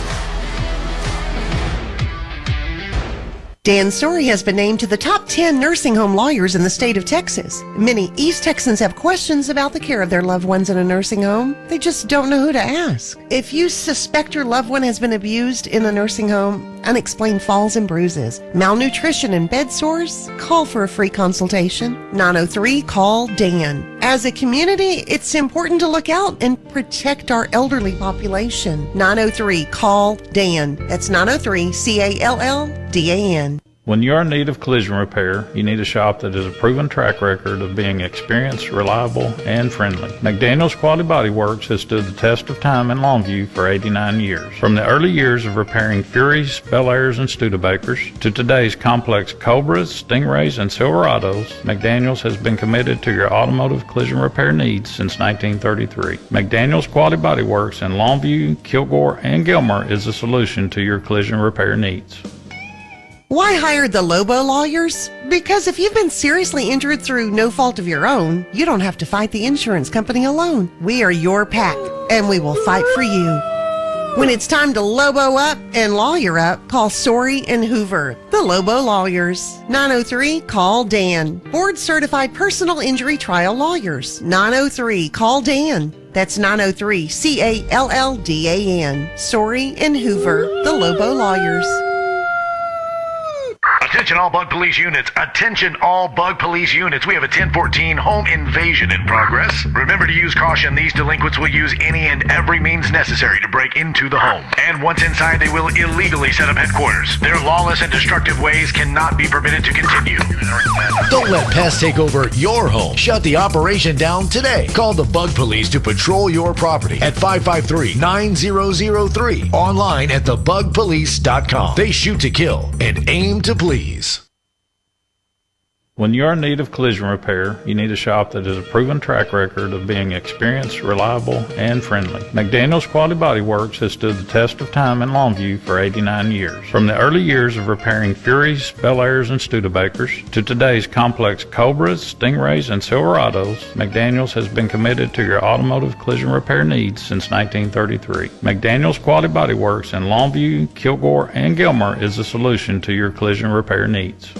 Dan Story has been named to the top 10 nursing home lawyers in the state of Texas. Many East Texans have questions about the care of their loved ones in a nursing home. They just don't know who to ask. If you suspect your loved one has been abused in a nursing home, unexplained falls and bruises, malnutrition and bed sores, call for a free consultation. 903-CALL-DAN. As a community, it's important to look out and protect our elderly population. 903-CALL-DAN. That's 903-CALLDAN. When you're in need of collision repair, you need a shop that has a proven track record of being experienced, reliable, and friendly. McDaniel's Quality Body Works has stood the test of time in Longview for 89 years. From the early years of repairing Furies, Bel Airs, and Studebakers to today's complex Cobras, Stingrays, and Silverados, McDaniel's has been committed to your automotive collision repair needs since 1933. McDaniel's Quality Body Works in Longview, Kilgore, and Gilmer is the solution to your collision repair needs. Why hire the Lobo lawyers? Because if you've been seriously injured through no fault of your own, you don't have to fight the insurance company alone. We are your pack, and we will fight for you. When it's time to Lobo up and lawyer up, call Story and Hoover, the Lobo lawyers. 903-CALL-DAN. Board-certified personal injury trial lawyers. 903-CALL-DAN. That's 903-CALLDAN. Story and Hoover, the Lobo lawyers. Attention all bug police units. Attention all bug police units. We have a 1014 home invasion in progress. Remember to use caution. These delinquents will use any and every means necessary to break into the home. And once inside, they will illegally set up headquarters. Their lawless and destructive ways cannot be permitted to continue. Don't let pests take over your home. Shut the operation down today. Call the Bug Police to patrol your property at 553-9003. Online at thebugpolice.com. They shoot to kill and aim to please. When you're in need of collision repair, you need a shop that has a proven track record of being experienced, reliable, and friendly. McDaniel's Quality Body Works has stood the test of time in Longview for 89 years. From the early years of repairing Furies, Bel Airs, and Studebakers to today's complex Cobras, Stingrays, and Silverados, McDaniel's has been committed to your automotive collision repair needs since 1933. McDaniel's Quality Body Works in Longview, Kilgore, and Gilmer is the solution to your collision repair needs.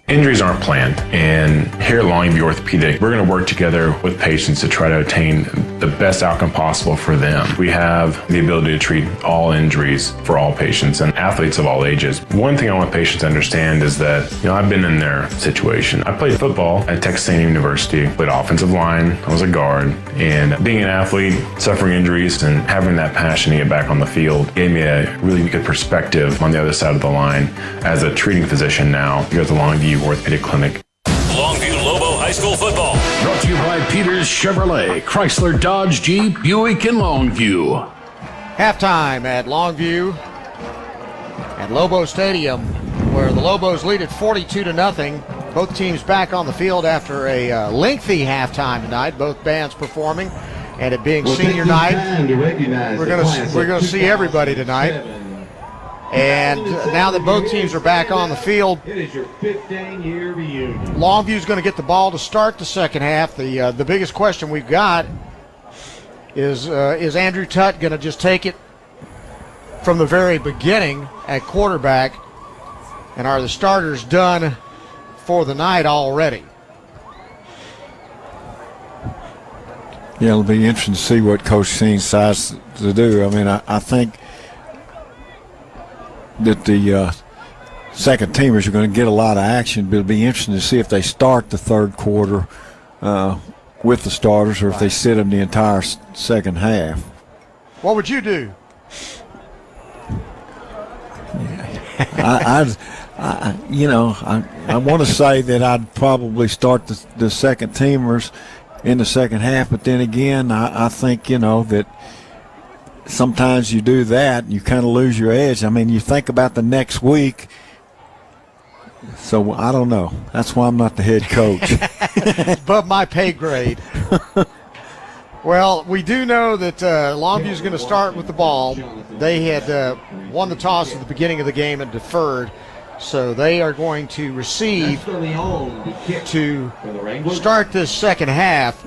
Injuries aren't planned, and here at Longview Orthopedic, we're going to work together with patients to try to attain the best outcome possible for them. We have the ability to treat all injuries for all patients and athletes of all ages. One thing I want patients to understand is that, I've been in their situation. I played football at Texas A&M University, played offensive line, I was a guard, and being an athlete, suffering injuries, and having that passion to get back on the field gave me a really good perspective on the other side of the line as a treating physician now here at the Longview Orthopedic Clinic. Longview Lobo High School football. Brought to you by Peters Chevrolet, Chrysler, Dodge, Jeep, Buick, and Longview. Halftime at Longview at Lobo Stadium, where the Lobos lead at 42-0. Both teams back on the field after a lengthy halftime tonight. Both bands performing, and it being senior night, we're going to see everybody tonight. And now that both teams are back on the field, it is your 15-year reunion. Longview's going to get the ball to start the second half. The biggest question we've got is Andrew Tutt going to just take it from the very beginning at quarterback, and are the starters done for the night already? Yeah, it'll be interesting to see what Coach Sheen decides to do. I mean, I think that the second teamers are going to get a lot of action, but it'll be interesting to see if they start the third quarter with the starters or if they sit them the entire second half. What would you do? I want to say that I'd probably start the second teamers in the second half, but then again, I think, that sometimes you do that and you kind of lose your edge. I mean, you think about the next week. So I don't know. That's why I'm not the head coach. Above my pay grade. Well, we do know that Longview is going to start with the ball. They had won the toss at the beginning of the game and deferred. So they are going to receive to start this second half.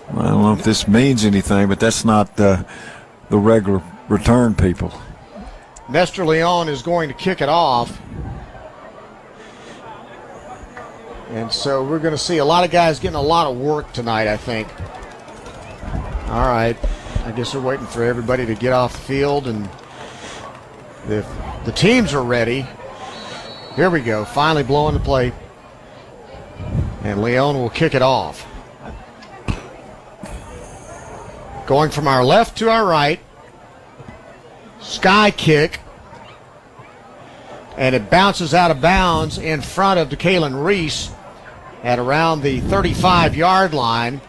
I don't know if this means anything, but that's not the regular return people. Nestor Leon is going to kick it off. And so we're going to see a lot of guys getting a lot of work tonight, I think. All right. I guess they're waiting for everybody to get off the field, and if the teams are ready, here we go. Finally blowing the play. And Leon will kick it off. Going from our left to our right. Sky kick. and it bounces out of bounds in front of DeKalen Reese at around the 35-yard line.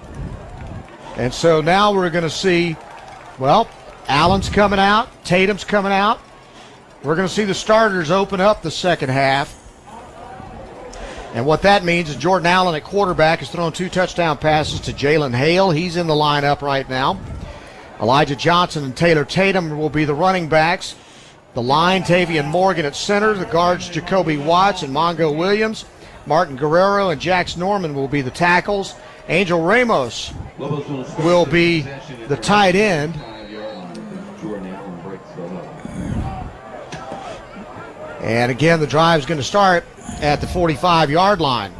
And so now we're going to see, well, Allen's coming out, Tatum's coming out. We're going to see the starters open up the second half. And what that means is Jordan Allen at quarterback has thrown 2 touchdown passes to Jalen Hale. He's in the lineup right now. Elijah Johnson and Taylor Tatum will be the running backs. The line, Tavian Morgan at center. The guards, Jacoby Watts and Mongo Williams. Martin Guerrero and Jax Norman will be the tackles. Angel Ramos will be the tight end. And again, the drive is going to start at the 45-yard line.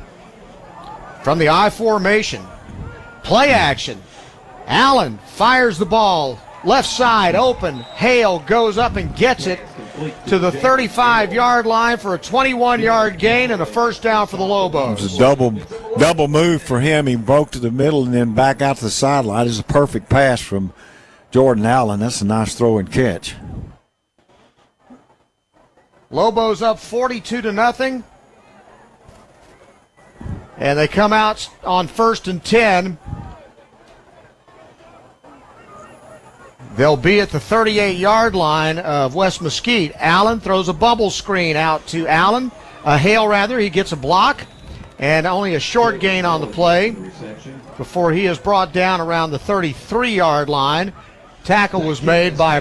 From the I formation, play action. Allen fires the ball, left side open. Hale goes up and gets it to the 35-yard line for a 21-yard gain and a first down for the Lobos. It was a double move for him. He broke to the middle and then back out to the sideline. It's a perfect pass from Jordan Allen. That's a nice throw and catch. Lobos up 42-0. And they come out on 1st and 10. They'll be at the 38-yard line of West Mesquite. Allen throws a bubble screen out to Hale. He gets a block and only a short gain on the play before he is brought down around the 33-yard line. Tackle was made by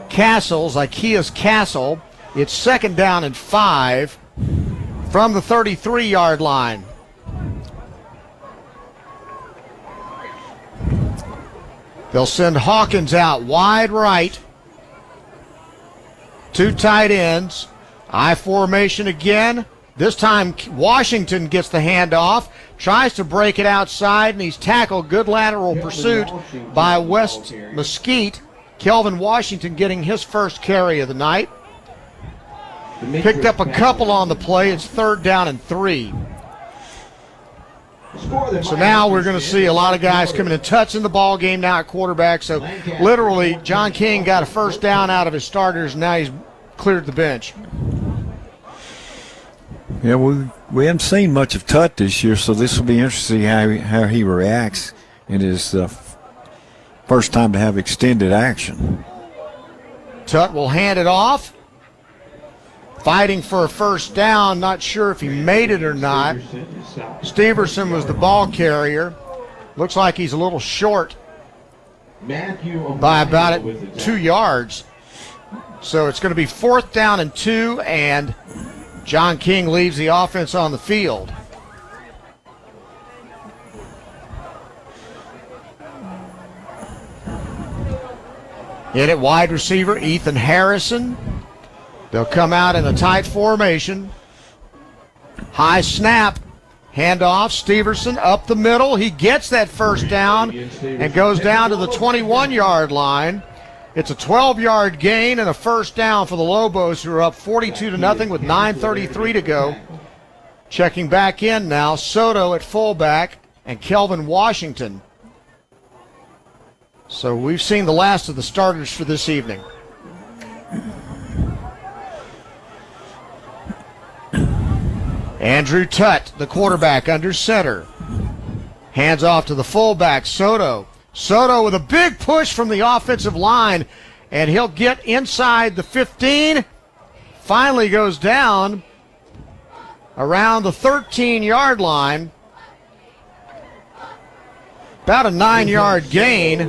Ikeas Castle. It's 2nd down and 5 from the 33-yard line. They'll send Hawkins out wide right. 2 tight ends. I formation again. This time Washington gets the handoff. Tries to break it outside, and he's tackled. Good lateral pursuit by West Mesquite. Kelvin Washington getting his first carry of the night. Picked up a couple on the play. It's 3rd down and 3. So now we're going to see a lot of guys coming and touching the ball game now at quarterback. So literally, John King got a first down out of his starters, and now he's cleared the bench. Yeah, we haven't seen much of Tut this year, so this will be interesting to see how he reacts in his first time to have extended action. Tut will hand it off. Fighting for a first down, not sure if he made it or not. Steverson was the ball carrier. Looks like he's a little short by about 2 yards. So it's going to be 4th down and 2, and John King leaves the offense on the field. In at wide receiver, Ethan Harrison. They'll come out in a tight formation. High snap. Handoff. Steverson up the middle. He gets that first down and goes down to the 21-yard line. It's a 12-yard gain and a first down for the Lobos, who are up 42-0 with 9:33 to go. Checking back in now, Soto at fullback and Kelvin Washington. So we've seen the last of the starters for this evening. Andrew Tutt, the quarterback, under center. Hands off to the fullback, Soto. Soto with a big push from the offensive line, and he'll get inside the 15. Finally goes down around the 13-yard line. About a 9-yard gain,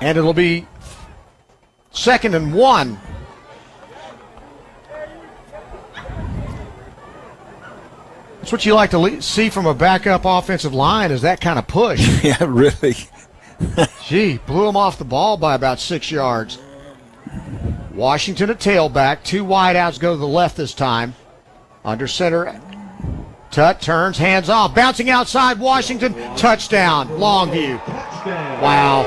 and it'll be 2nd and 1. That's what you like to see from a backup offensive line, is that kind of push. Yeah, really. Gee, blew him off the ball by about 6 yards. Washington at tailback. 2 wideouts go to the left this time. Under center, Tut turns, hands off. Bouncing outside, Washington. Touchdown, Longview. Wow.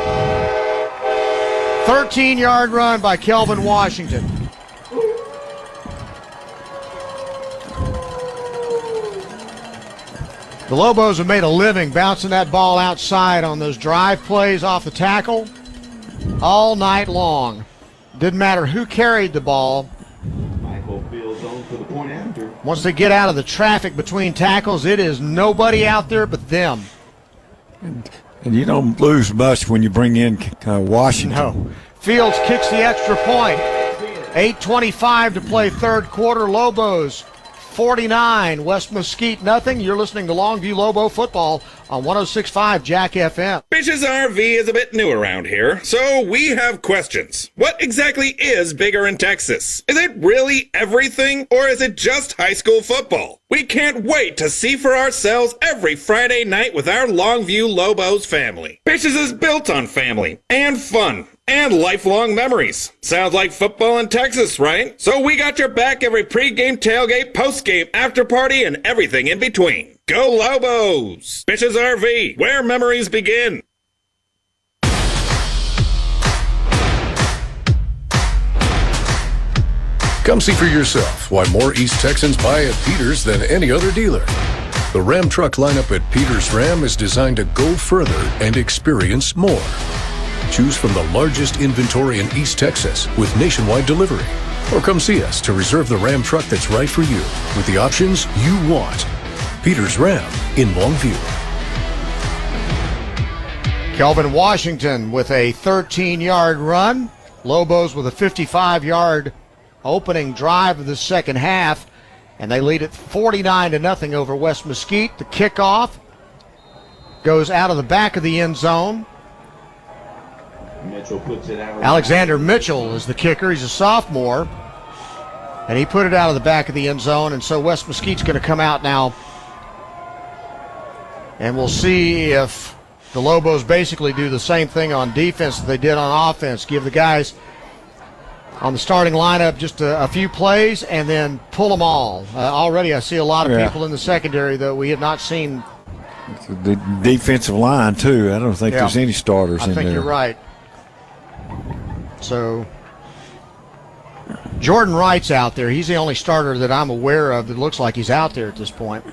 13-yard run by Kelvin Washington. The Lobos have made a living bouncing that ball outside on those drive plays off the tackle all night long. Didn't matter who carried the ball. for the point after. Once they get out of the traffic between tackles, it is nobody out there but them. And you don't lose much when you bring in Washington. No. Fields kicks the extra point. 8:25 to play third quarter. Lobos 49, West Mesquite nothing. You're listening to Longview Lobo football on 106.5 Jack FM. Bitches RV is a bit new around here, so we have questions. What exactly is bigger in Texas? Is it really everything, or is it just high school football? We can't wait to see for ourselves every Friday night with our Longview Lobos family. Bitches is built on family and fun and lifelong memories. Sounds like football in Texas, right? So we got your back every pregame, tailgate, postgame, after party, and everything in between. Go Lobos! Bitches RV, where memories begin. Come see for yourself why more East Texans buy at Peters than any other dealer. The Ram truck lineup at Peters Ram is designed to go further and experience more. Choose from the largest inventory in East Texas with nationwide delivery. Or come see us to reserve the Ram truck that's right for you with the options you want. Peters Ram in Longview. Kelvin Washington with a 13-yard run. Lobos with a 55-yard opening drive of the second half. And they lead it 49-0 over West Mesquite. The kickoff goes out of the back of the end zone. Mitchell puts it out. Alexander Mitchell is the kicker. He's a sophomore. And he put it out of the back of the end zone. And so West Mesquite's going to come out now. And we'll see if the Lobos basically do the same thing on defense that they did on offense. Give the guys on the starting lineup just a few plays and then pull them all. Already I see a lot of people in the secondary that we have not seen. The defensive line, too. I don't think there's any starters in there. I think you're right. So Jordan Wright's out there. He's the only starter that I'm aware of that looks like he's out there at this point.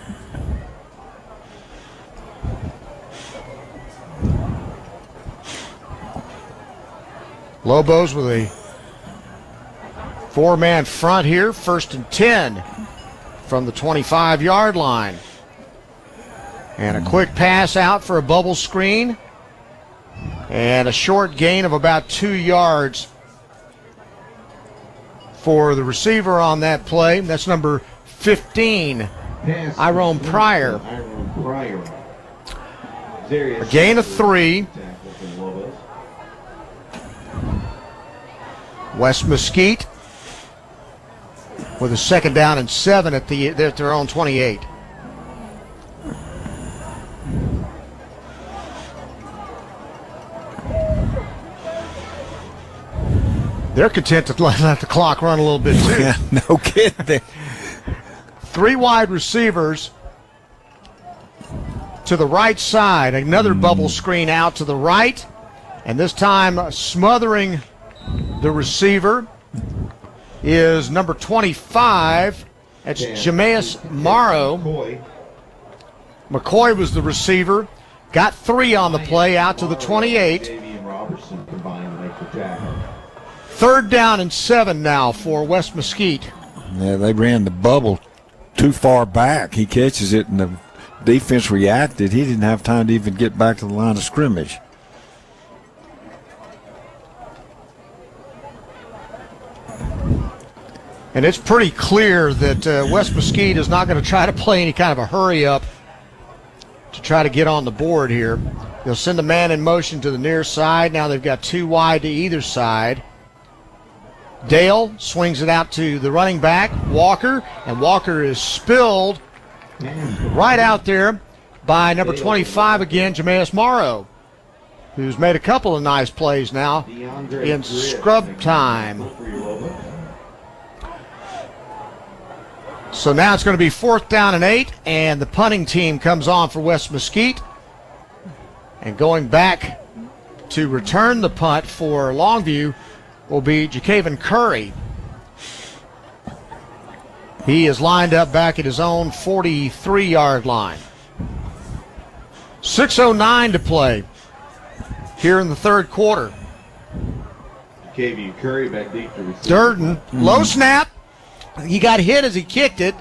Lobos with a four-man front here, 1st and 10 from the 25-yard line. And a quick pass out for a bubble screen. And a short gain of about 2 yards for the receiver on that play. That's number 15, Iron Pryor. A gain of 3. West Mesquite with a 2nd down and 7 at their own 28. They're content to let the clock run a little bit too. Yeah, no kidding. 3 wide receivers to the right side. Another bubble screen out to the right. And this time smothering the receiver is number 25. That's Jameis Morrow. McCoy was the receiver. Got 3 on the play out to the 28. 3rd down and 7 now for West Mesquite. Yeah, they ran the bubble too far back. He catches it, and the defense reacted. He didn't have time to even get back to the line of scrimmage. And it's pretty clear that West Mesquite is not going to try to play any kind of a hurry-up to try to get on the board here. They'll send a man in motion to the near side. Now they've got 2 wide to either side. Dale swings it out to the running back, Walker, and Walker is spilled right out there by number 25 again, Jameis Morrow, who's made a couple of nice plays now in scrub time. So now it's going to be 4th down and 8, and the punting team comes on for West Mesquite. And going back to return the punt for Longview will be Jacaven Curry. He is lined up back at his own 43-yard line. 6:09 to play here in the third quarter. Jacaven Curry back deep to receive. Durden, low snap, he got hit as he kicked it,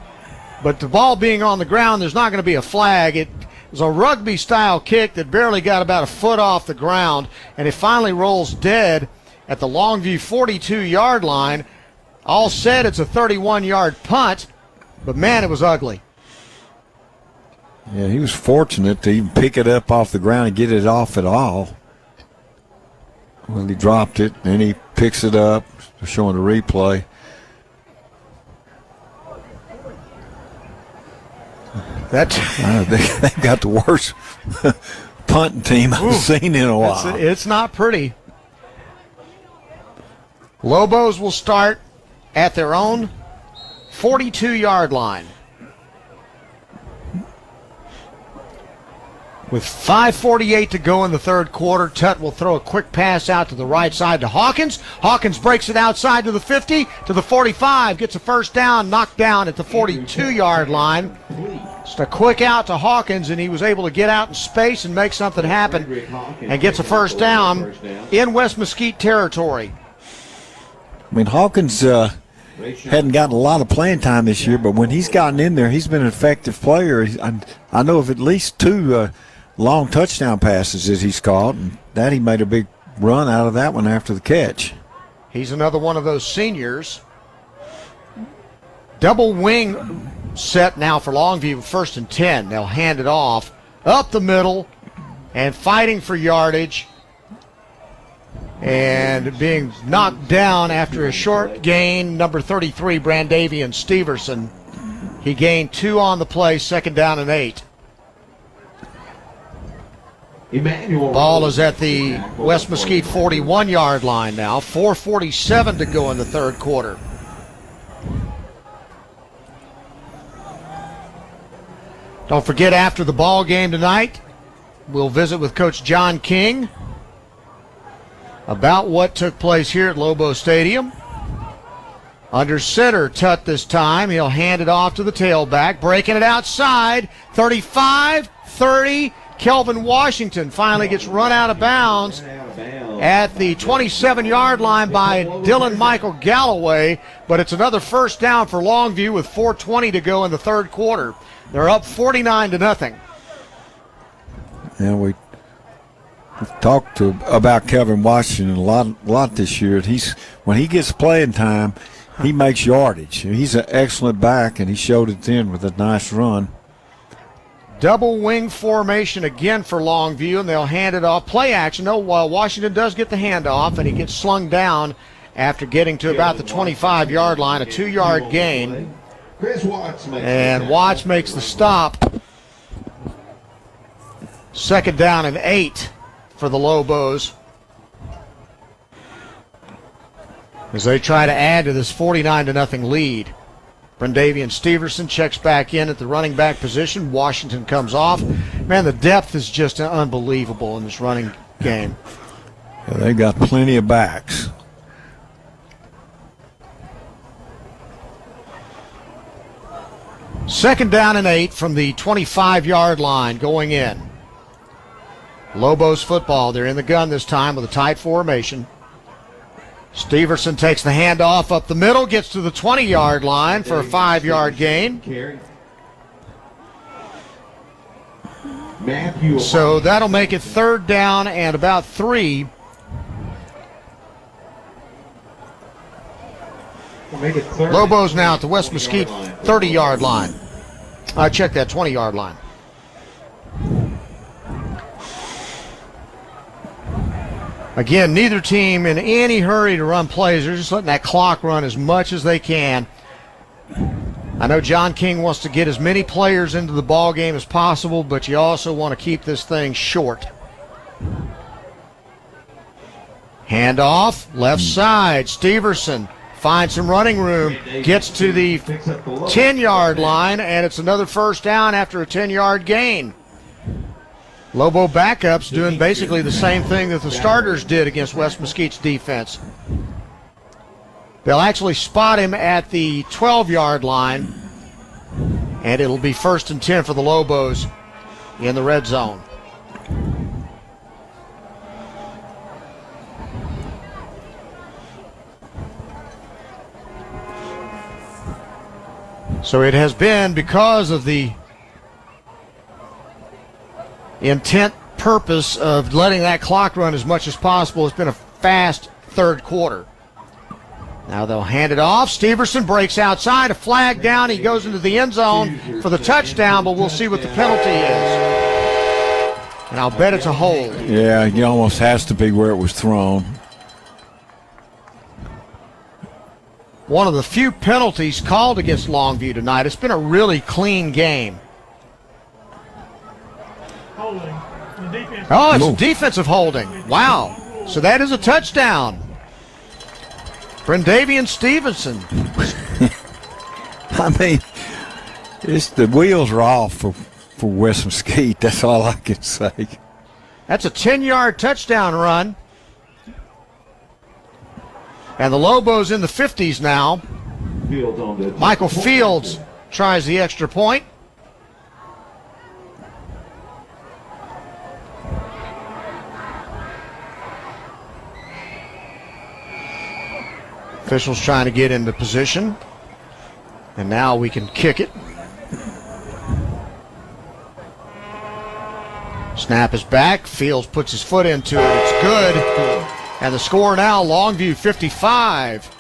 but the ball being on the ground, there's not going to be a flag. It was a rugby-style kick that barely got about a foot off the ground, and it finally rolls dead at the Longview 42-yard line. All said, it's a 31-yard punt, but man, it was ugly. Yeah, he was fortunate to even pick it up off the ground and get it off at all. Well, he dropped it, and he picks it up, showing the replay. They've got the worst punting team I've seen in a while. It's not pretty. Lobos will start at their own 42-yard line. With 5:48 to go in the third quarter, Tutt will throw a quick pass out to the right side to Hawkins. Hawkins breaks it outside to the 50, to the 45, gets a first down, knocked down at the 42-yard line. Just a quick out to Hawkins, and he was able to get out in space and make something happen and gets a first down in West Mesquite territory. I mean, Hawkins hadn't gotten a lot of playing time this year, but when he's gotten in there, he's been an effective player. I know of at least two long touchdown passes that he's caught, and that he made a big run out of that one after the catch. He's another one of those seniors. Double wing set now for Longview, first and 10. They'll hand it off up the middle and fighting for yardage and being knocked down after a short gain, number 33, Brandavian Steverson. He gained 2 on the play, second down and 8. Ball is at the West Mesquite 41-yard line now. 4:47 to go in the third quarter. Don't forget, after the ball game tonight, we'll visit with Coach John King about what took place here at Lobo Stadium. Under center, Tutt this time. He'll hand it off to the tailback, breaking it outside. 35, 30. Kelvin Washington finally gets run out of bounds at the 27-yard line by Dylan Michael Galloway, but it's another first down for Longview with 4:20 to go in the third quarter. They're up 49-0. Yeah, we've talked about Kelvin Washington a lot this year. When he gets playing time, he makes yardage. He's an excellent back, and he showed it then with a nice run. Double wing formation again for Longview, and they'll hand it off. Play action. No, Washington does get the handoff, and he gets slung down after getting to about the 25-yard line, a 2-yard gain. And Watts makes the stop. Second down and 8 for the Lobos, as they try to add to this 49-0 lead. Brandavian Steverson checks back in at the running back position. Washington comes off. Man, the depth is just unbelievable in this running game. Yeah, they've got plenty of backs. Second down and 8 from the 25-yard line going in. Lobos football. They're in the gun this time with a tight formation. Steverson takes the handoff up the middle, gets to the 20-yard line for a 5-yard gain. So that'll make it third down and about 3. Lobos now at the West Mesquite 30-yard line. Check that 20-yard line. Again, neither team in any hurry to run plays. They're just letting that clock run as much as they can. I know John King wants to get as many players into the ball game as possible, but you also want to keep this thing short. Handoff, left side. Steverson finds some running room, gets to the 10-yard line, and it's another first down after a 10-yard gain. Lobo backups doing basically the same thing that the starters did against West Mesquite's defense. They'll actually spot him at the 12-yard line, and it'll be first and 10 for the Lobos in the red zone. So it has been, because of the intent purpose of letting that clock run as much as possible, it's been a fast third quarter. Now they'll hand it off. Steverson breaks outside, a flag down. He goes into the end zone for the touchdown, but we'll see what the penalty is. And I'll bet it's a hold. Yeah, it almost has to be where it was thrown. One of the few penalties called against Longview tonight. It's been a really clean game. Oh, it's defensive holding. Wow. So that is a touchdown. Brendavian Stevenson. I mean, the wheels are off for West Mesquite. That's all I can say. That's a 10-yard touchdown run. And the Lobos in the 50s now. Michael Fields tries the extra point. Officials trying to get into position. And now we can kick it. Snap is back. Fields puts his foot into it. It's good. And the score now, Longview 55.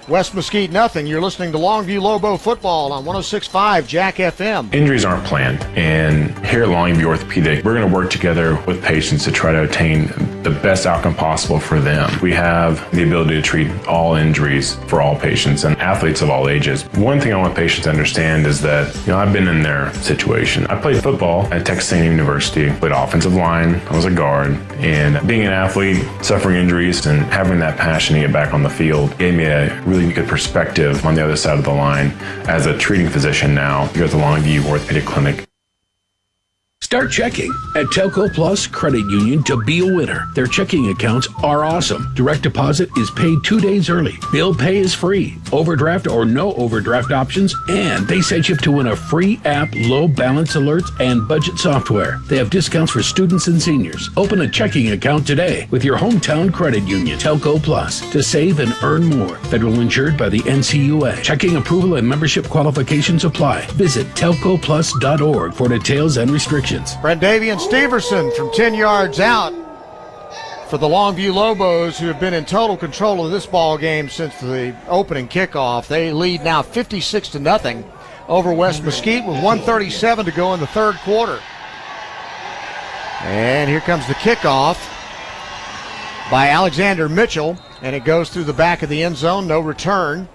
West Mesquite nothing. You're listening to Longview Lobo football on 106.5 Jack FM. Injuries aren't planned, and here at Longview Orthopedic, we're going to work together with patients to try to attain the best outcome possible for them. We have the ability to treat all injuries for all patients and athletes of all ages. One thing I want patients to understand is that, I've been in their situation. I played football at Texas A&M University, played offensive line, I was a guard, and being an athlete, suffering injuries, and having that passion to get back on the field gave me a really good perspective on the other side of the line as a treating physician now here at the Longview Orthopedic Clinic. Start checking at Telco Plus Credit Union to be a winner. Their checking accounts are awesome. Direct deposit is paid 2 days early. Bill pay is free. Overdraft or no overdraft options. And they set you up to win a free app, low balance alerts, and budget software. They have discounts for students and seniors. Open a checking account today with your hometown credit union, Telco Plus, to save and earn more. Federal insured by the NCUA. Checking approval and membership qualifications apply. Visit telcoplus.org for details and restrictions. Brendavian Steverson from 10 yards out for the Longview Lobos, who have been in total control of this ball game since the opening kickoff. They lead now 56-0 over West Mesquite with 1:37 to go in the third quarter. And here comes the kickoff by Alexander Mitchell, and it goes through the back of the end zone, no return.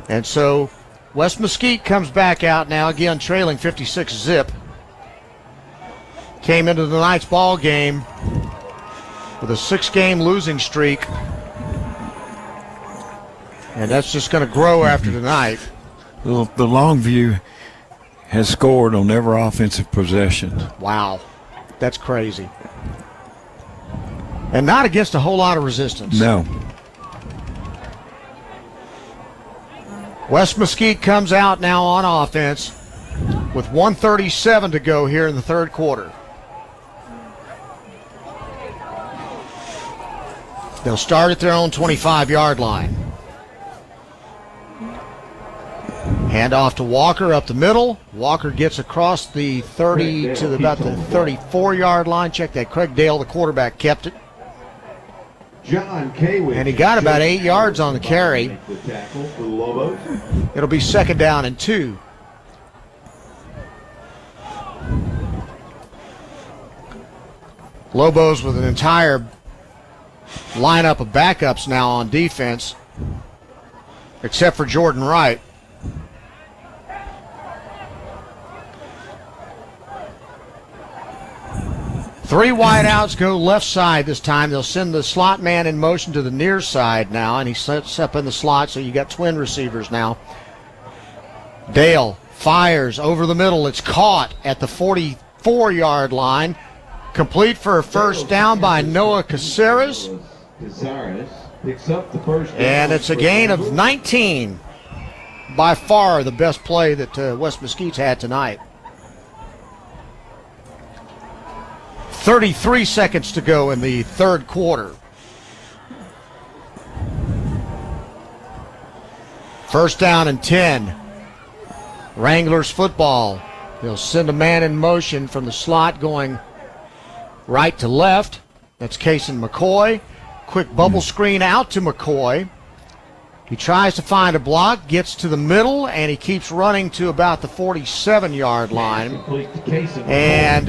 And so West Mesquite comes back out now, again trailing 56-0. Came into the night's ball game with a 6-game losing streak. And that's just going to grow after tonight. The Longview has scored on every offensive possession. Wow. That's crazy. And not against a whole lot of resistance. No. West Mesquite comes out now on offense with 1:37 to go here in the third quarter. They'll start at their own 25-yard line. Hand off to Walker up the middle. Walker gets across the 30 to about the 34-yard line. Check that. Craig Dale, the quarterback, kept it. And he got about 8 yards on the carry. It'll be 2nd down and 2. Lobos with an entire lineup of backups now on defense, except for Jordan Wright. Three wideouts go left side this time. They'll send the slot man in motion to the near side now, and he sets up in the slot, so you got twin receivers now. Dale fires over the middle. It's caught at the 44-yard line. Complete for a first down by Noah Caceres. And it's a gain of 19. By far the best play that West Mesquite's had tonight. 33 seconds to go in the third quarter. First down and 10. Wranglers football. They'll send a man in motion from the slot going right to left. That's Kason McCoy. Quick bubble screen out to McCoy. He tries to find a block, gets to the middle, and he keeps running to about the 47-yard line. And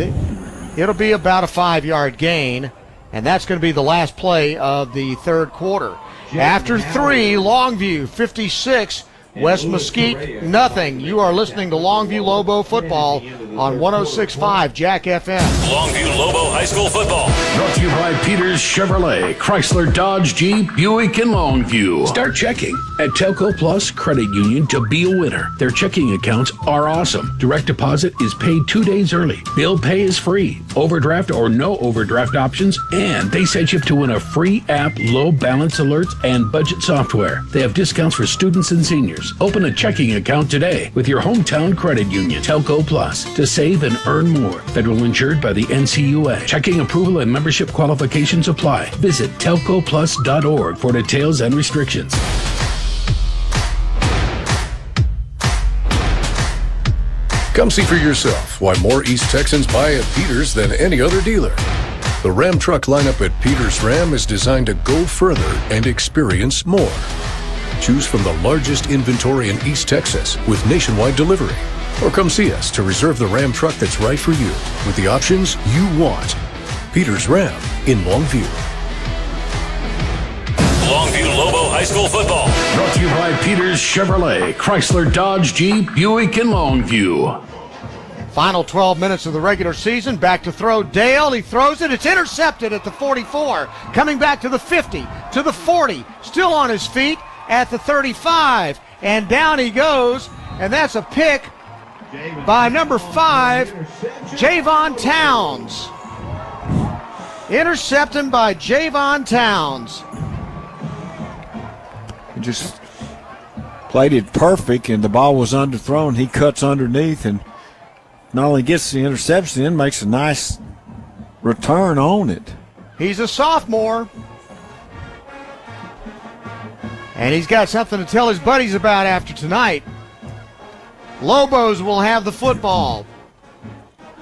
it'll be about a 5-yard gain, and that's going to be the last play of the third quarter. After 3, Longview 56, West Mesquite nothing. You are listening to Longview Lobo football on 106.5 Jack FM. Longview Lobo High School football. Brought to you by Peters Chevrolet, Chrysler, Dodge, Jeep, Buick, and Longview. Start checking at Telco Plus Credit Union to be a winner. Their checking accounts are awesome. Direct deposit is paid 2 days early. Bill pay is free. Overdraft or no overdraft options. And they set you up to win a free app, low balance alerts, and budget software. They have discounts for students and seniors. Open a checking account today with your hometown credit union, Telco Plus, to save and earn more. Federal insured by the NCUA. Checking approval and membership qualifications apply. Visit telcoplus.org for details and restrictions. Come see for yourself why more East Texans buy at Peters than any other dealer. The Ram truck lineup at Peters Ram is designed to go further and experience more. Choose from the largest inventory in East Texas with nationwide delivery. Or come see us to reserve the Ram truck that's right for you with the options you want. Peters Ram in Longview. Longview Lobo High School football. Brought to you by Peters Chevrolet, Chrysler, Dodge, Jeep, Buick, and Longview. Final 12 minutes of the regular season. Back to throw Dale. He throws it. It's intercepted at the 44. Coming back to the 50, to the 40. Still on his feet at the 35. And down he goes. And that's a pick by number 5, Javon Towns. Intercepted by Javon Towns. He just played it perfect, and the ball was underthrown. He cuts underneath and not only gets the interception, then makes a nice return on it. He's a sophomore. And he's got something to tell his buddies about after tonight. Lobos will have the football.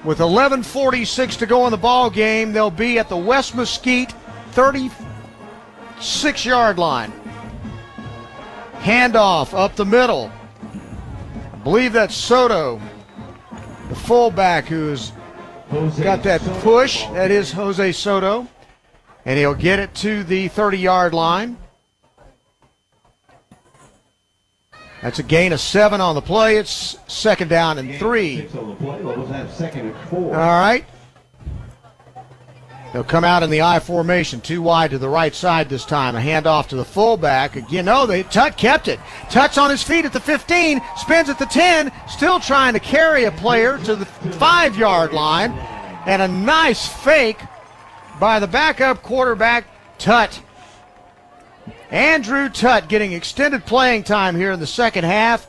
With 11:46 to go in the ball game, they'll be at the West Mesquite 36-yard line. Handoff up the middle. I believe that's Soto, the fullback, who's got that push. That is Jose Soto. And he'll get it to the 30-yard line. That's a gain of 7 on the play. It's second down and 3. All right. They'll come out in the I formation, 2 wide to the right side this time. A handoff to the fullback. Again, no, Tut kept it. Tut's on his feet at the 15, spins at the 10, still trying to carry a player to the 5-yard line. And a nice fake by the backup quarterback, Tut. Andrew Tutt getting extended playing time here in the second half.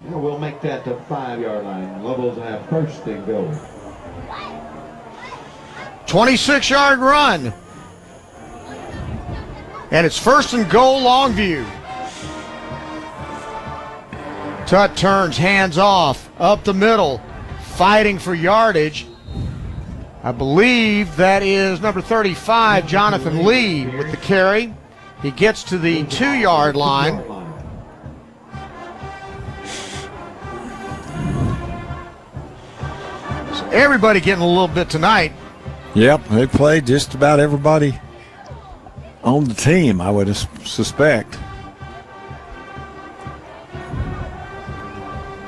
Yeah, we'll make that the 5-yard line. Lobos will have first and goal. 26-yard run. And it's first and goal, Longview. Tutt turns, hands off, up the middle, fighting for yardage. I believe that is number 35, Jonathan Lee, with the carry. He gets to the 2-yard line. So everybody getting a little bit tonight. Yep, they played just about everybody on the team, I would suspect.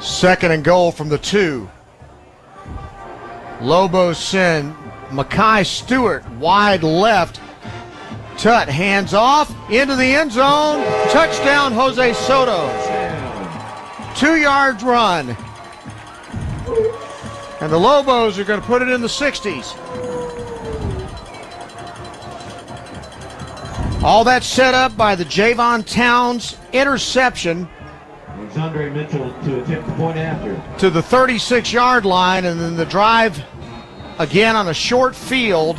Second and goal from the 2. Lobos send Makai Stewart wide left. Tutt hands off into the end zone. Touchdown, Jose Soto. 2-yard run. And the Lobos are going to put it in the 60s. All that set up by the Javon Towns interception. Andre Mitchell to attempt the point after. To the 36-yard line, and then the drive again on a short field.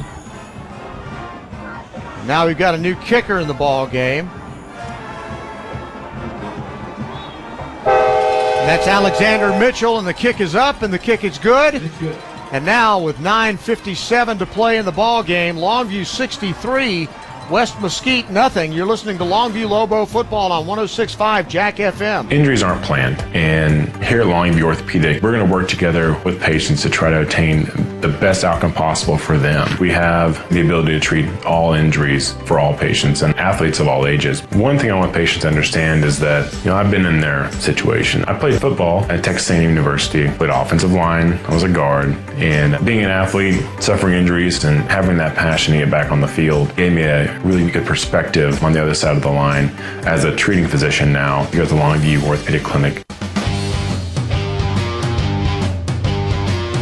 Now we've got a new kicker in the ball game. That's Alexander Mitchell, and the kick is up, and the kick is good. And now with 9:57 to play in the ball game, Longview 63, West Mesquite nothing. You're listening to Longview Lobo football on 106.5 Jack FM. Injuries aren't planned, and here at Longview Orthopedic, we're going to work together with patients to try to obtain the best outcome possible for them. We have the ability to treat all injuries for all patients and athletes of all ages. One thing I want patients to understand is that, I've been in their situation. I played football at Texas A&M University, played offensive line, I was a guard, and being an athlete, suffering injuries, and having that passion to get back on the field gave me a really good perspective on the other side of the line as a treating physician now here at the Longview Orthopedic Clinic.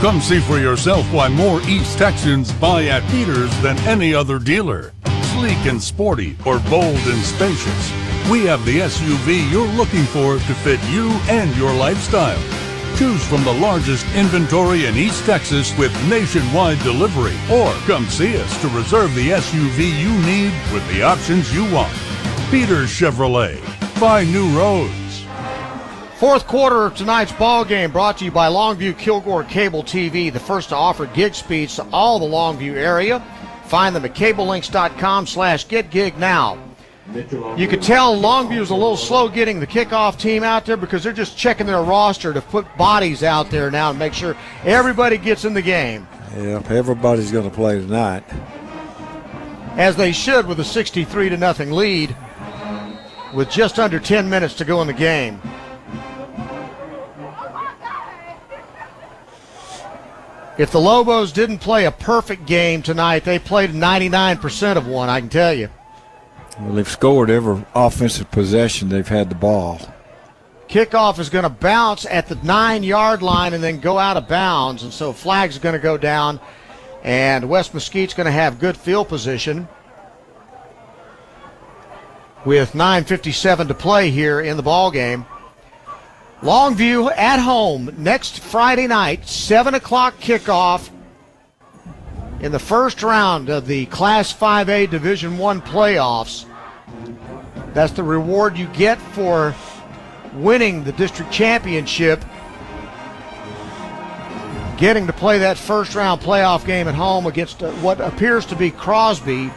Come see for yourself why more East Texans buy at Peters than any other dealer. Sleek and sporty or bold and spacious, we have the SUV you're looking for to fit you and your lifestyle. Choose from the largest inventory in East Texas with nationwide delivery, or come see us to reserve the SUV you need with the options you want. Peters Chevrolet. Find new roads. Fourth quarter of tonight's ball game brought to you by Longview Kilgore Cable TV, the first to offer gig speeds to all the Longview area. Find them at cablelinks.com/getgig now. You could tell Longview's a little slow getting the kickoff team out there because they're just checking their roster to put bodies out there now and make sure everybody gets in the game. Yeah, everybody's going to play tonight. As they should with a 63-0 lead with just under 10 minutes to go in the game. If the Lobos didn't play a perfect game tonight, they played 99% of one, I can tell you. Well, they've scored every offensive possession they've had the ball. Kickoff is going to bounce at the 9-yard line and then go out of bounds, and so flag's going to go down, and West Mesquite's going to have good field position with 9:57 to play here in the ball game. Longview at home next Friday night, 7 o'clock kickoff in the first round of the Class 5A Division I playoffs. That's the reward you get for winning the district championship, getting to play that first round playoff game at home against what appears to be Crosby.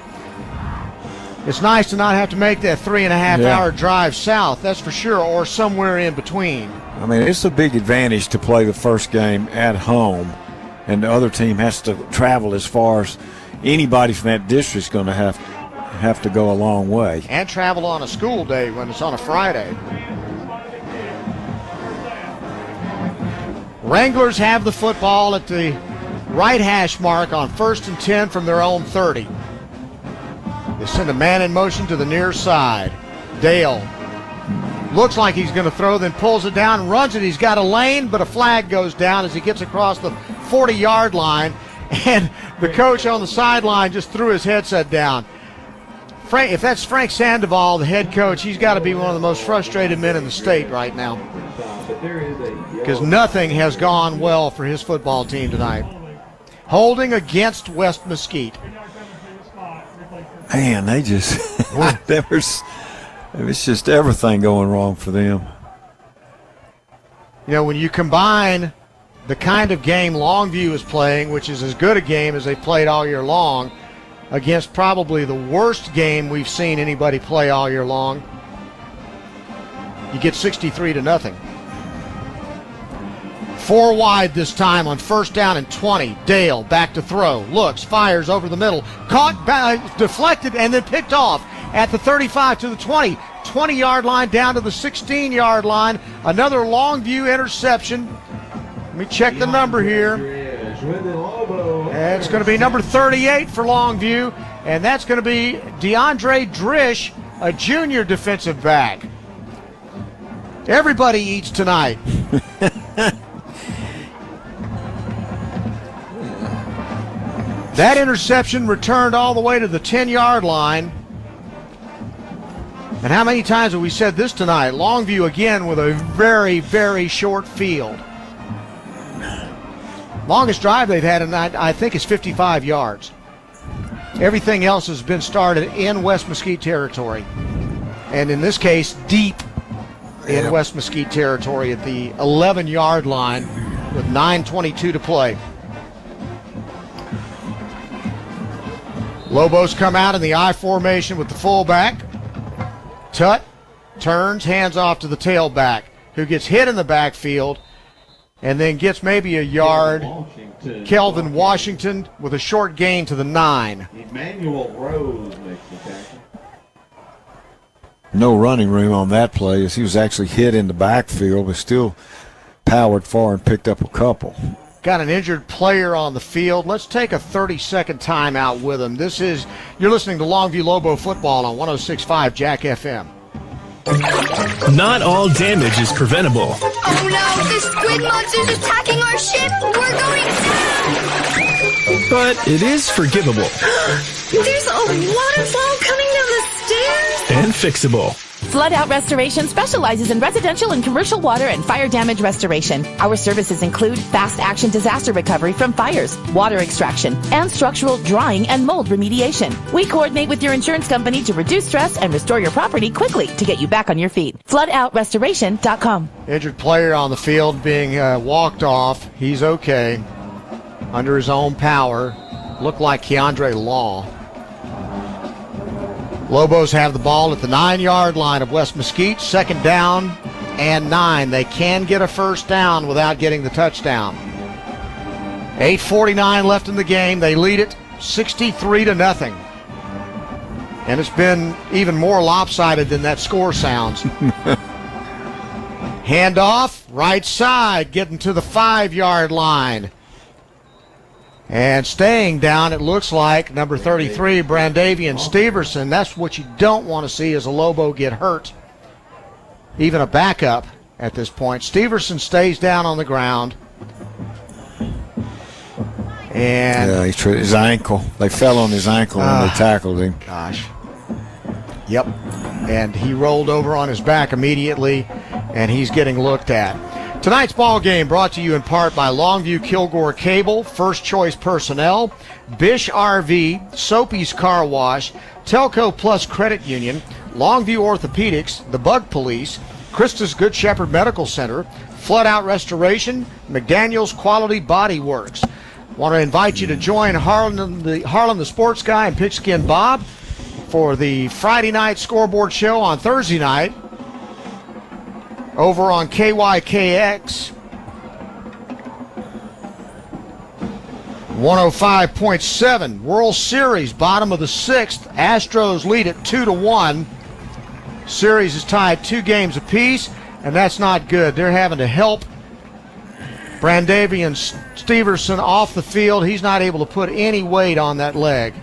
It's nice to not have to make that 3.5-hour drive south, that's for sure, or somewhere in between. I mean, it's a big advantage to play the first game at home, and the other team has to travel as far as anybody from that district is going to have to go a long way. And travel on a school day when it's on a Friday. Wranglers have the football at the right hash mark on 1st and 10 from their own 30. They send a man in motion to the near side. Dale looks like he's going to throw, then pulls it down, runs it. He's got a lane, but a flag goes down as he gets across the 40-yard line, and the coach on the sideline just threw his headset down. Frank, if that's Frank Sandoval, the head coach, he's got to be one of the most frustrated men in the state right now, because nothing has gone well for his football team tonight. Holding against West Mesquite. Man, they just it's just everything going wrong for them. You know, when you combine the kind of game Longview is playing, which is as good a game as they've played all year long, against probably the worst game we've seen anybody play all year long, you get 63-0. 4 wide this time on 1st down and 20. Dale back to throw. Looks, fires over the middle. Caught, deflected, and then picked off at the 35 to the 20. 20-yard line down to the 16-yard line. Another Longview interception. Let me check the number here. And it's going to be number 38 for Longview, and that's going to be DeAndre Drish, a junior defensive back. Everybody eats tonight. That interception returned all the way to the 10-yard line. And how many times have we said this tonight? Longview again with a very, very short field. Longest drive they've had tonight, I think, is 55 yards. Everything else has been started in West Mesquite territory. And in this case, deep in West Mesquite territory at the 11-yard line with 9:22 to play. Lobos come out in the I formation with the fullback. Tut turns, hands off to the tailback, who gets hit in the backfield and then gets maybe a yard. Kelvin Washington with a short gain to the 9. Emmanuel Rose makes the tackle. No running room on that play as he was actually hit in the backfield, but still powered far and picked up a couple. Got an injured player on the field. Let's take a 30-second timeout with him. You're listening to Longview Lobo football on 106.5 Jack FM. Not all damage is preventable. Oh no, the squid monster's attacking our ship! We're going down! But it is forgivable. There's a waterfall coming down the stairs! And fixable. Flood Out Restoration specializes in residential and commercial water and fire damage restoration. Our services include fast action disaster recovery from fires, water extraction, and structural drying and mold remediation. We coordinate with your insurance company to reduce stress and restore your property quickly to get you back on your feet. FloodOutRestoration.com. Injured player on the field being walked off. He's okay. Under his own power. Looked like Keandre Law. Lobos have the ball at the 9-yard line of West Mesquite. 2nd down and 9. They can get a first down without getting the touchdown. 8:49 left in the game. They lead it 63-0. And it's been even more lopsided than that score sounds. Handoff, right side, getting to the 5-yard line. And staying down, it looks like, number 33, Brandavian Steverson. That's what you don't want to see as a Lobo get hurt. Even a backup at this point. Steverson stays down on the ground. And yeah, his ankle. They fell on his ankle when they tackled him. Gosh. Yep. And he rolled over on his back immediately, and he's getting looked at. Tonight's ball game brought to you in part by Longview Kilgore Cable, First Choice Personnel, Bish RV, Soapy's Car Wash, Telco Plus Credit Union, Longview Orthopedics, the Bug Police, Christus Good Shepherd Medical Center, Flood Out Restoration, McDaniel's Quality Body Works. Want to invite you to join Harlan the Sports Guy and Pigskin Bob for the Friday night scoreboard show on Thursday night. Over on KYKX 105.7. World Series, bottom of the 6th. Astros lead it 2-1. Series is tied 2 games apiece, and that's not good. They're having to help Brandavian Steverson off the field. He's not able to put any weight on that leg.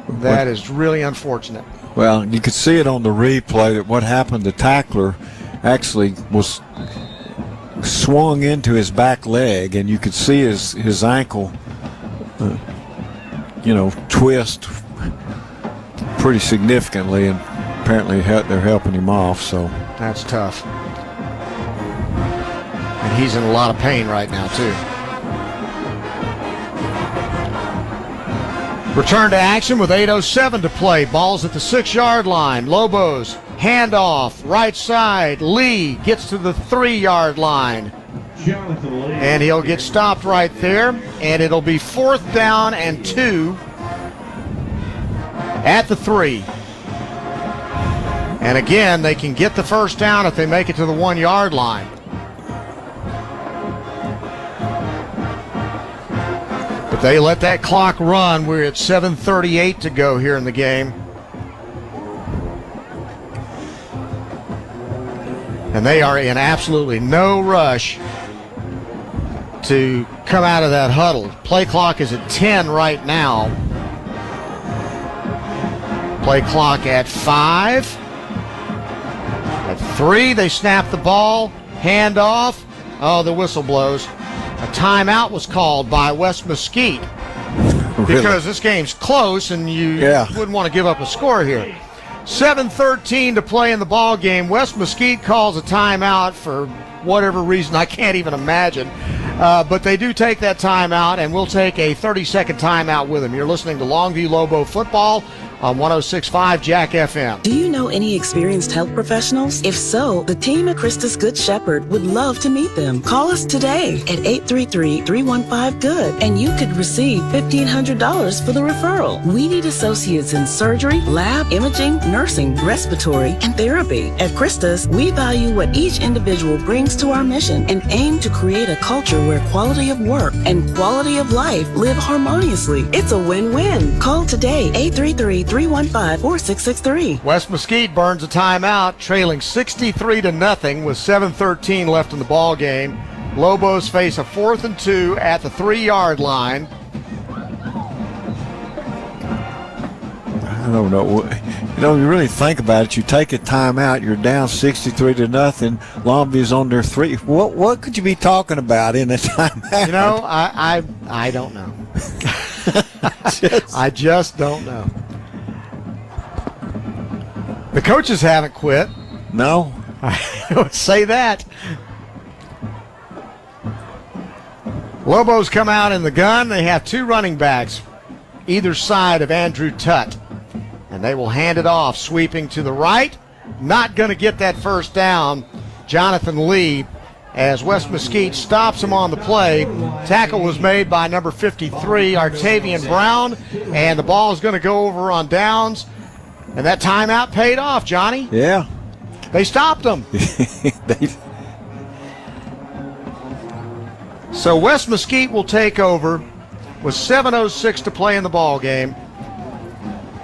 That is really unfortunate. Well, you could see it on the replay that what happened, the tackler actually was swung into his back leg, and you could see his ankle, twist pretty significantly, and apparently they're helping him off. So that's tough, and he's in a lot of pain right now too. Return to action with 8:07 to play. Ball's at the 6-yard line. Lobos handoff, right side. Lee gets to the 3-yard line. And he'll get stopped right there. And it'll be 4th down and 2 at the 3. And again, they can get the first down if they make it to the 1-yard line. But they let that clock run. We're at 7:38 to go here in the game. And they are in absolutely no rush to come out of that huddle. Play clock is at 10 right now. Play clock at 5. At 3, they snap the ball. Handoff. Oh, the whistle blows. A timeout was called by West Mesquite. Because this game's close and you wouldn't want to give up a score here. 7:13 to play in the ball game. West Mesquite calls a timeout for whatever reason I can't even imagine. But they do take that timeout, and we'll take a 30-second timeout with them. You're listening to Longview Lobo football on 106.5 Jack FM. Do you know any experienced health professionals? If so, the team at Christus Good Shepherd would love to meet them. Call us today at 833-315-GOOD and you could receive $1,500 for the referral. We need associates in surgery, lab, imaging, nursing, respiratory, and therapy. At Christus, we value what each individual brings to our mission and aim to create a culture where quality of work and quality of life live harmoniously. It's a win-win. Call today, 833-315-4663. West Mesquite burns a timeout, trailing 63-0 with 7:13 left in the ball game. Lobos face a 4th and 2 at the 3-yard line. I don't know. You know, you really think about it. You take a timeout, you're down 63-0. Longview's on their 3. What could you be talking about in a timeout? You know, I don't know. I just don't know. The coaches haven't quit. No. I would say that. Lobos come out in the gun. They have 2 running backs either side of Andrew Tutt. And they will hand it off, sweeping to the right. Not going to get that first down. Jonathan Lee, as West Mesquite stops him on the play. Tackle was made by number 53, Artavian Brown. And the ball is going to go over on downs. And that timeout paid off, Johnny. Yeah. They stopped them. So West Mesquite will take over with 7:06 to play in the ball game.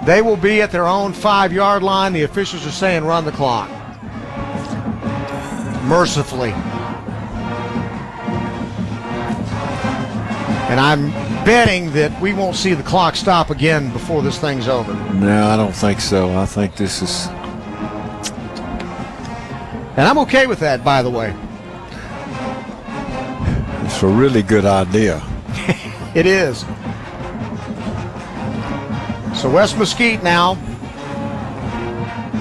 They will be at their own 5-yard line. The officials are saying run the clock. Mercifully. And I'm betting that we won't see the clock stop again before this thing's over. No, I don't think so. I think this is... And I'm okay with that, by the way. It's a really good idea. It is. So West Mesquite now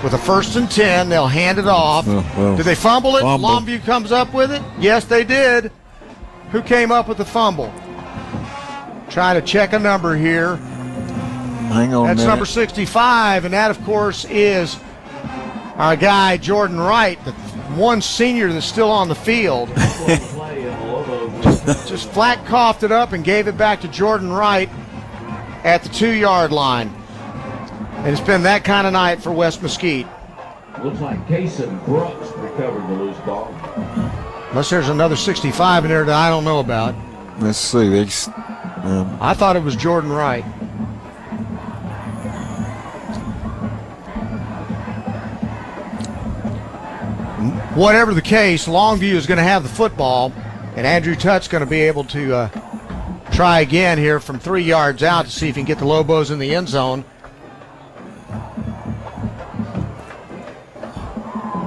with a 1st and 10. They'll hand it off. Well, did they fumble it? Fumble. Longview comes up with it? Yes, they did. Who came up with the fumble? Trying to check a number here. Hang on. That's number 65, and that, of course, is our guy Jordan Wright, the one senior that's still on the field. just flat coughed it up and gave it back to Jordan Wright at the 2-yard line. And it's been that kind of night for West Mesquite. Looks like Kason Brooks recovered the loose ball. Unless there's another 65 in there that I don't know about. Let's see. I thought it was Jordan Wright. Whatever the case, Longview is going to have the football, and Andrew Tutt's going to be able to try again here from 3 yards out to see if he can get the Lobos in the end zone.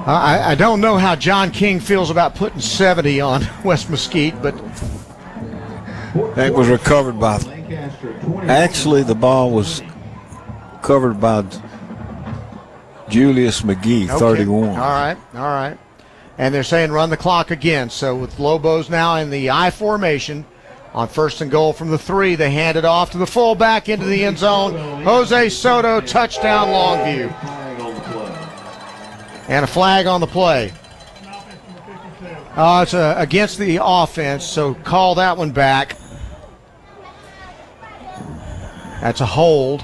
I don't know how John King feels about putting 70 on West Mesquite, but that was recovered by... Actually, the ball was covered by Julius McGee, okay. 31. All right. And they're saying run the clock again. So with Lobos now in the I formation, on 1st and goal from the 3, they hand it off to the fullback into the end zone. Jose Soto, touchdown Longview. And a flag on the play. It's against the offense, so call that one back. That's a hold.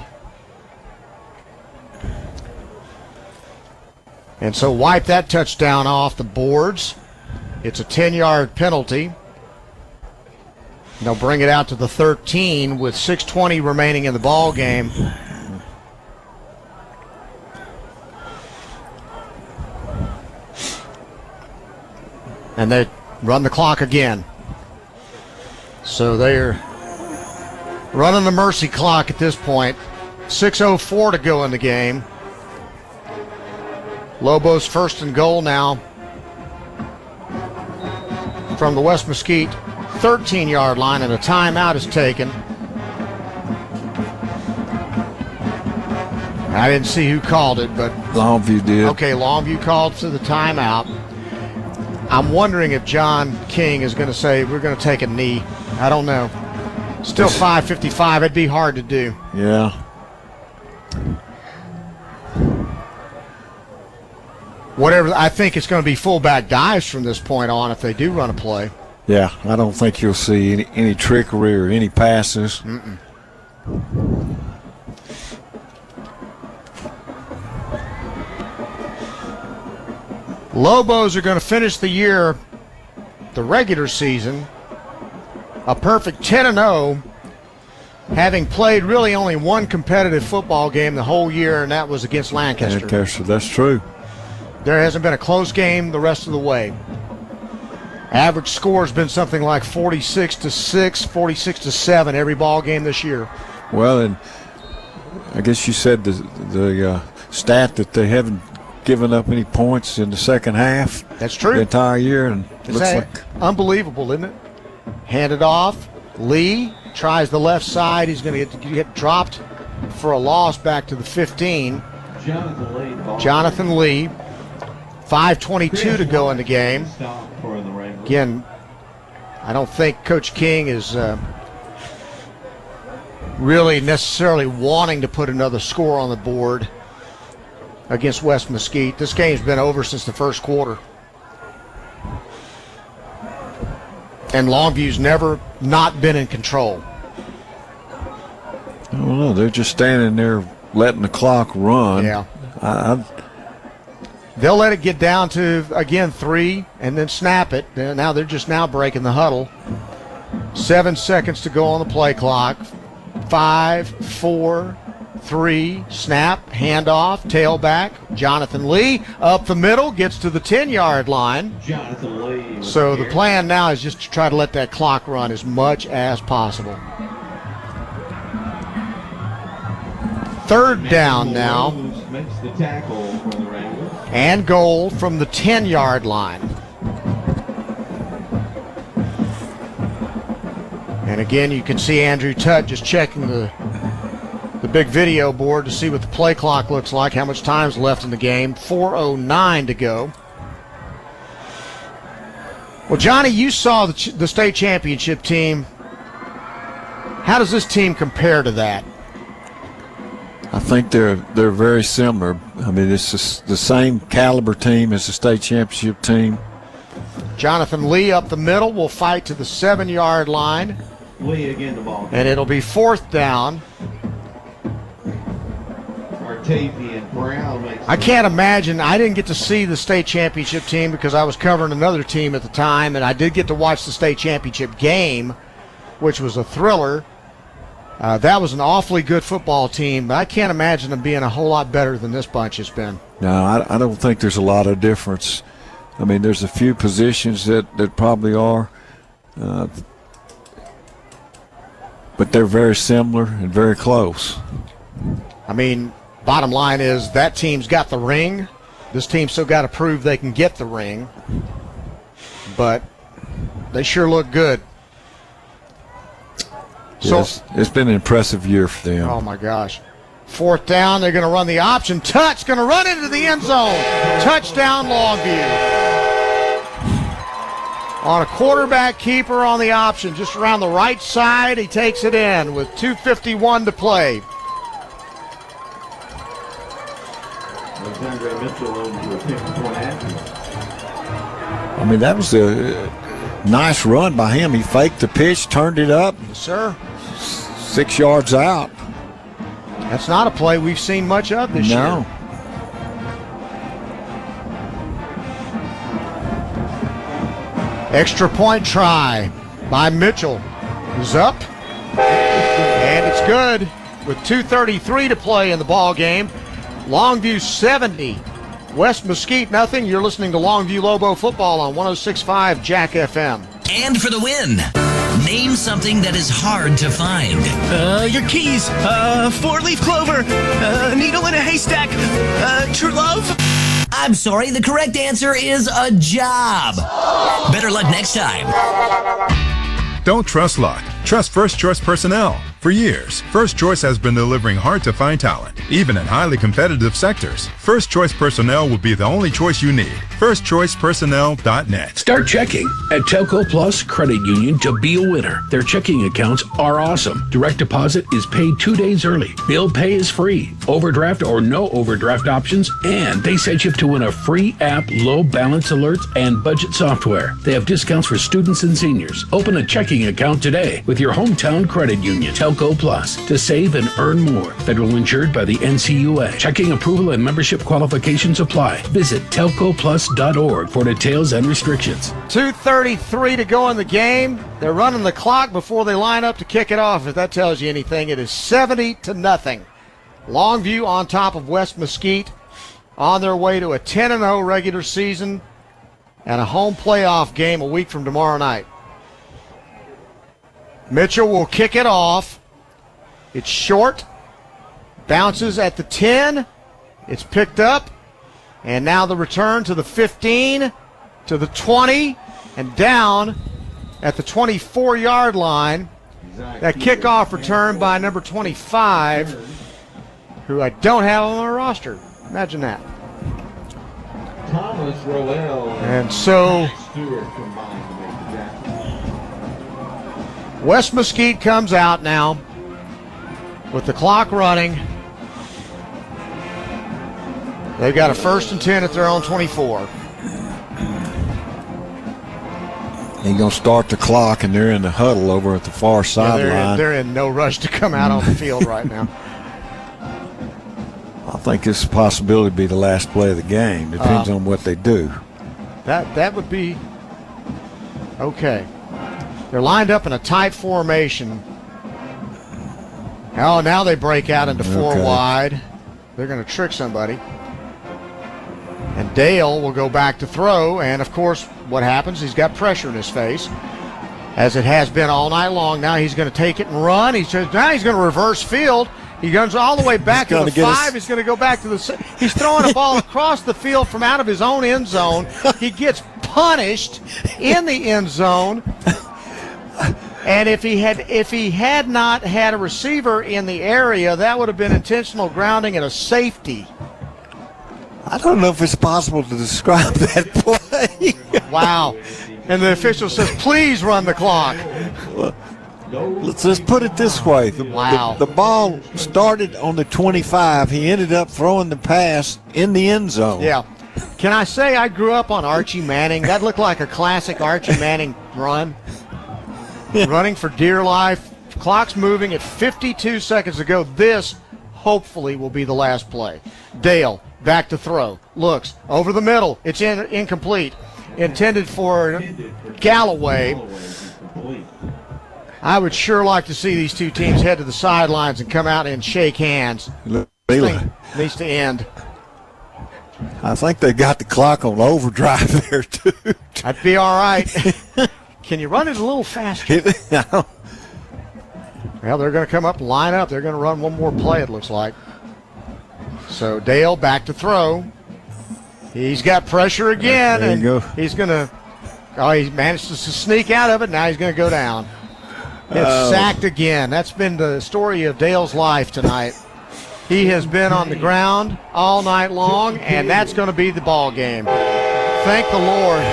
And so wipe that touchdown off the boards. It's a 10-yard penalty. They'll bring it out to the 13 with 6:20 remaining in the ball game. And they run the clock again. So they're running the mercy clock at this point. 6:04 to go in the game. Lobos 1st and goal now from the West Mesquite 13-yard line, and a timeout is taken. I didn't see who called it, but Longview did. Okay, Longview called for the timeout. I'm wondering if John King is going to say we're going to take a knee. I don't know. Still 5:55. It'd be hard to do. Yeah. whatever. I think it's going to be fullback dives from this point on if they do run a play. Yeah, I don't think you'll see any trickery or any passes. Mm-mm. Lobos are going to finish the year, the regular season, a perfect 10-0, having played really only one competitive football game the whole year, and that was against Lancaster. Lancaster, that's true. There hasn't been a close game the rest of the way. Average score has been something like 46-6, 46-7 every ball game this year. Well, and I guess you said the stat that they haven't given up any points in the second half. That's true. The entire year, and looks like unbelievable, isn't it? Handed off. Lee tries the left side. He's going to get dropped for a loss back to the 15. Jonathan Lee. 5:22 to go in the game. Again, I don't think Coach King is really necessarily wanting to put another score on the board against West Mesquite. This game's been over since the first quarter. And Longview's never not been in control. I don't know. They're just standing there letting the clock run. Yeah. They'll let it get down to, again, 3 and then snap it. Now they're just now breaking the huddle. 7 seconds to go on the play clock. 5, 4, 3, snap, handoff, tailback. Jonathan Lee up the middle, gets to the 10-yard line. Jonathan Lee. So the plan now is just to try to let that clock run as much as possible. Third down now. Makes the tackle for the Wranglers. And goal from the 10-yard line. And again, you can see Andrew Tutt just checking the big video board to see what the play clock looks like, how much time's left in the game. 4:09 to go. Well, Johnny, you saw the state championship team. How does this team compare to that? I think they're very similar. I mean, it's the same caliber team as the state championship team. Jonathan Lee up the middle will fight to the 7-yard line. Lee again the ball. And it'll be 4th down. Artavian Brown makes. I can't imagine. I didn't get to see the state championship team because I was covering another team at the time, and I did get to watch the state championship game, which was a thriller. That was an awfully good football team, but I can't imagine them being a whole lot better than this bunch has been. No, I don't think there's a lot of difference. I mean, there's a few positions that probably are, but they're very similar and very close. I mean, bottom line is that team's got the ring. This team's still got to prove they can get the ring, but they sure look good. Yes, it's been an impressive year for them. Oh, my gosh. 4th down, they're going to run the option. Tutt's going to run into the end zone. Touchdown, Longview. On a quarterback keeper on the option, just around the right side, he takes it in with 2:51 to play. I mean, that was a nice run by him. He faked the pitch, turned it up. Yes, sir. 6 yards out. That's not a play we've seen much of this year. No. Extra point try by Mitchell is up, and it's good with 2:33 to play in the ball game. Longview 70, West Mesquite nothing. You're listening to Longview Lobo football on 106.5 Jack FM. And for the win, name something that is hard to find. Your keys, 4-leaf clover, needle in a haystack, true love. I'm sorry, the correct answer is a job. Better luck next time. Don't trust luck. Trust First Choice Personnel. For years, First Choice has been delivering hard-to-find talent, even in highly competitive sectors. First Choice Personnel will be the only choice you need. FirstChoicePersonnel.net. Start checking at Telco Plus Credit Union to be a winner. Their checking accounts are awesome. Direct deposit is paid 2 days early. Bill pay is free. Overdraft or no overdraft options. And they set you up to win a free app, low balance alerts, and budget software. They have discounts for students and seniors. Open a checking account today with your hometown credit union, Telco Plus, to save and earn more. Federal insured by the NCUA. Checking approval and membership qualifications apply. Visit telcoplus.org for details and restrictions. 2:33 to go in the game. They're running the clock before they line up to kick it off. If that tells you anything, it is 70-0. Longview on top of West Mesquite, on their way to a 10-0 regular season and a home playoff game a week from tomorrow night. Mitchell will kick it off. It's short, bounces at the 10. It's picked up, and now the return to the 15, to the 20, and down at the 24-yard line. That kickoff return by number 25, who I don't have on my roster. Imagine that. Thomas Roel and so Stewart combined to make the jacket. West Mesquite comes out now with the clock running. They've got a 1st and 10 at their own 24. They're going to start the clock, and they're in the huddle over at the far sideline. They're in no rush to come out on the field right now. I think this is a possibility to be the last play of the game. Depends on what they do. That would be okay. They're lined up in a tight formation. Oh, now they break out into 4 wide. They're going to trick somebody. And Dale will go back to throw. And, of course, what happens, he's got pressure in his face, as it has been all night long. Now he's going to take it and run. Now he's going to reverse field. He goes all the way back to the 5. He's going to go back to the 6. He's throwing a ball across the field from out of his own end zone. He gets punished in the end zone. And if he had not had a receiver in the area, that would have been intentional grounding and a safety. I don't know if it's possible to describe that play. Wow. And the official says, please run the clock. Let's just put it this way. The ball started on the 25. He ended up throwing the pass in the end zone. Yeah. Can I say I grew up on Archie Manning? That looked like a classic Archie Manning run. Running for dear life. Clock's moving at 52 seconds to go. This, hopefully, will be the last play. Dale, back to throw. Looks over the middle. It's incomplete. Intended for Galloway. I would sure like to see these two teams head to the sidelines and come out and shake hands. This thing needs to end. I think they got the clock on overdrive there, too. That'd be all right. Can you run it a little faster? Well, they're going to come up and line up. They're going to run one more play, it looks like. So Dale back to throw. He's got pressure again. There you go. He's going to he managed to sneak out of it. Now he's going to go down. It's sacked again. That's been the story of Dale's life tonight. He has been on the ground all night long, and that's going to be the ball game. Thank the Lord.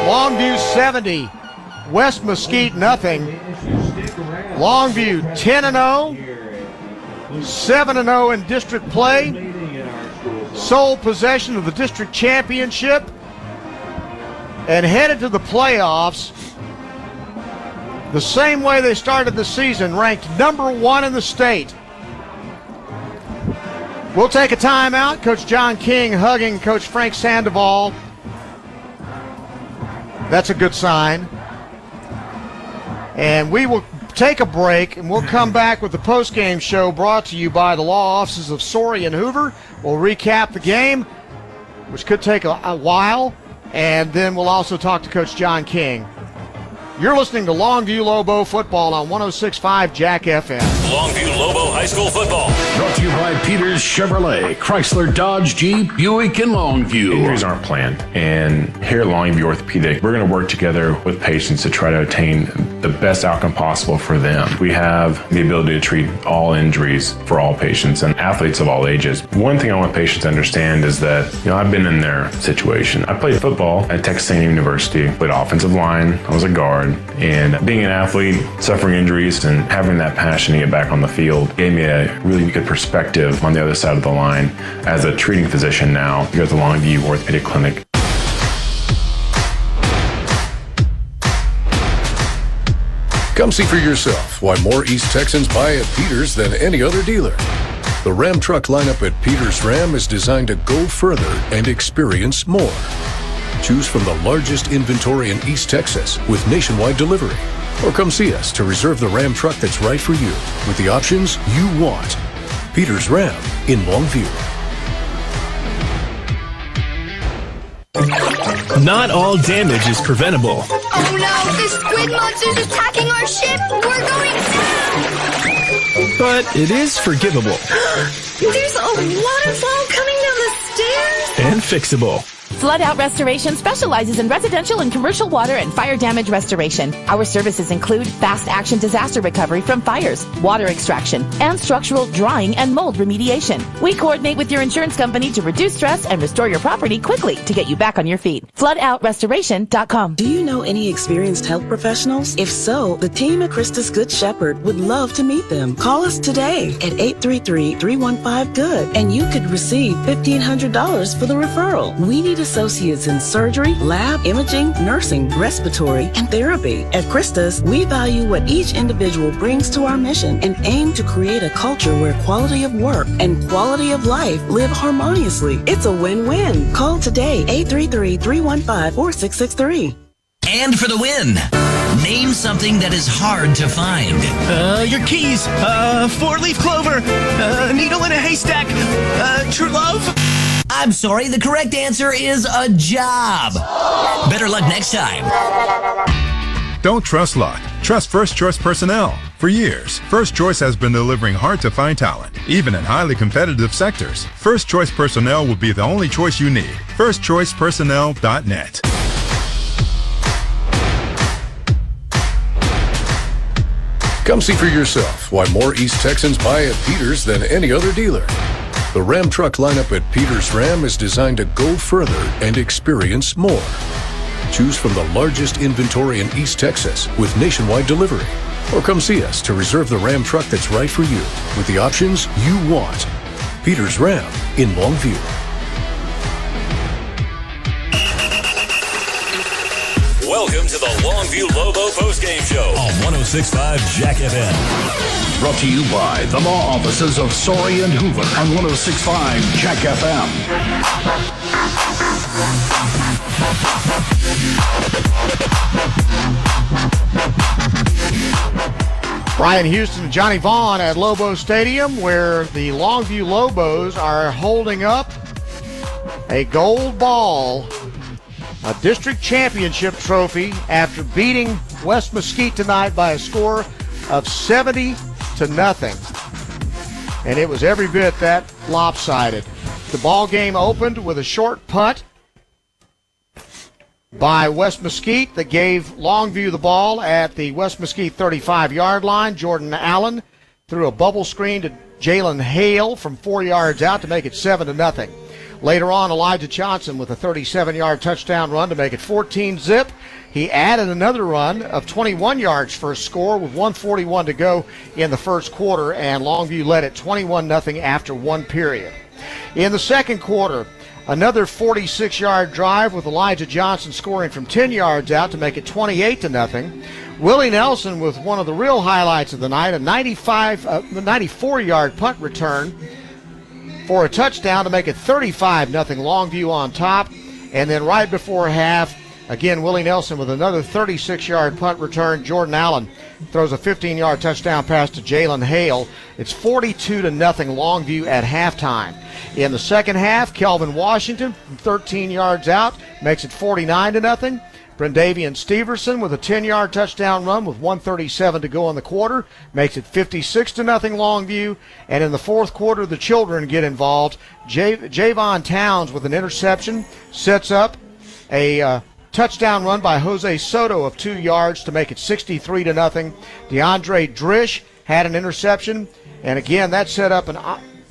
Longview 70, West Mesquite nothing. Longview 10-0, 7-0 in district play. Sole possession of the district championship, and headed to the playoffs the same way they started the season, ranked number 1 in the state. We'll take a timeout. Coach John King hugging Coach Frank Sandoval. That's a good sign. And we will take a break, and we'll come back with the post-game show brought to you by the law offices of Sorey and Hoover. We'll recap the game, which could take a while, and then we'll also talk to Coach John King. You're listening to Longview Lobo football on 106.5 Jack FM. Longview Lobo High School Football. Brought to you by Peters Chevrolet, Chrysler, Dodge, Jeep, Buick, and Longview. Injuries aren't planned, and here at Longview Orthopedic, we're going to work together with patients to try to attain the best outcome possible for them. We have the ability to treat all injuries for all patients and athletes of all ages. One thing I want patients to understand is that, I've been in their situation. I played football at Texas A&M University, played offensive line, I was a guard, and being an athlete, suffering injuries, and having that passion to get back on the field gave me a really good perspective on the other side of the line as a treating physician now here at the Longview Orthopedic Clinic. Come see for yourself why more East Texans buy at Peters than any other dealer. The Ram truck lineup at Peters Ram is designed to go further and experience more. Choose from the largest inventory in East Texas with nationwide delivery. Or come see us to reserve the Ram truck that's right for you with the options you want. Peters Ram in Longview. Not all damage is preventable. Oh no, the squid monster's attacking our ship! We're going down! But it is forgivable. There's a waterfall coming down the stairs! And fixable. Flood Out Restoration specializes in residential and commercial water and fire damage restoration. Our services include fast action disaster recovery from fires, water extraction, and structural drying and mold remediation. We coordinate with your insurance company to reduce stress and restore your property quickly to get you back on your feet. FloodOutRestoration.com. Do you know any experienced health professionals? If so, the team at Christus Good Shepherd would love to meet them. Call us today at 833-315-GOOD and you could receive $1,500 for the referral. We need associates in surgery, lab, imaging, nursing, respiratory, and therapy. At Christus, we value what each individual brings to our mission and aim to create a culture where quality of work and quality of life live harmoniously. It's a win-win. Call today, 833-315-4663. And for the win, name something that is hard to find. Your keys, 4-leaf clover, needle in a haystack, true love. I'm sorry, the correct answer is a job. Better luck next time. Don't trust luck. Trust First Choice Personnel. For years, First Choice has been delivering hard-to-find talent, even in highly competitive sectors. First Choice Personnel will be the only choice you need. FirstChoicePersonnel.net. Come see for yourself why more East Texans buy at Peters than any other dealer. The Ram truck lineup at Peters Ram is designed to go further and experience more. Choose from the largest inventory in East Texas with nationwide delivery. Or come see us to reserve the Ram truck that's right for you with the options you want. Peters Ram in Longview. Welcome to the Longview Lobo postgame show on 106.5 Jack FM. Brought to you by the law offices of Sorey and Hoover on 106.5 Jack FM. Brian Houston and Johnny Vaughn at Lobo Stadium, where the Longview Lobos are holding up a gold ball, a district championship trophy, after beating West Mesquite tonight by a score of 70-0. And it was every bit that lopsided. The ball game opened with a short punt by West Mesquite that gave Longview the ball at the West Mesquite 35-yard line. Jordan Allen threw a bubble screen to Jalen Hale from 4 yards out to make it 7-0. Later on, Elijah Johnson with a 37-yard touchdown run to make it 14-0. He added another run of 21 yards for a score with 1:41 to go in the first quarter, and Longview led it 21-0 after one period. In the second quarter, another 46-yard drive with Elijah Johnson scoring from 10 yards out to make it 28-0. Willie Nelson with one of the real highlights of the night, a 94-yard punt return for a touchdown to make it 35-0 Longview on top. And then right before half, again, Willie Nelson with another 36-yard punt return. Jordan Allen throws a 15-yard touchdown pass to Jalen Hale. It's 42-0 Longview at halftime. In the second half, Kelvin Washington from 13 yards out makes it 49-0. Brendavian Steverson with a 10-yard touchdown run with 1:37 to go in the quarter makes it 56-0 Longview. And in the fourth quarter, the children get involved. Javon Towns with an interception sets up a touchdown run by Jose Soto of 2 yards to make it 63-0. DeAndre Drish had an interception, and again that set up an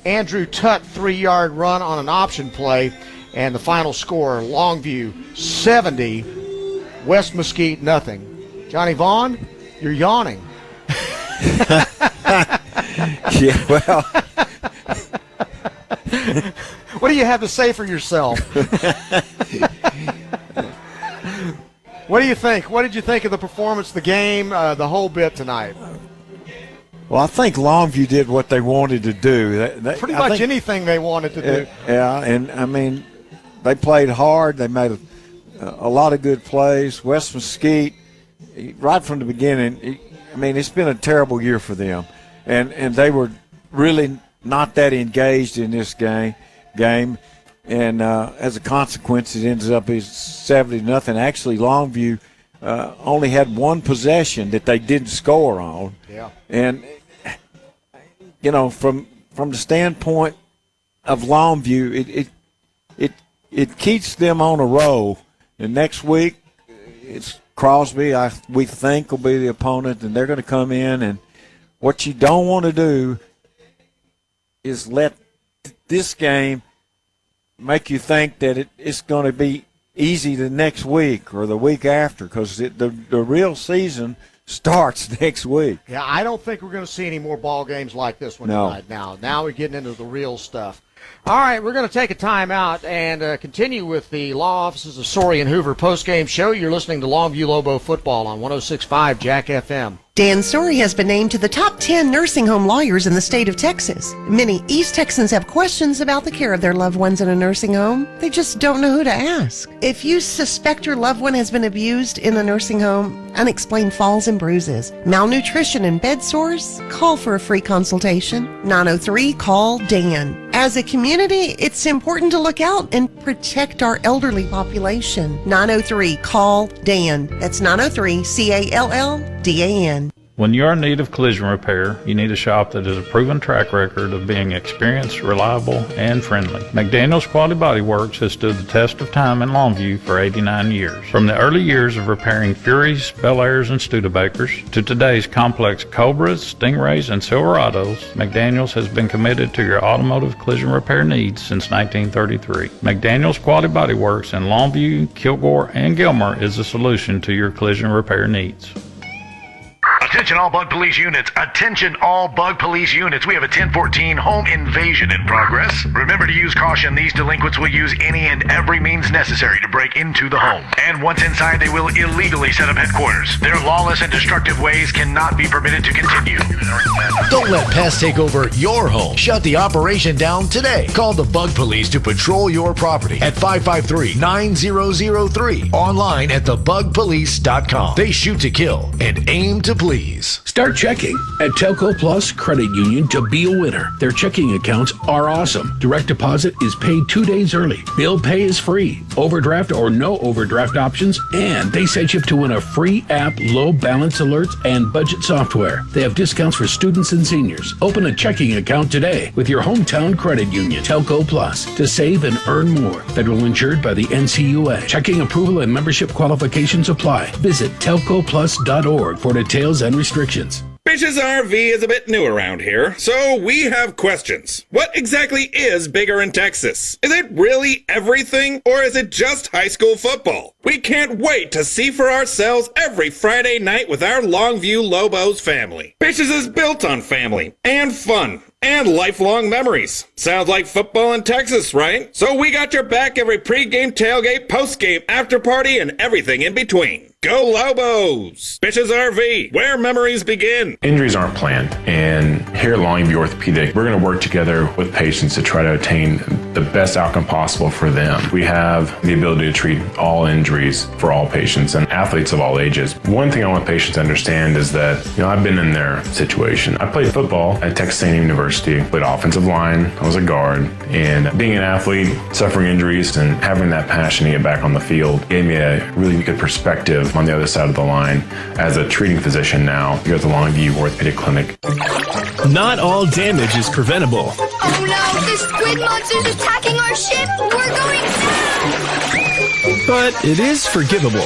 Andrew Tutt 3-yard run on an option play. And the final score, Longview 70, West Mesquite nothing. Johnny Vaughn, you're yawning. Yeah, well. What do you have to say for yourself? What do you think? What did you think of the performance, the game, the whole bit tonight? Well, I think Longview did what they wanted to do. Pretty much anything they wanted to do. Yeah, and I mean, they played hard. They made a lot of good plays. West Mesquite, right from the beginning, I mean, it's been a terrible year for them. And they were really not that engaged in this game. And as a consequence, it ends up as 70-0. Actually, Longview only had one possession that they didn't score on. Yeah. And, you know, from the standpoint of Longview, it keeps them on a roll. And next week, it's Crosby, we think, will be the opponent, and they're going to come in. And what you don't want to do is let this game make you think that it's going to be easy the next week or the week after, because the real season starts next week. Yeah, I don't think we're going to see any more ball games like this one tonight. Now we're getting into the real stuff. All right, we're going to take a time out and continue with the law offices of Sorey and Hoover postgame show. You're listening to Longview Lobo football on 106.5 Jack FM. Dan Sorey has been named to the top 10 nursing home lawyers in the state of Texas. Many East Texans have questions about the care of their loved ones in a nursing home. They just don't know who to ask. If you suspect your loved one has been abused in a nursing home, unexplained falls and bruises, malnutrition and bed sores, call for a free consultation. 903-CALL-DAN. As a community, it's important to look out and protect our elderly population. 903-CALL-DAN. That's 903-CALLDAN. When you're in need of collision repair, you need a shop that has a proven track record of being experienced, reliable, and friendly. McDaniel's Quality Body Works has stood the test of time in Longview for 89 years. From the early years of repairing Furies, Bel Airs, and Studebakers to today's complex Cobras, Stingrays, and Silverados, McDaniel's has been committed to your automotive collision repair needs since 1933. McDaniel's Quality Body Works in Longview, Kilgore, and Gilmer is the solution to your collision repair needs. Attention all bug police units. Attention all bug police units. We have a 1014 home invasion in progress. Remember to use caution. These delinquents will use any and every means necessary to break into the home. And once inside, they will illegally set up headquarters. Their lawless and destructive ways cannot be permitted to continue. Don't let pests take over your home. Shut the operation down today. Call the Bug Police to patrol your property at 553-9003. Online at thebugpolice.com. They shoot to kill and aim to please. Start checking at Telco Plus Credit Union to be a winner. Their checking accounts are awesome. Direct deposit is paid 2 days early. Bill pay is free. Overdraft or no overdraft options. And they set you up to win a free app, low balance alerts, and budget software. They have discounts for students and seniors. Open a checking account today with your hometown credit union, Telco Plus, to save and earn more. Federal insured by the NCUA. Checking approval and membership qualifications apply. Visit telcoplus.org for details and restrictions. Bitch's RV is a bit new around here, so we have questions. What exactly is bigger in Texas? Is it really everything, or is it just high school football? We can't wait to see for ourselves every Friday night with our Longview Lobos family. Bitch's is built on family and fun and lifelong memories. Sounds like football in Texas, right? So we got your back every pregame, tailgate, postgame, after party, and everything in between. Go Lobos! Bitches RV, where memories begin. Injuries aren't planned, and here at Longview Orthopedic, we're going to work together with patients to try to attain the best outcome possible for them. We have the ability to treat all injuries for all patients and athletes of all ages. One thing I want patients to understand is that, I've been in their situation. I played football at Texas A&M University, played offensive line, I was a guard, and being an athlete, suffering injuries, and having that passion to get back on the field gave me a really good perspective on the other side of the line as a treating physician now here at the Longview Orthopedic Clinic. Not all damage is preventable. Oh no, the squid monster's attacking our ship! We're going down! But it is forgivable.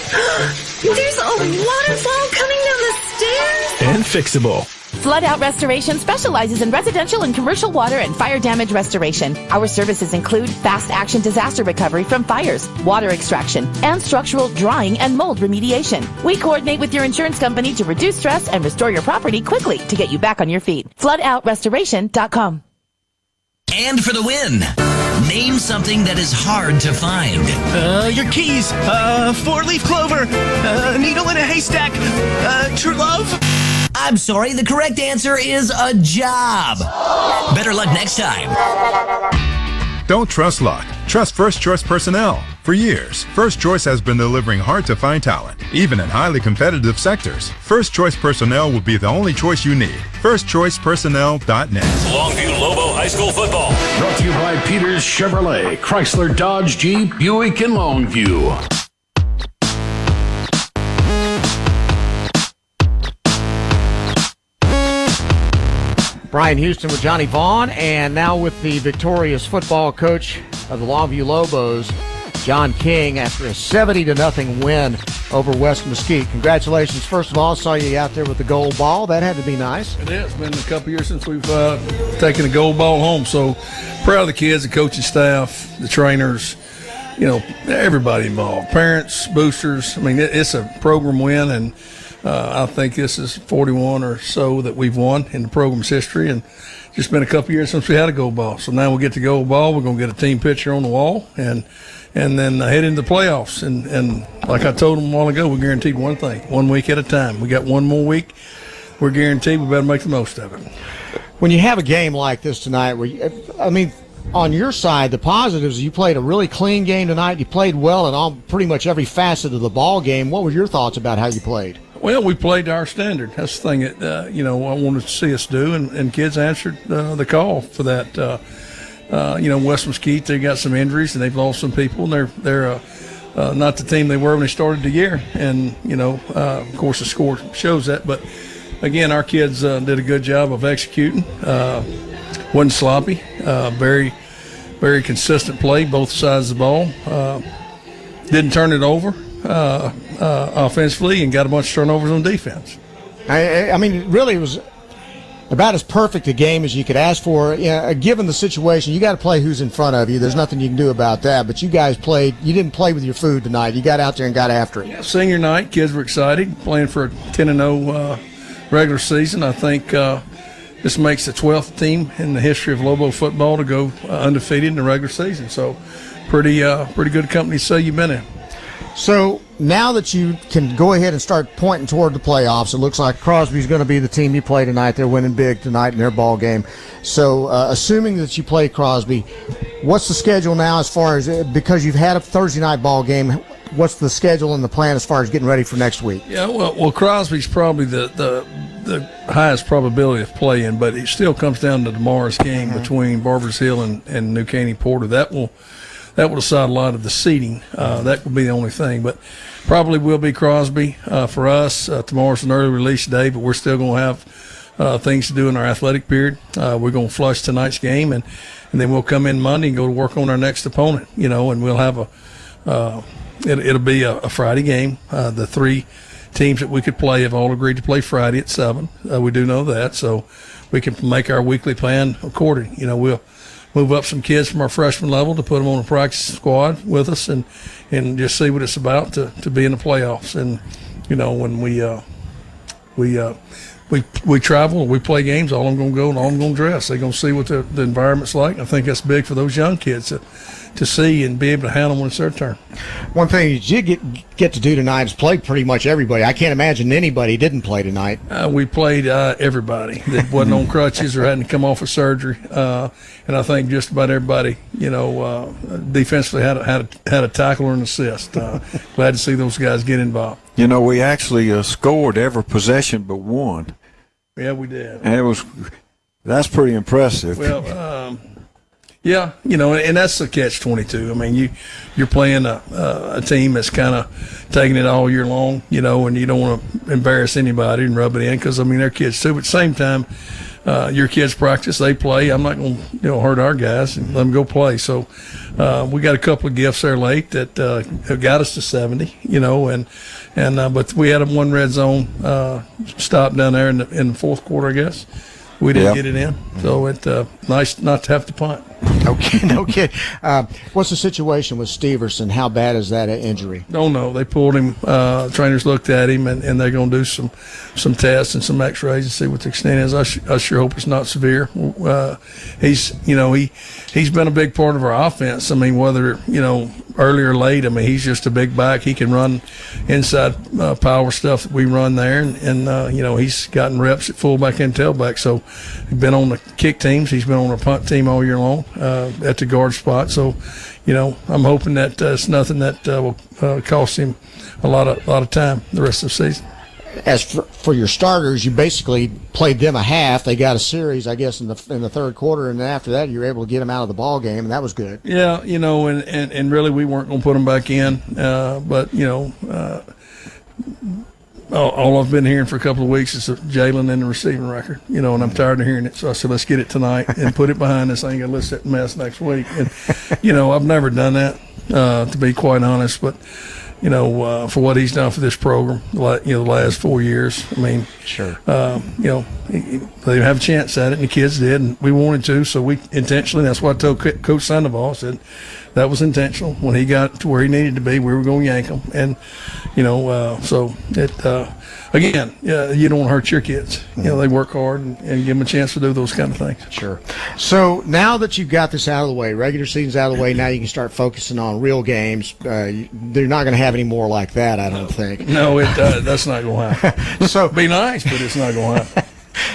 There's a waterfall coming down the stairs? And fixable. Flood Out Restoration specializes in residential and commercial water and fire damage restoration. Our services include fast action disaster recovery from fires, water extraction, and structural drying and mold remediation. We coordinate with your insurance company to reduce stress and restore your property quickly to get you back on your feet. FloodOutRestoration.com. And for the win, name something that is hard to find. Your keys, 4-leaf clover, needle in a haystack, true love. I'm sorry, the correct answer is a job. Better luck next time. Don't trust luck. Trust First Choice Personnel. For years, First Choice has been delivering hard-to-find talent, even in highly competitive sectors. First Choice Personnel will be the only choice you need. FirstChoicePersonnel.net. Longview Lobo High School football. Brought to you by Peters Chevrolet, Chrysler, Dodge, Jeep, Buick, and Longview. Brian Houston with Johnny Vaughn, and now with the victorious football coach of the Longview Lobos, John King, after a 70-0 win over West Mesquite. Congratulations, first of all. Saw you out there with the gold ball. That had to be nice. It is. It's been a couple years since we've taken a gold ball home, so proud of the kids, the coaching staff, the trainers, everybody involved, parents, boosters. I mean, it's a program win, and I think this is 41 or so that we've won in the program's history, and just been a couple years since we had a gold ball. So now we'll get the gold ball. We're going to get a team picture on the wall, and then head into the playoffs. And like I told them a while ago, we're guaranteed one thing, 1 week at a time. We got one more week. We're guaranteed. We better make the most of it. When you have a game like this tonight, on your side, the positives, you played a really clean game tonight. You played well in pretty much every facet of the ball game. What were your thoughts about how you played? Well, we played to our standard. That's the thing that, I wanted to see us do, and kids answered the call for that. West Mesquite, they got some injuries, and they've lost some people, and they're not the team they were when they started the year. And, of course, the score shows that. But, again, our kids did a good job of executing. Wasn't sloppy. Very, very consistent play, both sides of the ball. Didn't turn it over. Offensively, and got a bunch of turnovers on defense. Really, it was about as perfect a game as you could ask for. Given the situation, you got to play who's in front of you. There's nothing you can do about that. But you guys played. You didn't play with your food tonight. You got out there and got after it. Yeah, senior night, kids were excited, playing for a 10-0 regular season. I think this makes the 12th team in the history of Lobo football to go undefeated in the regular season. So, pretty good company to say you've been in. So now that you can go ahead and start pointing toward the playoffs, it looks like Crosby's going to be the team you play tonight. They're winning big tonight in their ball game. So assuming that you play Crosby, what's the schedule now as far as, because you've had a Thursday night ball game, what's the schedule and the plan as far as getting ready for next week? Yeah, well Crosby's probably the highest probability of playing, but it still comes down to tomorrow's game between Barbers Hill and New Caney Porter. That will decide a lot of the seeding. That will be the only thing. But probably will be Crosby for us. Tomorrow's an early release day, but we're still going to have things to do in our athletic period. We're going to flush tonight's game, and then we'll come in Monday and go to work on our next opponent, and we'll have it'll be a Friday game. The three teams that we could play have all agreed to play Friday at 7. We do know that, so we can make our weekly plan according. We'll move up some kids from our freshman level to put them on a practice squad with us and just see what it's about to be in the playoffs. And, when we we travel, we play games. All of them going to go and all of them going to dress. They're going to see what the environment's like. I think that's big for those young kids to see and be able to handle when it's their turn. One thing you did get to do tonight is play pretty much everybody. I can't imagine anybody didn't play tonight. We played everybody that wasn't on crutches or hadn't come off of surgery, and I think just about everybody, defensively had a tackle or an assist. Glad to see those guys get involved. We actually scored every possession but one. Yeah, we did. And that's pretty impressive. Well, yeah, and that's the catch-22. I mean, you're playing a team that's kind of taking it all year long, and you don't want to embarrass anybody and rub it in because, they're kids too. But at the same time, your kids practice, they play. I'm not going to hurt our guys and let them go play. So we got a couple of gifts there late that got us to 70, but we had one red zone stop down there in the fourth quarter, I guess. We didn't get it in, so it's nice not to have to punt. Okay, no kidding. What's the situation with Steverson? How bad is that injury? Don't know. They pulled him. Trainers looked at him, and they're going to do some tests and some X-rays to see what the extent is. I sure hope it's not severe. He's been a big part of our offense. Whether early or late, he's just a big back. He can run inside power stuff that we run there, and he's gotten reps at fullback and tailback. So he's been on the kick teams. He's been on our punt team all year long at the guard spot. So, I'm hoping that it's nothing that will cost him a lot of time the rest of the season. As for your starters, you basically played them a half. They got a series, I guess, in the third quarter, and then after that, you were able to get them out of the ball game, and that was good. Yeah, and really we weren't going to put them back in, but all I've been hearing for a couple of weeks is Jalen and the receiving record, and I'm tired of hearing it. So I said, let's get it tonight and put it behind us. I ain't gonna list that mess next week. And I've never done that, to be quite honest, but. For what he's done for this program, the last 4 years. Sure. They have a chance at it, and the kids did, and we wanted to, so we intentionally. That's what I told Coach Sandoval. I said that was intentional. When he got to where he needed to be, we were going to yank him, and so it. Again, you don't want to hurt your kids. They work hard and give them a chance to do those kind of things. Sure. So now that you've got this out of the way, regular season's out of the way, now you can start focusing on real games. They're not going to have any more like that, I don't think. No, that's not going to happen. So it'd be nice, but it's not going to happen.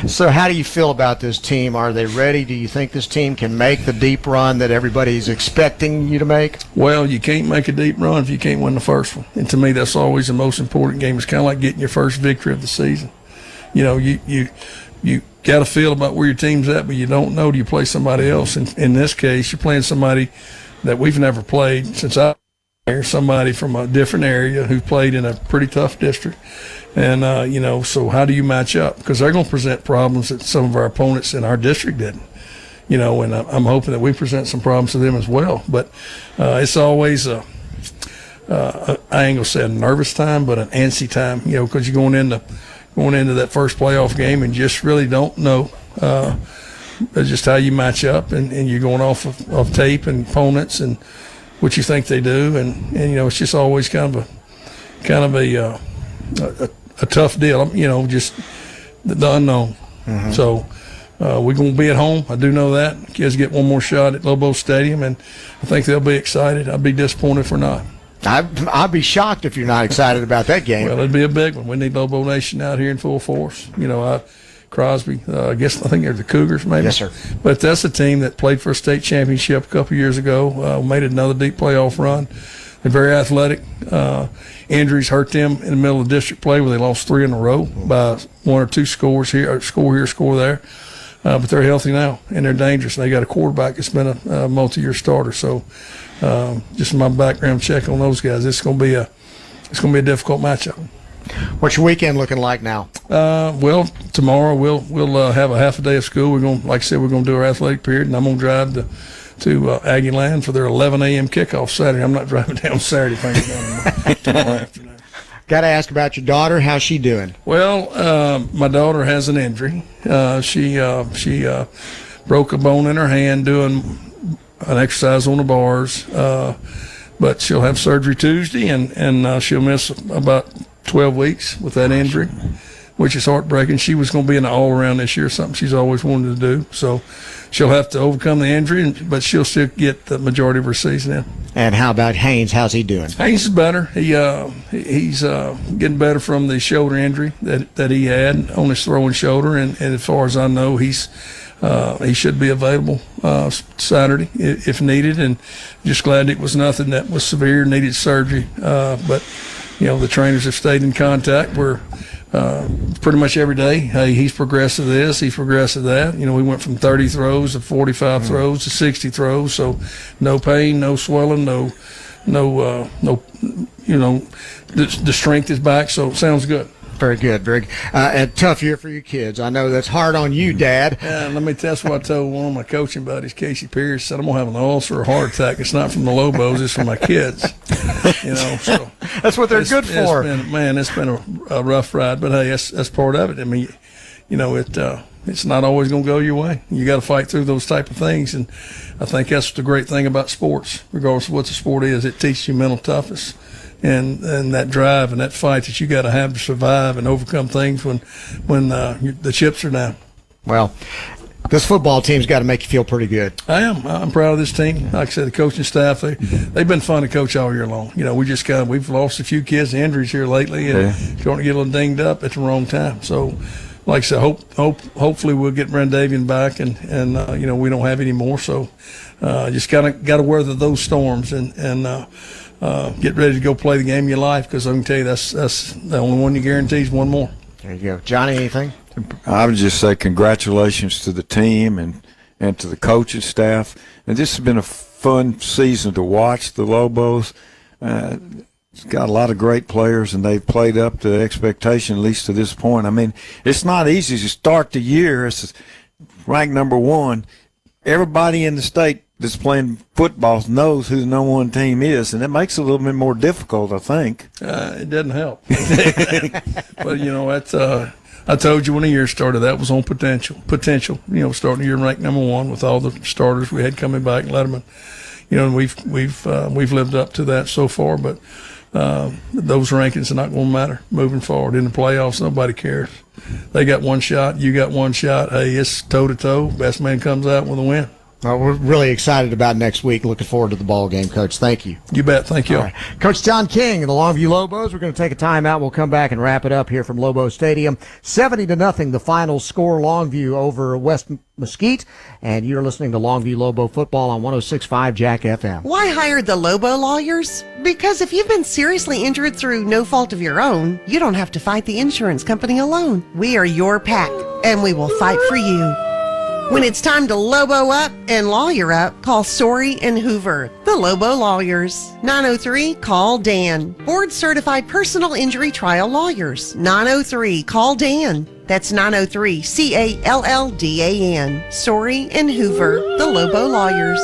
So how do you feel about this team? Are they ready? Do you think this team can make the deep run that everybody's expecting you to make? Well, you can't make a deep run if you can't win the first one. And to me, that's always the most important game. It's kind of like getting your first victory of the season. You got a feel about where your team's at, but you don't know till you play somebody else. And in this case, you're playing somebody that we've never played since I was here, somebody from a different area who played in a pretty tough district. And, so how do you match up? Because they're going to present problems that some of our opponents in our district didn't. And I'm hoping that we present some problems to them as well. But it's always I ain't going to say a nervous time, but an antsy time, because you're going into that first playoff game and just really don't know just how you match up. And you're going off of tape and opponents and what you think they do. And it's just always kind of a tough deal, just the unknown. Mm-hmm. So we're going to be at home. I do know that. Kids get one more shot at Lobo Stadium, and I think they'll be excited. I'd be disappointed if we're not. I'd be shocked if you're not excited about that game. Well, it'd be a big one. We need Lobo Nation out here in full force. Crosby, I think they're the Cougars, maybe. Yes, sir. But that's a team that played for a state championship a couple years ago, made another deep playoff run. They're very athletic. Injuries hurt them in the middle of district play where they lost 3 in a row by 1 or 2 scores here, score there. But they're healthy now, and they're dangerous. They got a quarterback that's been a multi-year starter. So just my background check on those guys, it's going to be a difficult matchup. What's your weekend looking like now? Well, tomorrow we'll have a half a day of school. We're going, like I said, we're going to do our athletic period, and I'm going to drive to Aggie Land for their 11 a.m. kickoff Saturday. I'm not driving down Saturday. Tomorrow afternoon. Got to ask about your daughter. How's she doing? Well, my daughter has an injury. She broke a bone in her hand doing an exercise on the bars. But she'll have surgery Tuesday, and she'll miss about 12 weeks with that injury. which is heartbreaking. She was going to be in the all-around this year, something she's always wanted to do. So she'll have to overcome the injury, but she'll still get the majority of her season in. And how about Haynes? How's he doing? Haynes is better. He's getting better from the shoulder injury that he had on his throwing shoulder, and as far as I know, he should be available Saturday if needed. And just glad it was nothing that was severe, needed surgery. But the trainers have stayed in contact. We're pretty much every day. Hey, he's progressed to this, he's progressed to that. We went from 30 throws to 45 throws to 60 throws. So no pain, no swelling, no. The strength is back. So it sounds good. Very good, very good. A tough year for your kids. I know that's hard on you, Dad. Yeah, that's what I told one of my coaching buddies, Casey Pierce. Said I'm gonna have an ulcer or a heart attack. It's not from the Lobos, it's from my kids. So that's what they're good for. It's been a rough ride, but hey, that's part of it. I mean, it's not always gonna go your way. You got to fight through those type of things, and I think that's the great thing about sports. Regardless of what the sport is, it teaches you mental toughness. And that drive and that fight that you got to have to survive and overcome things when the chips are down. Well, this football team's got to make you feel pretty good. I am. I'm proud of this team. Like I said, the coaching staff, they've been fun to coach all year long. We've lost a few kids to injuries here lately, and starting to get a little dinged up at the wrong time. So, like I said, hopefully we'll get Brendavian back, and we don't have any more. So, just got to weather those storms and get ready to go play the game of your life, because I can tell you that's the only one you guarantees one more. There you go. Johnny, anything? I would just say congratulations to the team and to the coaching staff. And this has been a fun season to watch the Lobos. It's got a lot of great players, and they've played up to expectation, at least to this point. I mean, it's not easy to start the year as ranked number one. Everybody in the state that's playing football knows who the number one team is, and it makes it a little bit more difficult, I think. It doesn't help. But, I told you when the year started, that was on potential. Starting the year ranked number one with all the starters we had coming back, Letterman. And we've lived up to that so far, but those rankings are not going to matter moving forward. In the playoffs, nobody cares. They got one shot, you got one shot. Hey, it's toe-to-toe. Best man comes out with a win. Well, we're really excited about next week. Looking forward to the ball game, Coach. Thank you. You bet. Thank you. All right. Coach John King of the Longview Lobos. We're going to take a timeout. We'll come back and wrap it up here from Lobo Stadium. 70-0, the final score. Longview over West Mesquite. And you're listening to Longview Lobo football on 106.5 Jack FM. Why hire the Lobo lawyers? Because if you've been seriously injured through no fault of your own, you don't have to fight the insurance company alone. We are your pack, and we will fight for you. When it's time to Lobo up and lawyer up, call Story and Hoover, the Lobo Lawyers. 903-CALL-DAN. Board-certified personal injury trial lawyers. 903-CALL-DAN. That's 903-CALLDAN. Story and Hoover, the Lobo Lawyers.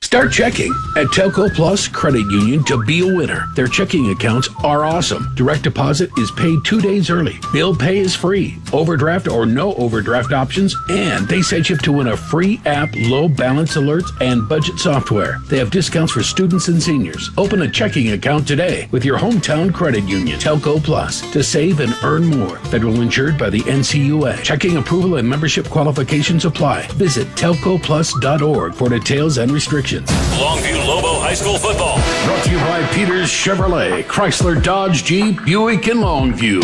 Start checking at Telco Plus Credit Union to be a winner. Their checking accounts are awesome. Direct deposit is paid 2 days early. Bill pay is free. Overdraft or no overdraft options. And they set you up to win a free app, low balance alerts, and budget software. They have discounts for students and seniors. Open a checking account today with your hometown credit union, Telco Plus, to save and earn more. Federal insured by the NCUA. Checking approval and membership qualifications apply. Visit telcoplus.org for details and restrictions. Longview Lobo High School football. Brought to you by Peters Chevrolet, Chrysler, Dodge, Jeep, Buick, and Longview.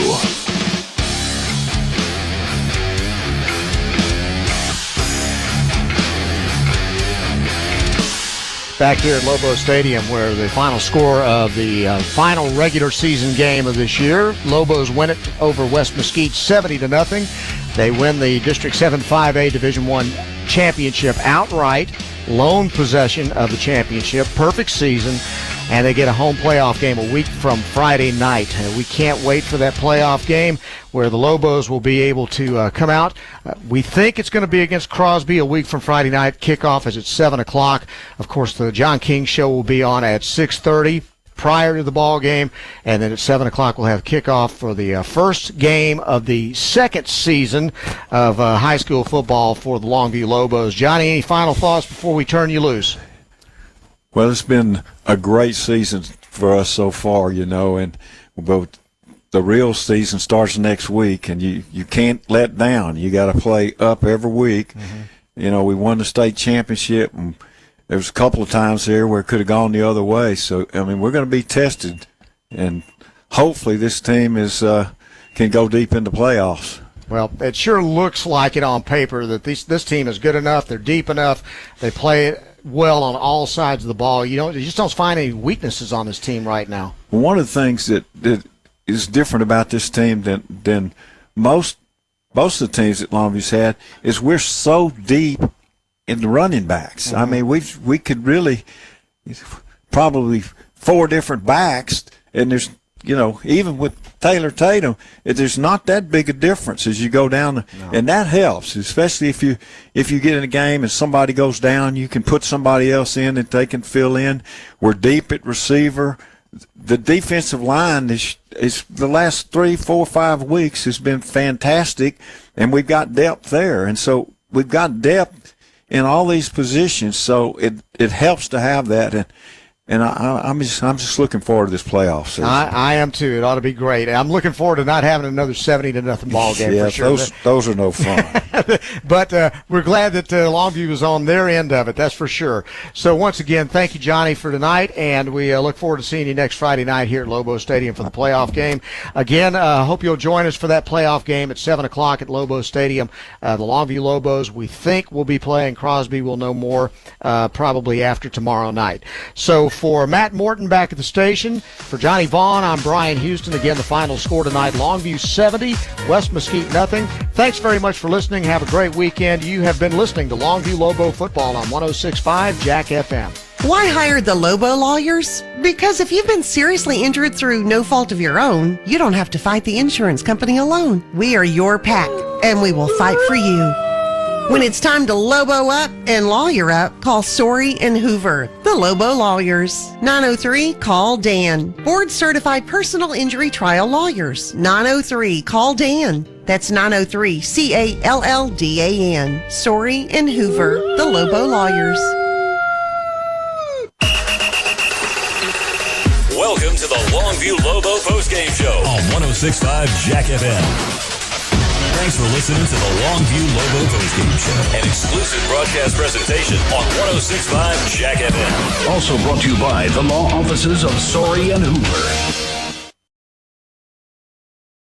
Back here at Lobo Stadium, where the final score of the final regular season game of this year, Lobos win it over West Mesquite 70-0. They win the District 7 5A Division I championship outright. Lone possession of the championship, perfect season, and they get a home playoff game a week from Friday night. We can't wait for that playoff game where the Lobos will be able to come out. We think it's going to be against Crosby a week from Friday night. Kickoff is at 7 o'clock. Of course, the John King Show will be on at 6:30. Prior to the ball game, and then at 7 o'clock we'll have kickoff for the first game of the second season of high school football for the Longview Lobos. Johnny, any final thoughts before we turn you loose? Well, it's been a great season for us so far, but the real season starts next week, and you can't let down. You got to play up every week. Mm-hmm. We won the state championship, and there was a couple of times there where it could have gone the other way. So, we're going to be tested, and hopefully this team can go deep into playoffs. Well, it sure looks like it on paper that this team is good enough. They're deep enough. They play it well on all sides of the ball. You just don't find any weaknesses on this team right now. One of the things that is different about this team than most of the teams that Longview's had is we're so deep in the running backs. Mm-hmm. We could really probably 4 different backs, and there's even with Taylor Tatum, there's not that big a difference as you go down, and that helps, especially if you get in a game and somebody goes down, you can put somebody else in and they can fill in. We're deep at receiver. The defensive line is the last 3, 4, 5 weeks has been fantastic, and we've got depth there, and so we've got depth in all these positions. So it helps to have that, and I'm just looking forward to this playoff season. I am too. It ought to be great. I'm looking forward to not having another 70-0 ball game. Yeah, for sure. Those are no fun. But we're glad that Longview is on their end of it. That's for sure. So once again, thank you, Johnny, for tonight, and we look forward to seeing you next Friday night here at Lobo Stadium for the playoff game. Again, hope you'll join us for that playoff game at 7 o'clock at Lobo Stadium. The Longview Lobos, we think, will be playing Crosby. We'll know more probably after tomorrow night. So for Matt Morton back at the station, for Johnny Vaughn, I'm Brian Houston. Again, the final score tonight, Longview 70, West Mesquite nothing. Thanks very much for listening. Have a great weekend. You have been listening to Longview Lobo Football on 106.5 Jack FM. Why hire the Lobo lawyers? Because if you've been seriously injured through no fault of your own, you don't have to fight the insurance company alone. We are your pack, and we will fight for you. When it's time to Lobo up and lawyer up, call Sorey and Hoover, the Lobo Lawyers. 903-CALL-DAN. Board-certified personal injury trial lawyers. 903-CALL-DAN. That's 903-CALLDAN. Sorey and Hoover, the Lobo Lawyers. Welcome to the Longview Lobo postgame show on 106.5 Jack FM. Thanks for listening to the Longview Lobo postgame show, an exclusive broadcast presentation on 106.5 Jack FM. Also brought to you by the law offices of Sorey and Hoover.